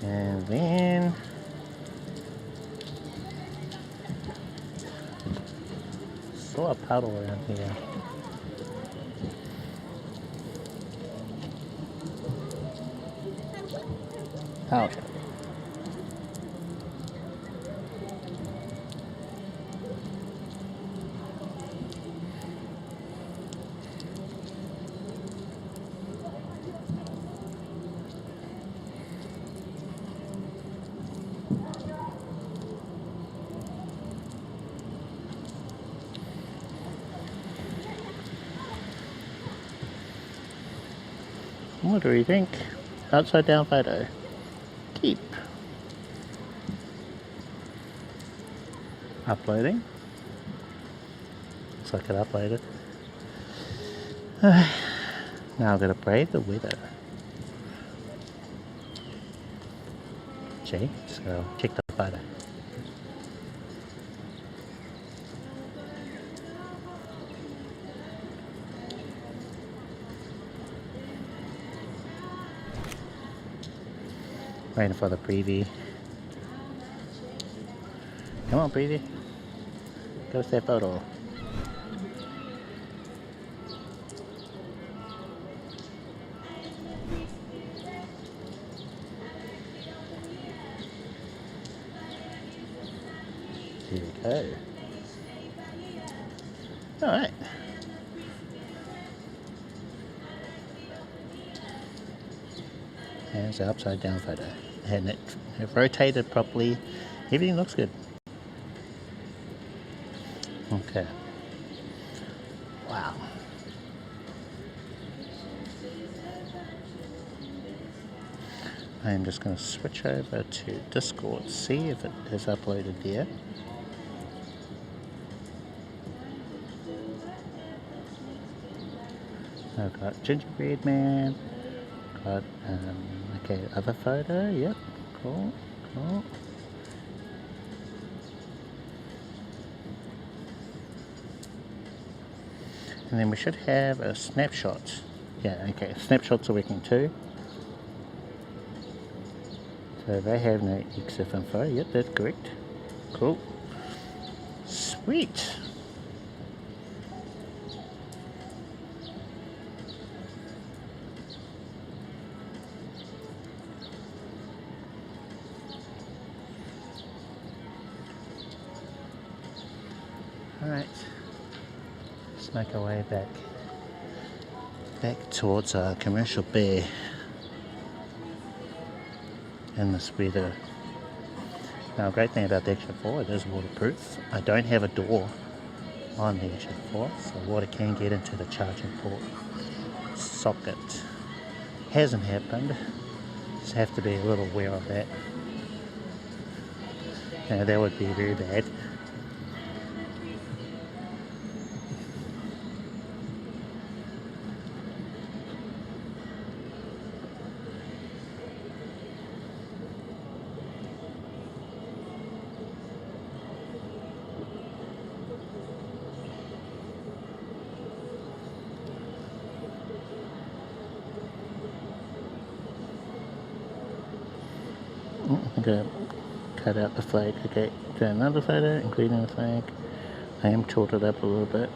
and then saw a puddle around here. Out. What do we think? Upside down photo. Keep. Uploading. Looks like it uploaded. Now I've got to brave the weather. Gee, so check the photo. Waiting for the preview. Come on, preview. Go step photo. Here we go. Alright. There's the upside down photo. And it rotated properly. Everything looks good. Okay. Wow. I'm just going to switch over to Discord, see if it is uploaded there. I've got Gingerbread Man. Got okay, other photo. Yep. Cool. Cool. And then we should have a snapshot. Yeah, okay, snapshots are working too. So they have no EXIF info. Yep, that's correct. Cool. Sweet. Alright. Let's make our way back towards Commercial Bay in this weather. Now, a great thing about the Action 4, it is waterproof. I don't have a door on the issue for, so water can get into the charging port socket. Hasn't happened, just have to be a little aware of that. Now that would be very bad. I'm going to cut out the flag. Okay, do another photo, including the flag. I am tilted up a little bit.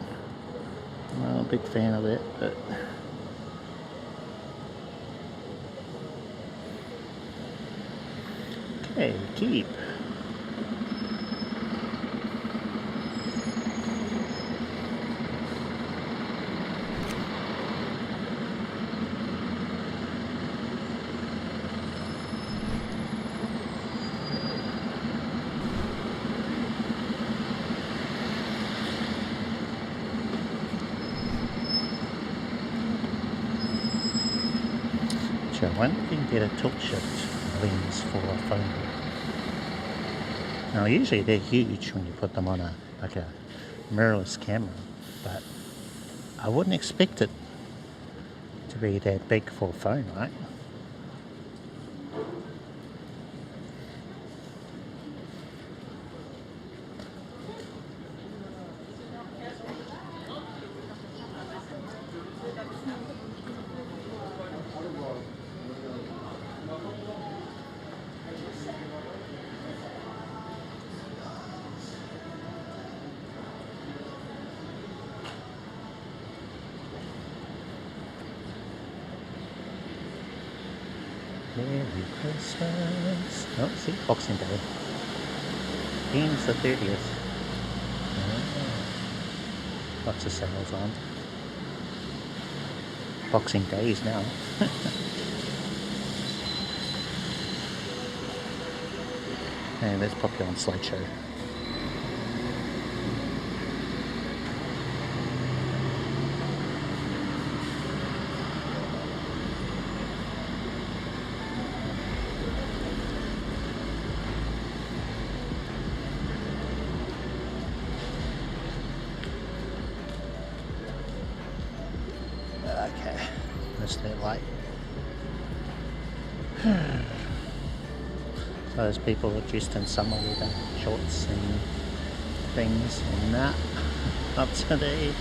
I'm not a big fan of that, but okay, keep. I wonder if you can get a tilt shift lens for a phone. Now usually they're huge when you put them on a mirrorless camera, but I wouldn't expect it to be that big for a phone, right? Merry Christmas. Oh, see, Boxing Day. Ends the 30th. Oh, lots of sales on. Boxing Days now. And let's pop you on slideshow. Okay, that's that light. So those people are dressed in summer weather, shorts and things, and nah, not today.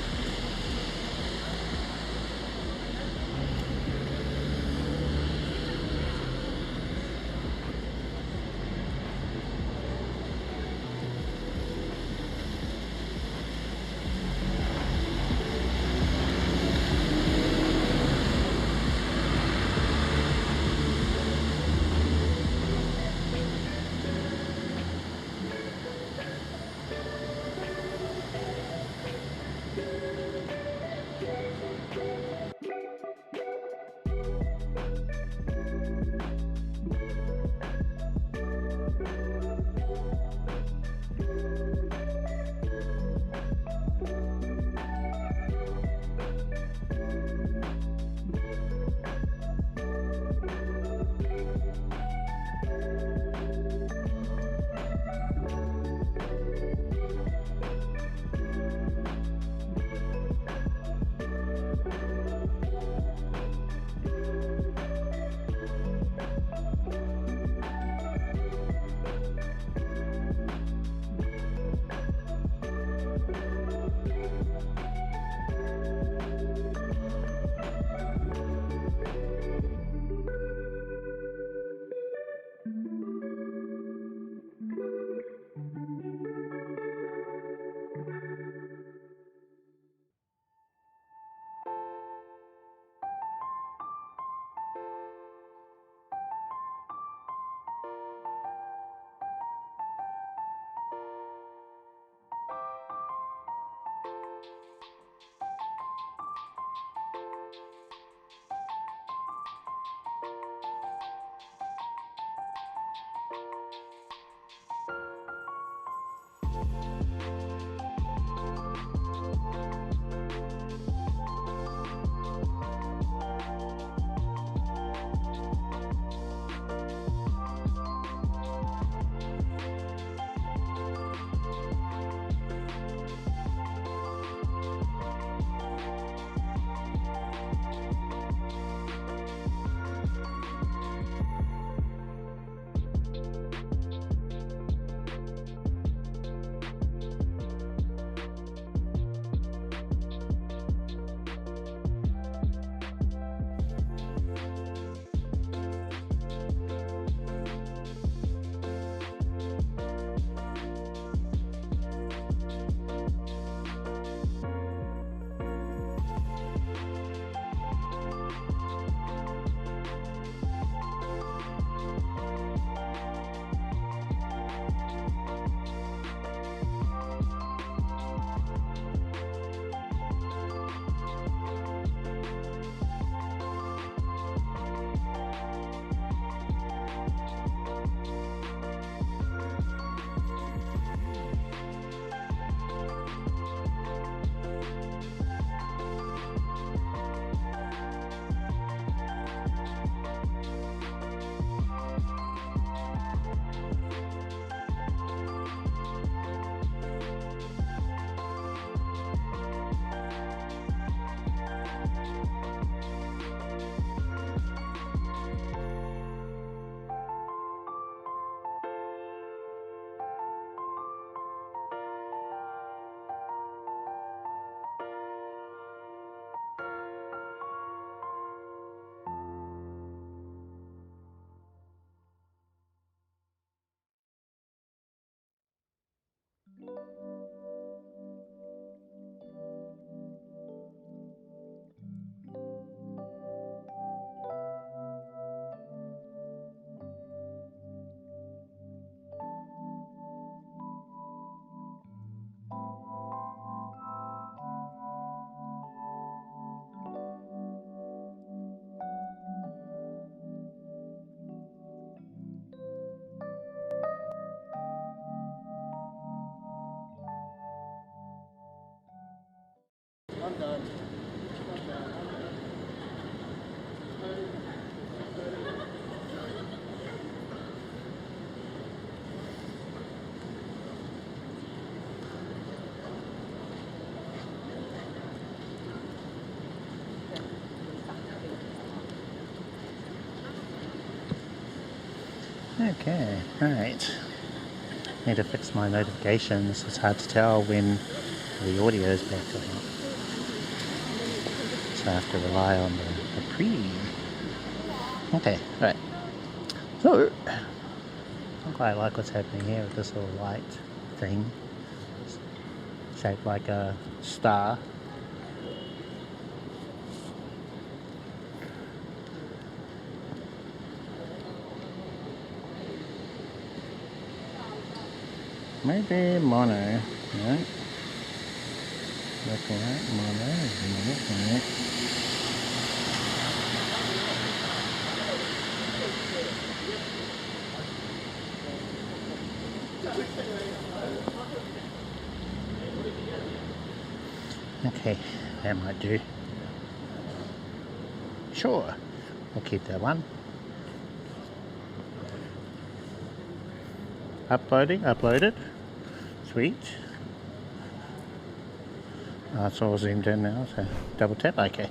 I'm done. Okay, right. Need to fix my notifications. It's hard to tell when the audio is back or not. So I have to rely on the pre. Okay, right. So, I quite like what's happening here with this little light thing. It's shaped like a star. Maybe mono, right? That's right, mono, right? Okay, that might do. Sure, we'll keep that one. Uploaded. Sweet. It's all zoomed in now, so double tap, okay.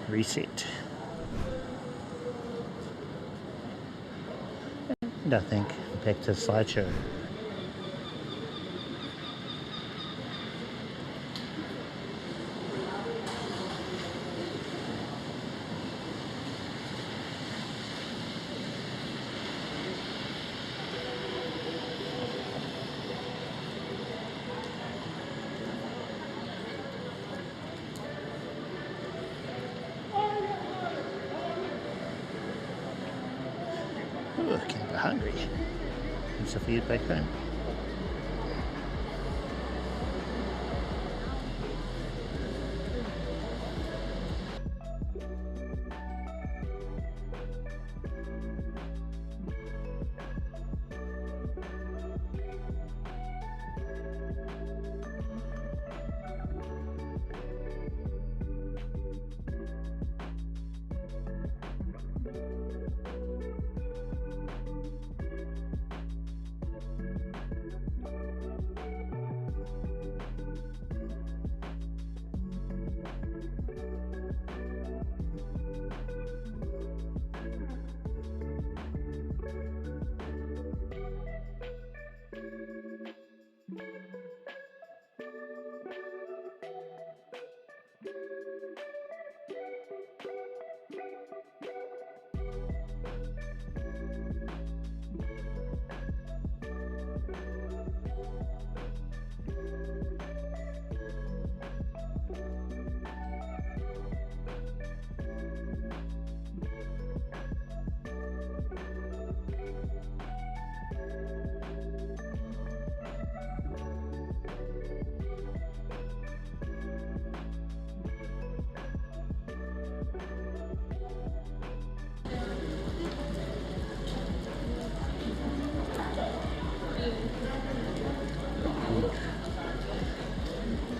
Reset. And I think back to slideshow. Ooh, getting hungry. Need some food back home.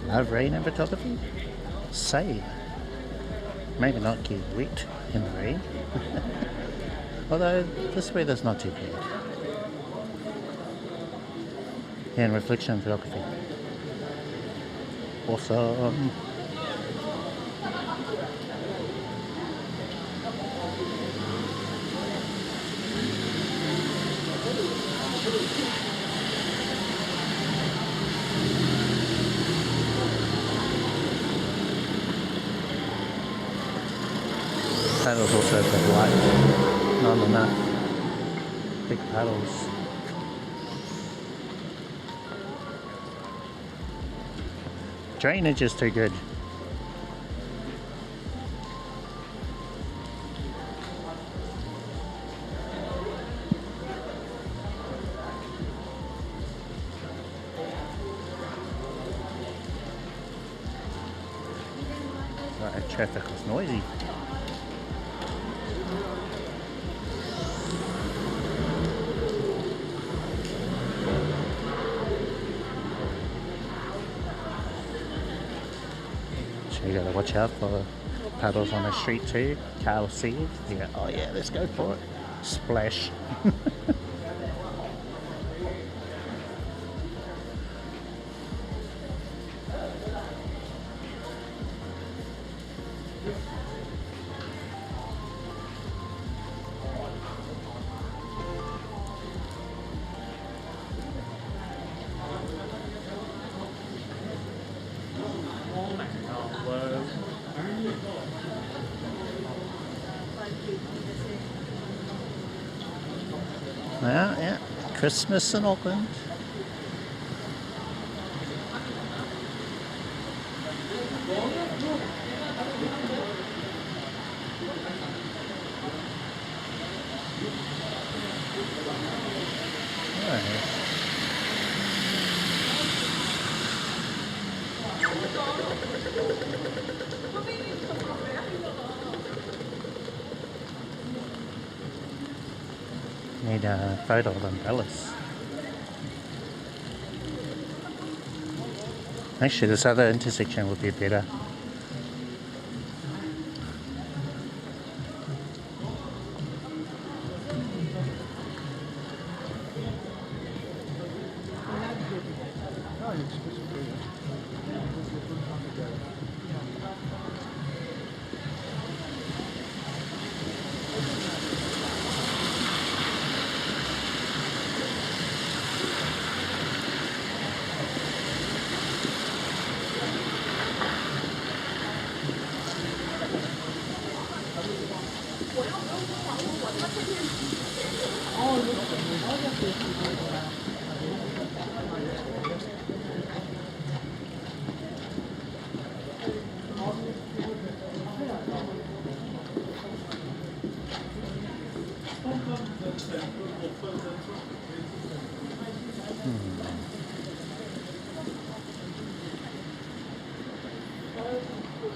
Love rain and photography? Same. Maybe not get wet in the rain. Although this weather's not too bad. And reflection photography. Awesome. Paddles also a bit light, not enough big paddles. Drainage is too good. Right, traffic was noisy. You gotta watch out for paddles on the street too. Car will see it. You go, oh yeah, let's go for it. Splash. Yeah, Christmas in Auckland. Need a photo of umbrellas. Actually, this other intersection would be better.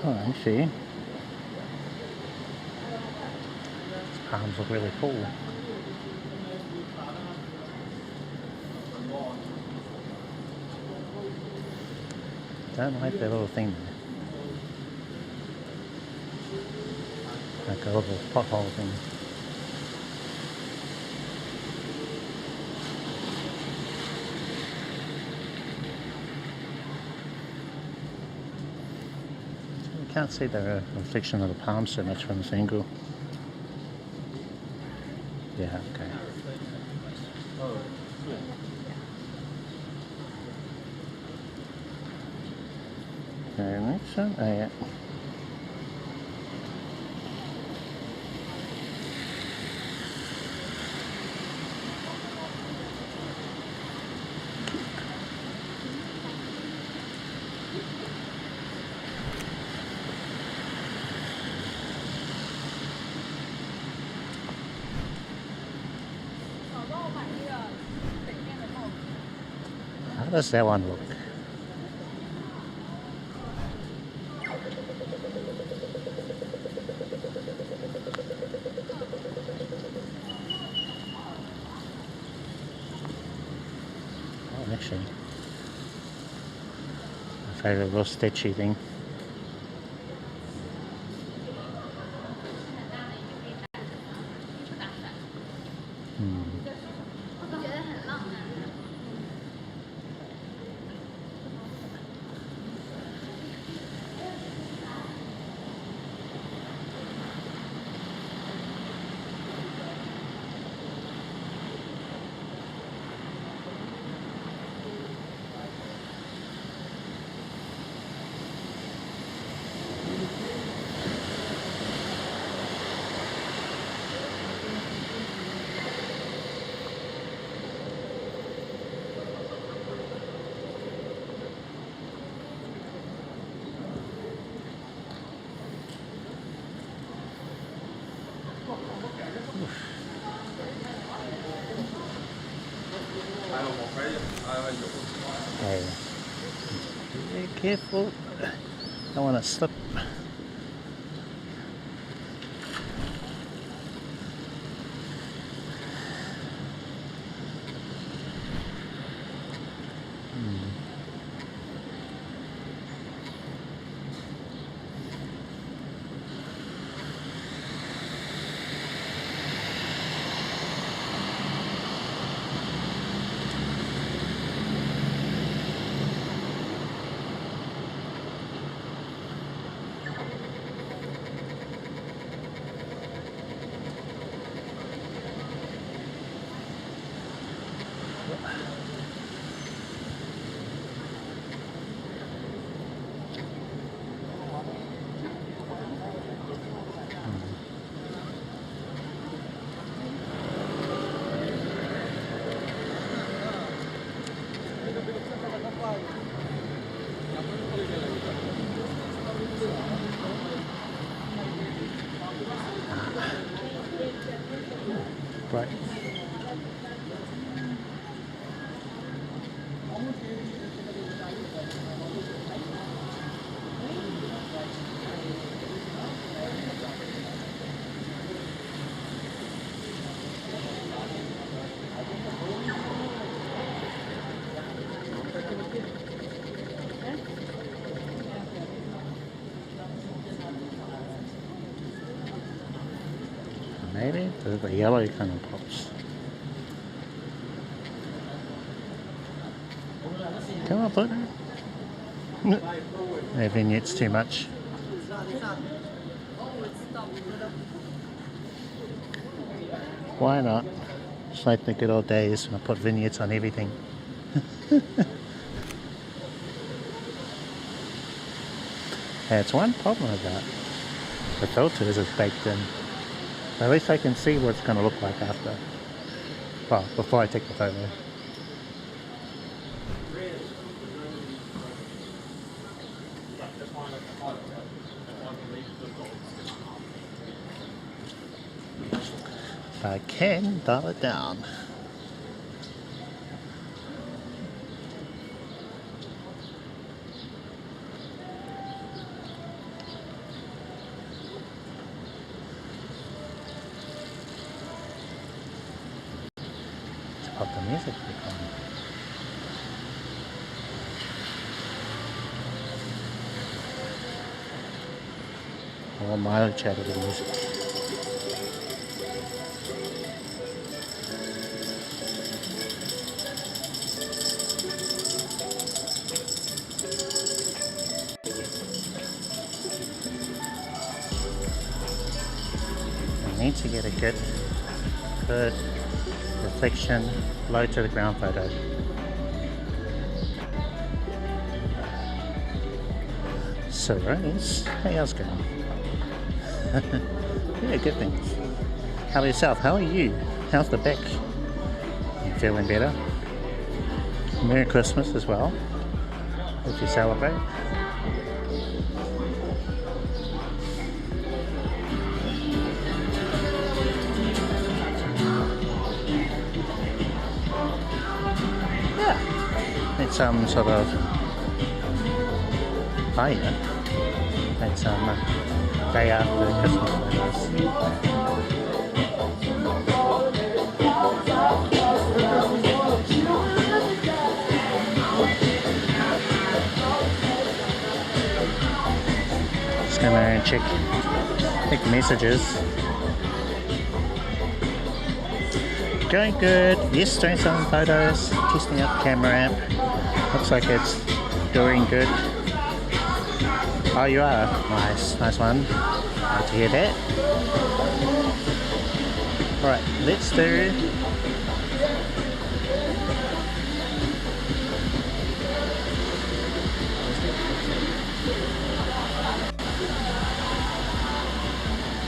Oh, I see. These palms look really cool. Don't like that little thing there. Like a little pothole thing. You can't see the reflection of the palm so much from this angle. Yeah, okay. Okay, next one. Oh, yeah. How does that one look? Oh, actually, I favorite little stitchy thing. Okay. Be careful. Don't want to slip. Right. Maybe the yellow kind of pops. Come on, put it. The vignette's too much. Why not? It's like the good old days when I put vignettes on everything. That's one problem with that. The filters is baked in. At least I can see what it's going to look like after. Well, before I take the photo. If I can dial it down. Pop the music back on. I want my chat with the music. I need to get a good reflection low to the ground photo. So Rose, hey, how's it going? Yeah, good things. How about yourself? How are you? How's the back? You feeling better? Merry Christmas as well, if you celebrate. It's some sort of fire. It's day after Christmas. gonna check messages. Going good. Yes, doing some photos, testing out the camera app. Looks like it's doing good. Oh, you are. Nice one. Glad to hear that. Right, let's do.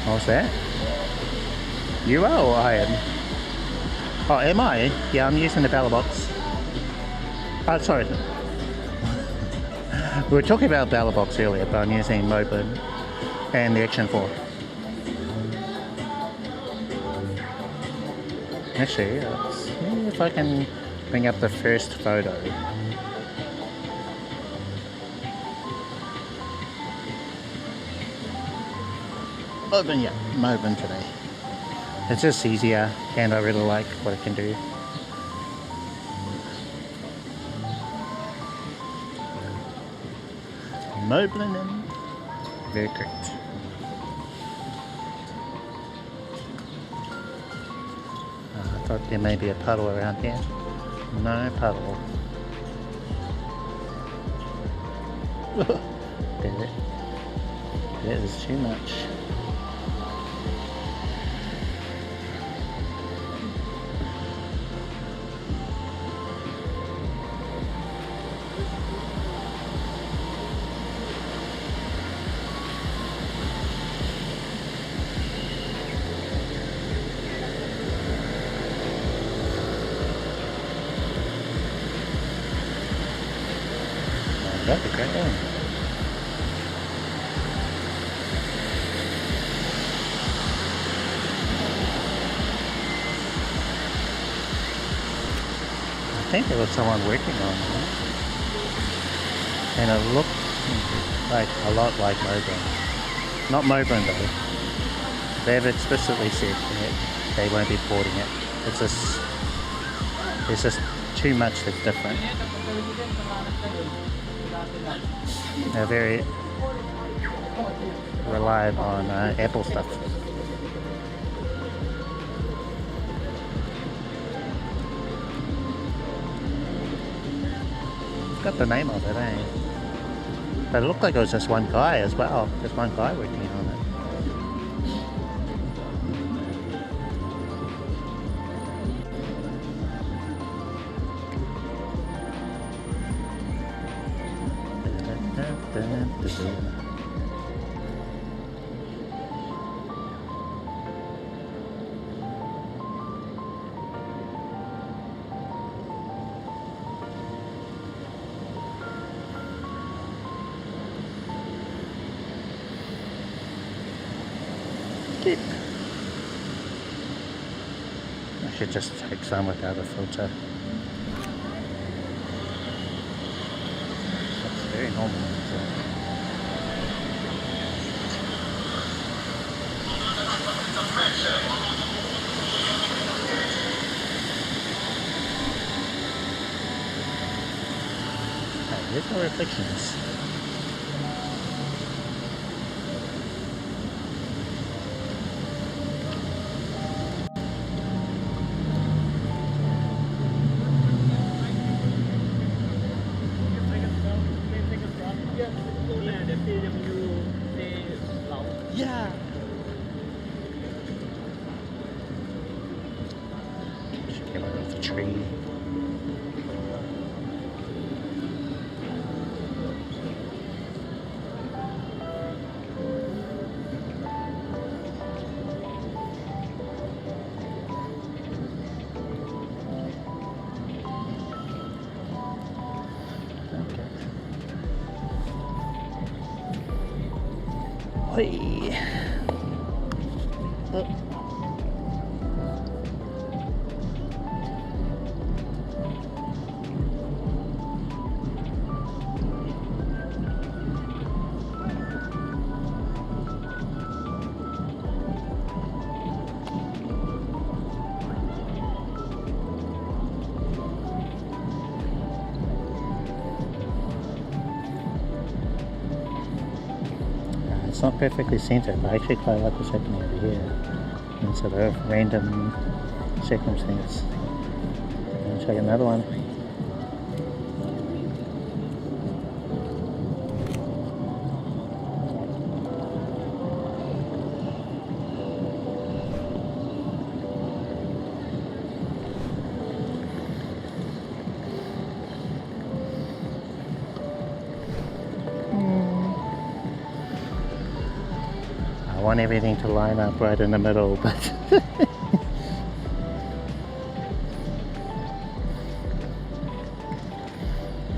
What's that? You are or I am? Oh, am I? Yeah, I'm using the ballot box. Oh, sorry. We were talking about ballot box earlier, but I'm using Moblin and the Action 4. Actually, let's see if I can bring up the first photo. Moblin today. It's just easier and I really like what it can do. Moblin and very correct. I thought there may be a puddle around here. No puddle. That is too much. That'd be great, yeah. I think there was someone working on it. And it looked like a lot like Moblin. Not Moblin though. They have explicitly said that they won't be porting it. It's just, there's just too much that's different. They're very reliant on Apple stuff. Got the name of it, eh? But it looked like it was just one guy as well. Just one guy working on it. I should just take some without a filter. That's very normal. There's no reflections. Yeah. Should get off the tree. Hey. Oh. not perfectly centered, but I actually quite like what's happening over here. In sort of random circumstance. I'll show you another one. I want everything to line up right in the middle, but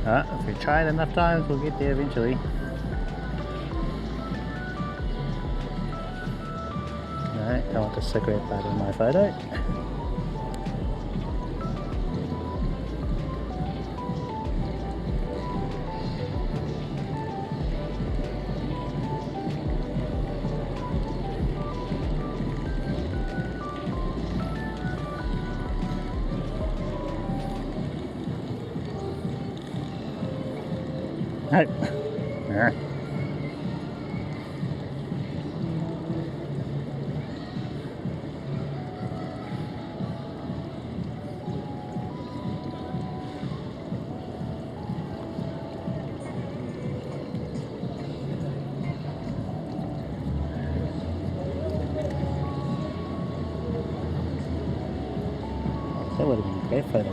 if we try it enough times, we'll get there eventually. No, I want the cigarette butt in my photo. No. Yeah. That would have been a great photo.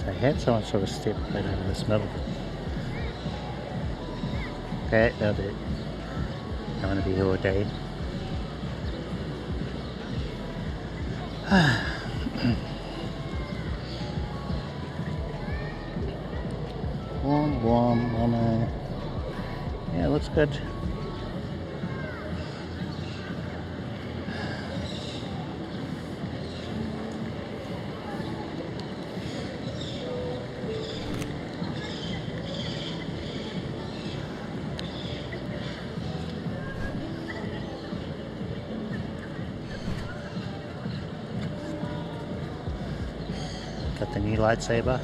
I had someone sort of step right over this middle. Okay, that'll do. I want to be here all day. Warm, I know. Yeah, it looks good. Got the new lightsaber.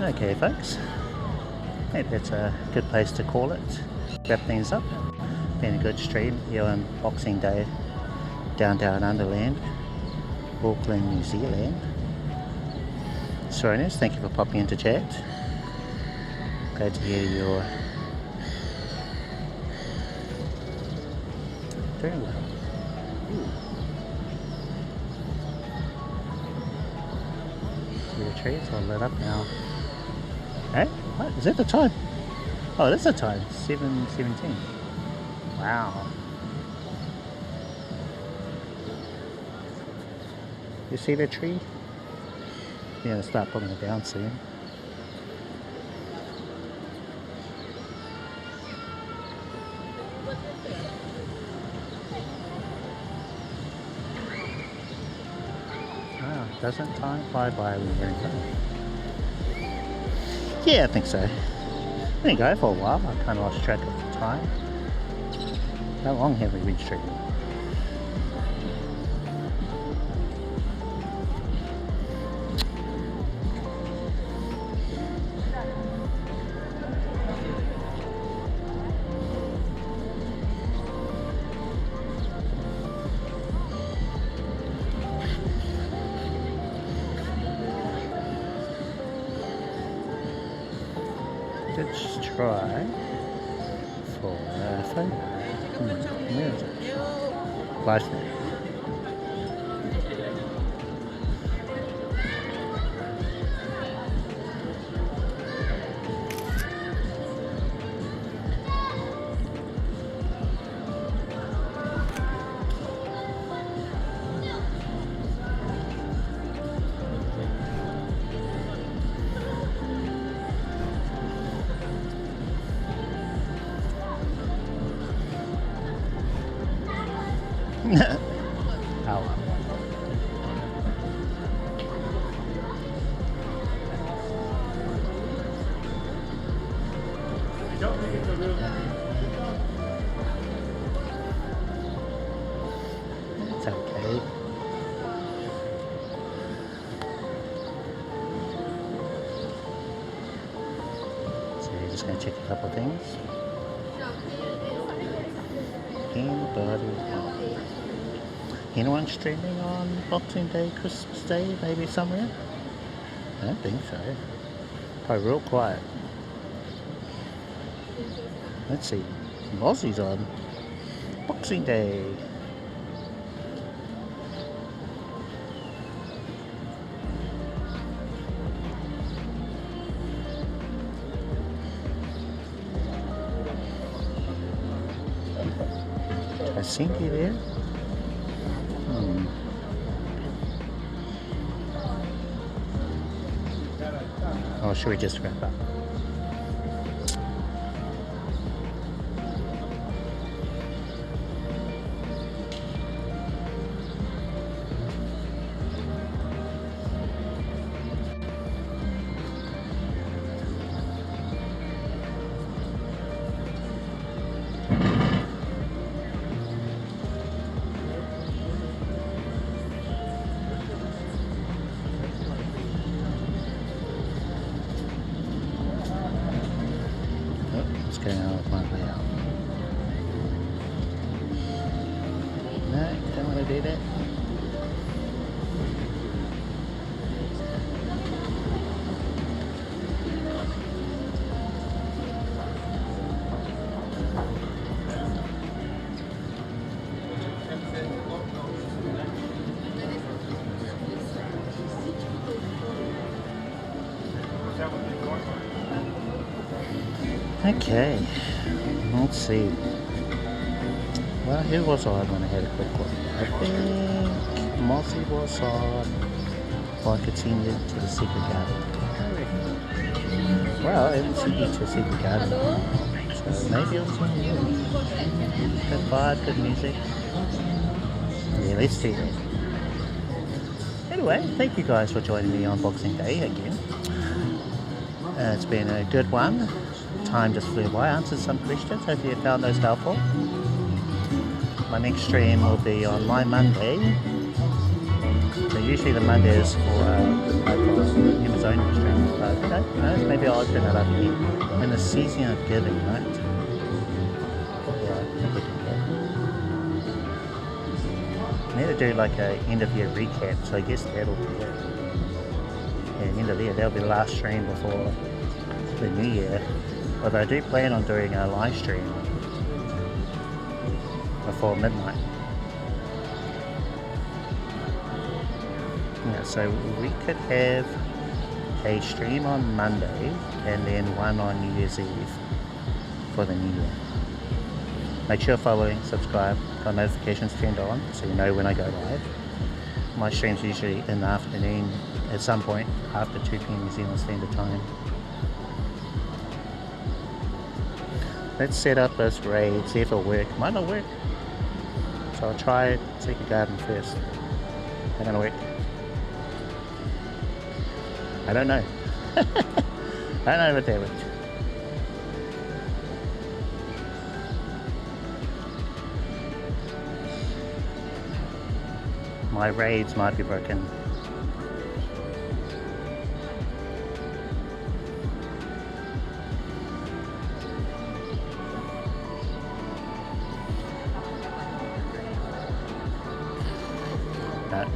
Okay folks, I think that's a good place to call it. Wrap things up. Been a good stream here on Boxing Day, down Underland, Auckland, New Zealand. Soreness, thank you for popping into chat. Glad to hear you're doing well. See the trees all lit up now. Hey, what? Is that the time? Oh, it is the time. 7:17. Wow. You see the tree? Yeah, start putting it down soon. Wow, doesn't time fly by when you're in front? Yeah, I think so. There you go, for a while I kind of lost track of the time. How long have we been streaming? Let's try for phone. Where is it? Live stream. It's okay. So you're just going to check a couple of things. Anybody? Anyone streaming on Boxing Day, Christmas Day, maybe somewhere? I don't think so. Probably real quiet. Let's see. Aussie's on Boxing Day. Did I sink you there? Or should we just wrap up? Going on my way out. No, don't want to do that. Okay, let's see. Well, who was on when I had a quick look? I think Mossy was on. Well, I could see you to the secret garden. Well, I didn't see you to the secret garden. So maybe it was on you. Good vibe, good music. Yeah, let's do that. Anyway, thank you guys for joining me on Boxing Day again. It's been a good one. Time just flew by. I answered some questions. Hope you found those helpful. My next stream will be on my Monday. So usually the Monday is for Amazon stream. But no, maybe I'll open that up again. In the season of giving, right? Yeah, I think we can go. I need to do like a end of year recap. So I guess that'll be it. Yeah, end of the year. That'll be the last stream before the new year. Although I do plan on doing a live stream before midnight. Yeah, so we could have a stream on Monday and then one on New Year's Eve for the new year. Make sure you're following, subscribe, got notifications turned on so you know when I go live. My streams are usually in the afternoon at some point after 2 p.m. New Zealand Standard Time. Let's set up this raid, see if it'll work. Might not work. So I'll try Secret Garden first. Not gonna work. I don't know. I don't know what that worked. My raids might be broken.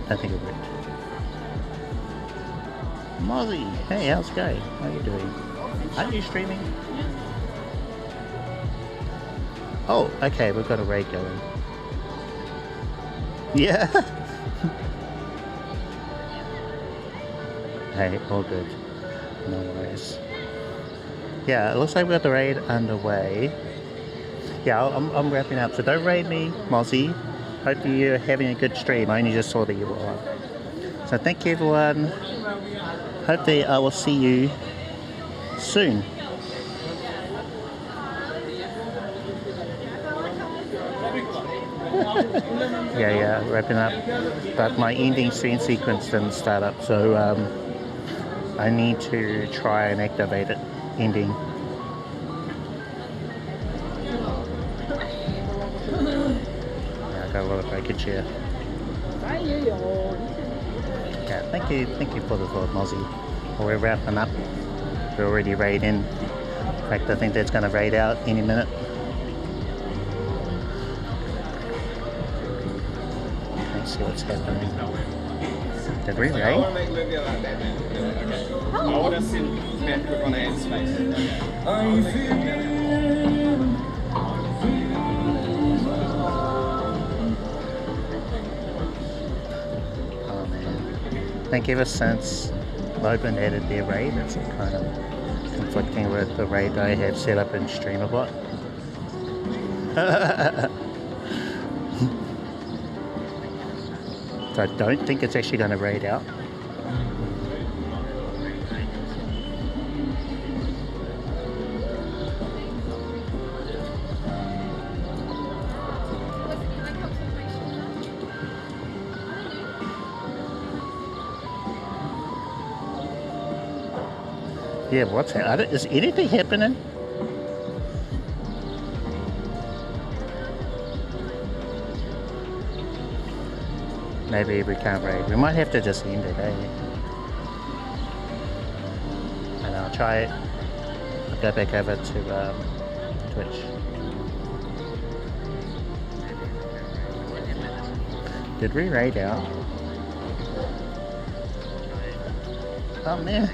I think it worked. Mozzie, hey, how's it going? How are you doing? Are you streaming? Oh, okay, we've got a raid going. Yeah. Hey, all good. No worries. Yeah, it looks like we've got the raid underway. Yeah, I'm wrapping up. So don't raid me, Mozzie. Hope you're having a good stream. I only just saw that you were on. So thank you everyone. Hopefully I will see you soon. yeah, wrapping up. But my ending scene sequence didn't start up, so I need to try and activate it. Ending. could share. Yeah, thank you for the thought, Mozzie. Well, we're wrapping up. We're already raiding. In fact, I think that's going to raid out any minute. Let's see what's happening. Did we I raid? want to make Livia like that, man. Okay. I want to send man quick on hand space. Oh man. I think ever since Moblin added their raid, it's kind of conflicting with the raid I have set up in StreamerBot. So I don't think it's actually going to raid out. Yeah, what's happening? Is anything happening? Maybe we can't raid. We might have to just end it, eh? And I'll try it. I'll go back over to Twitch. Did we raid out? Oh man.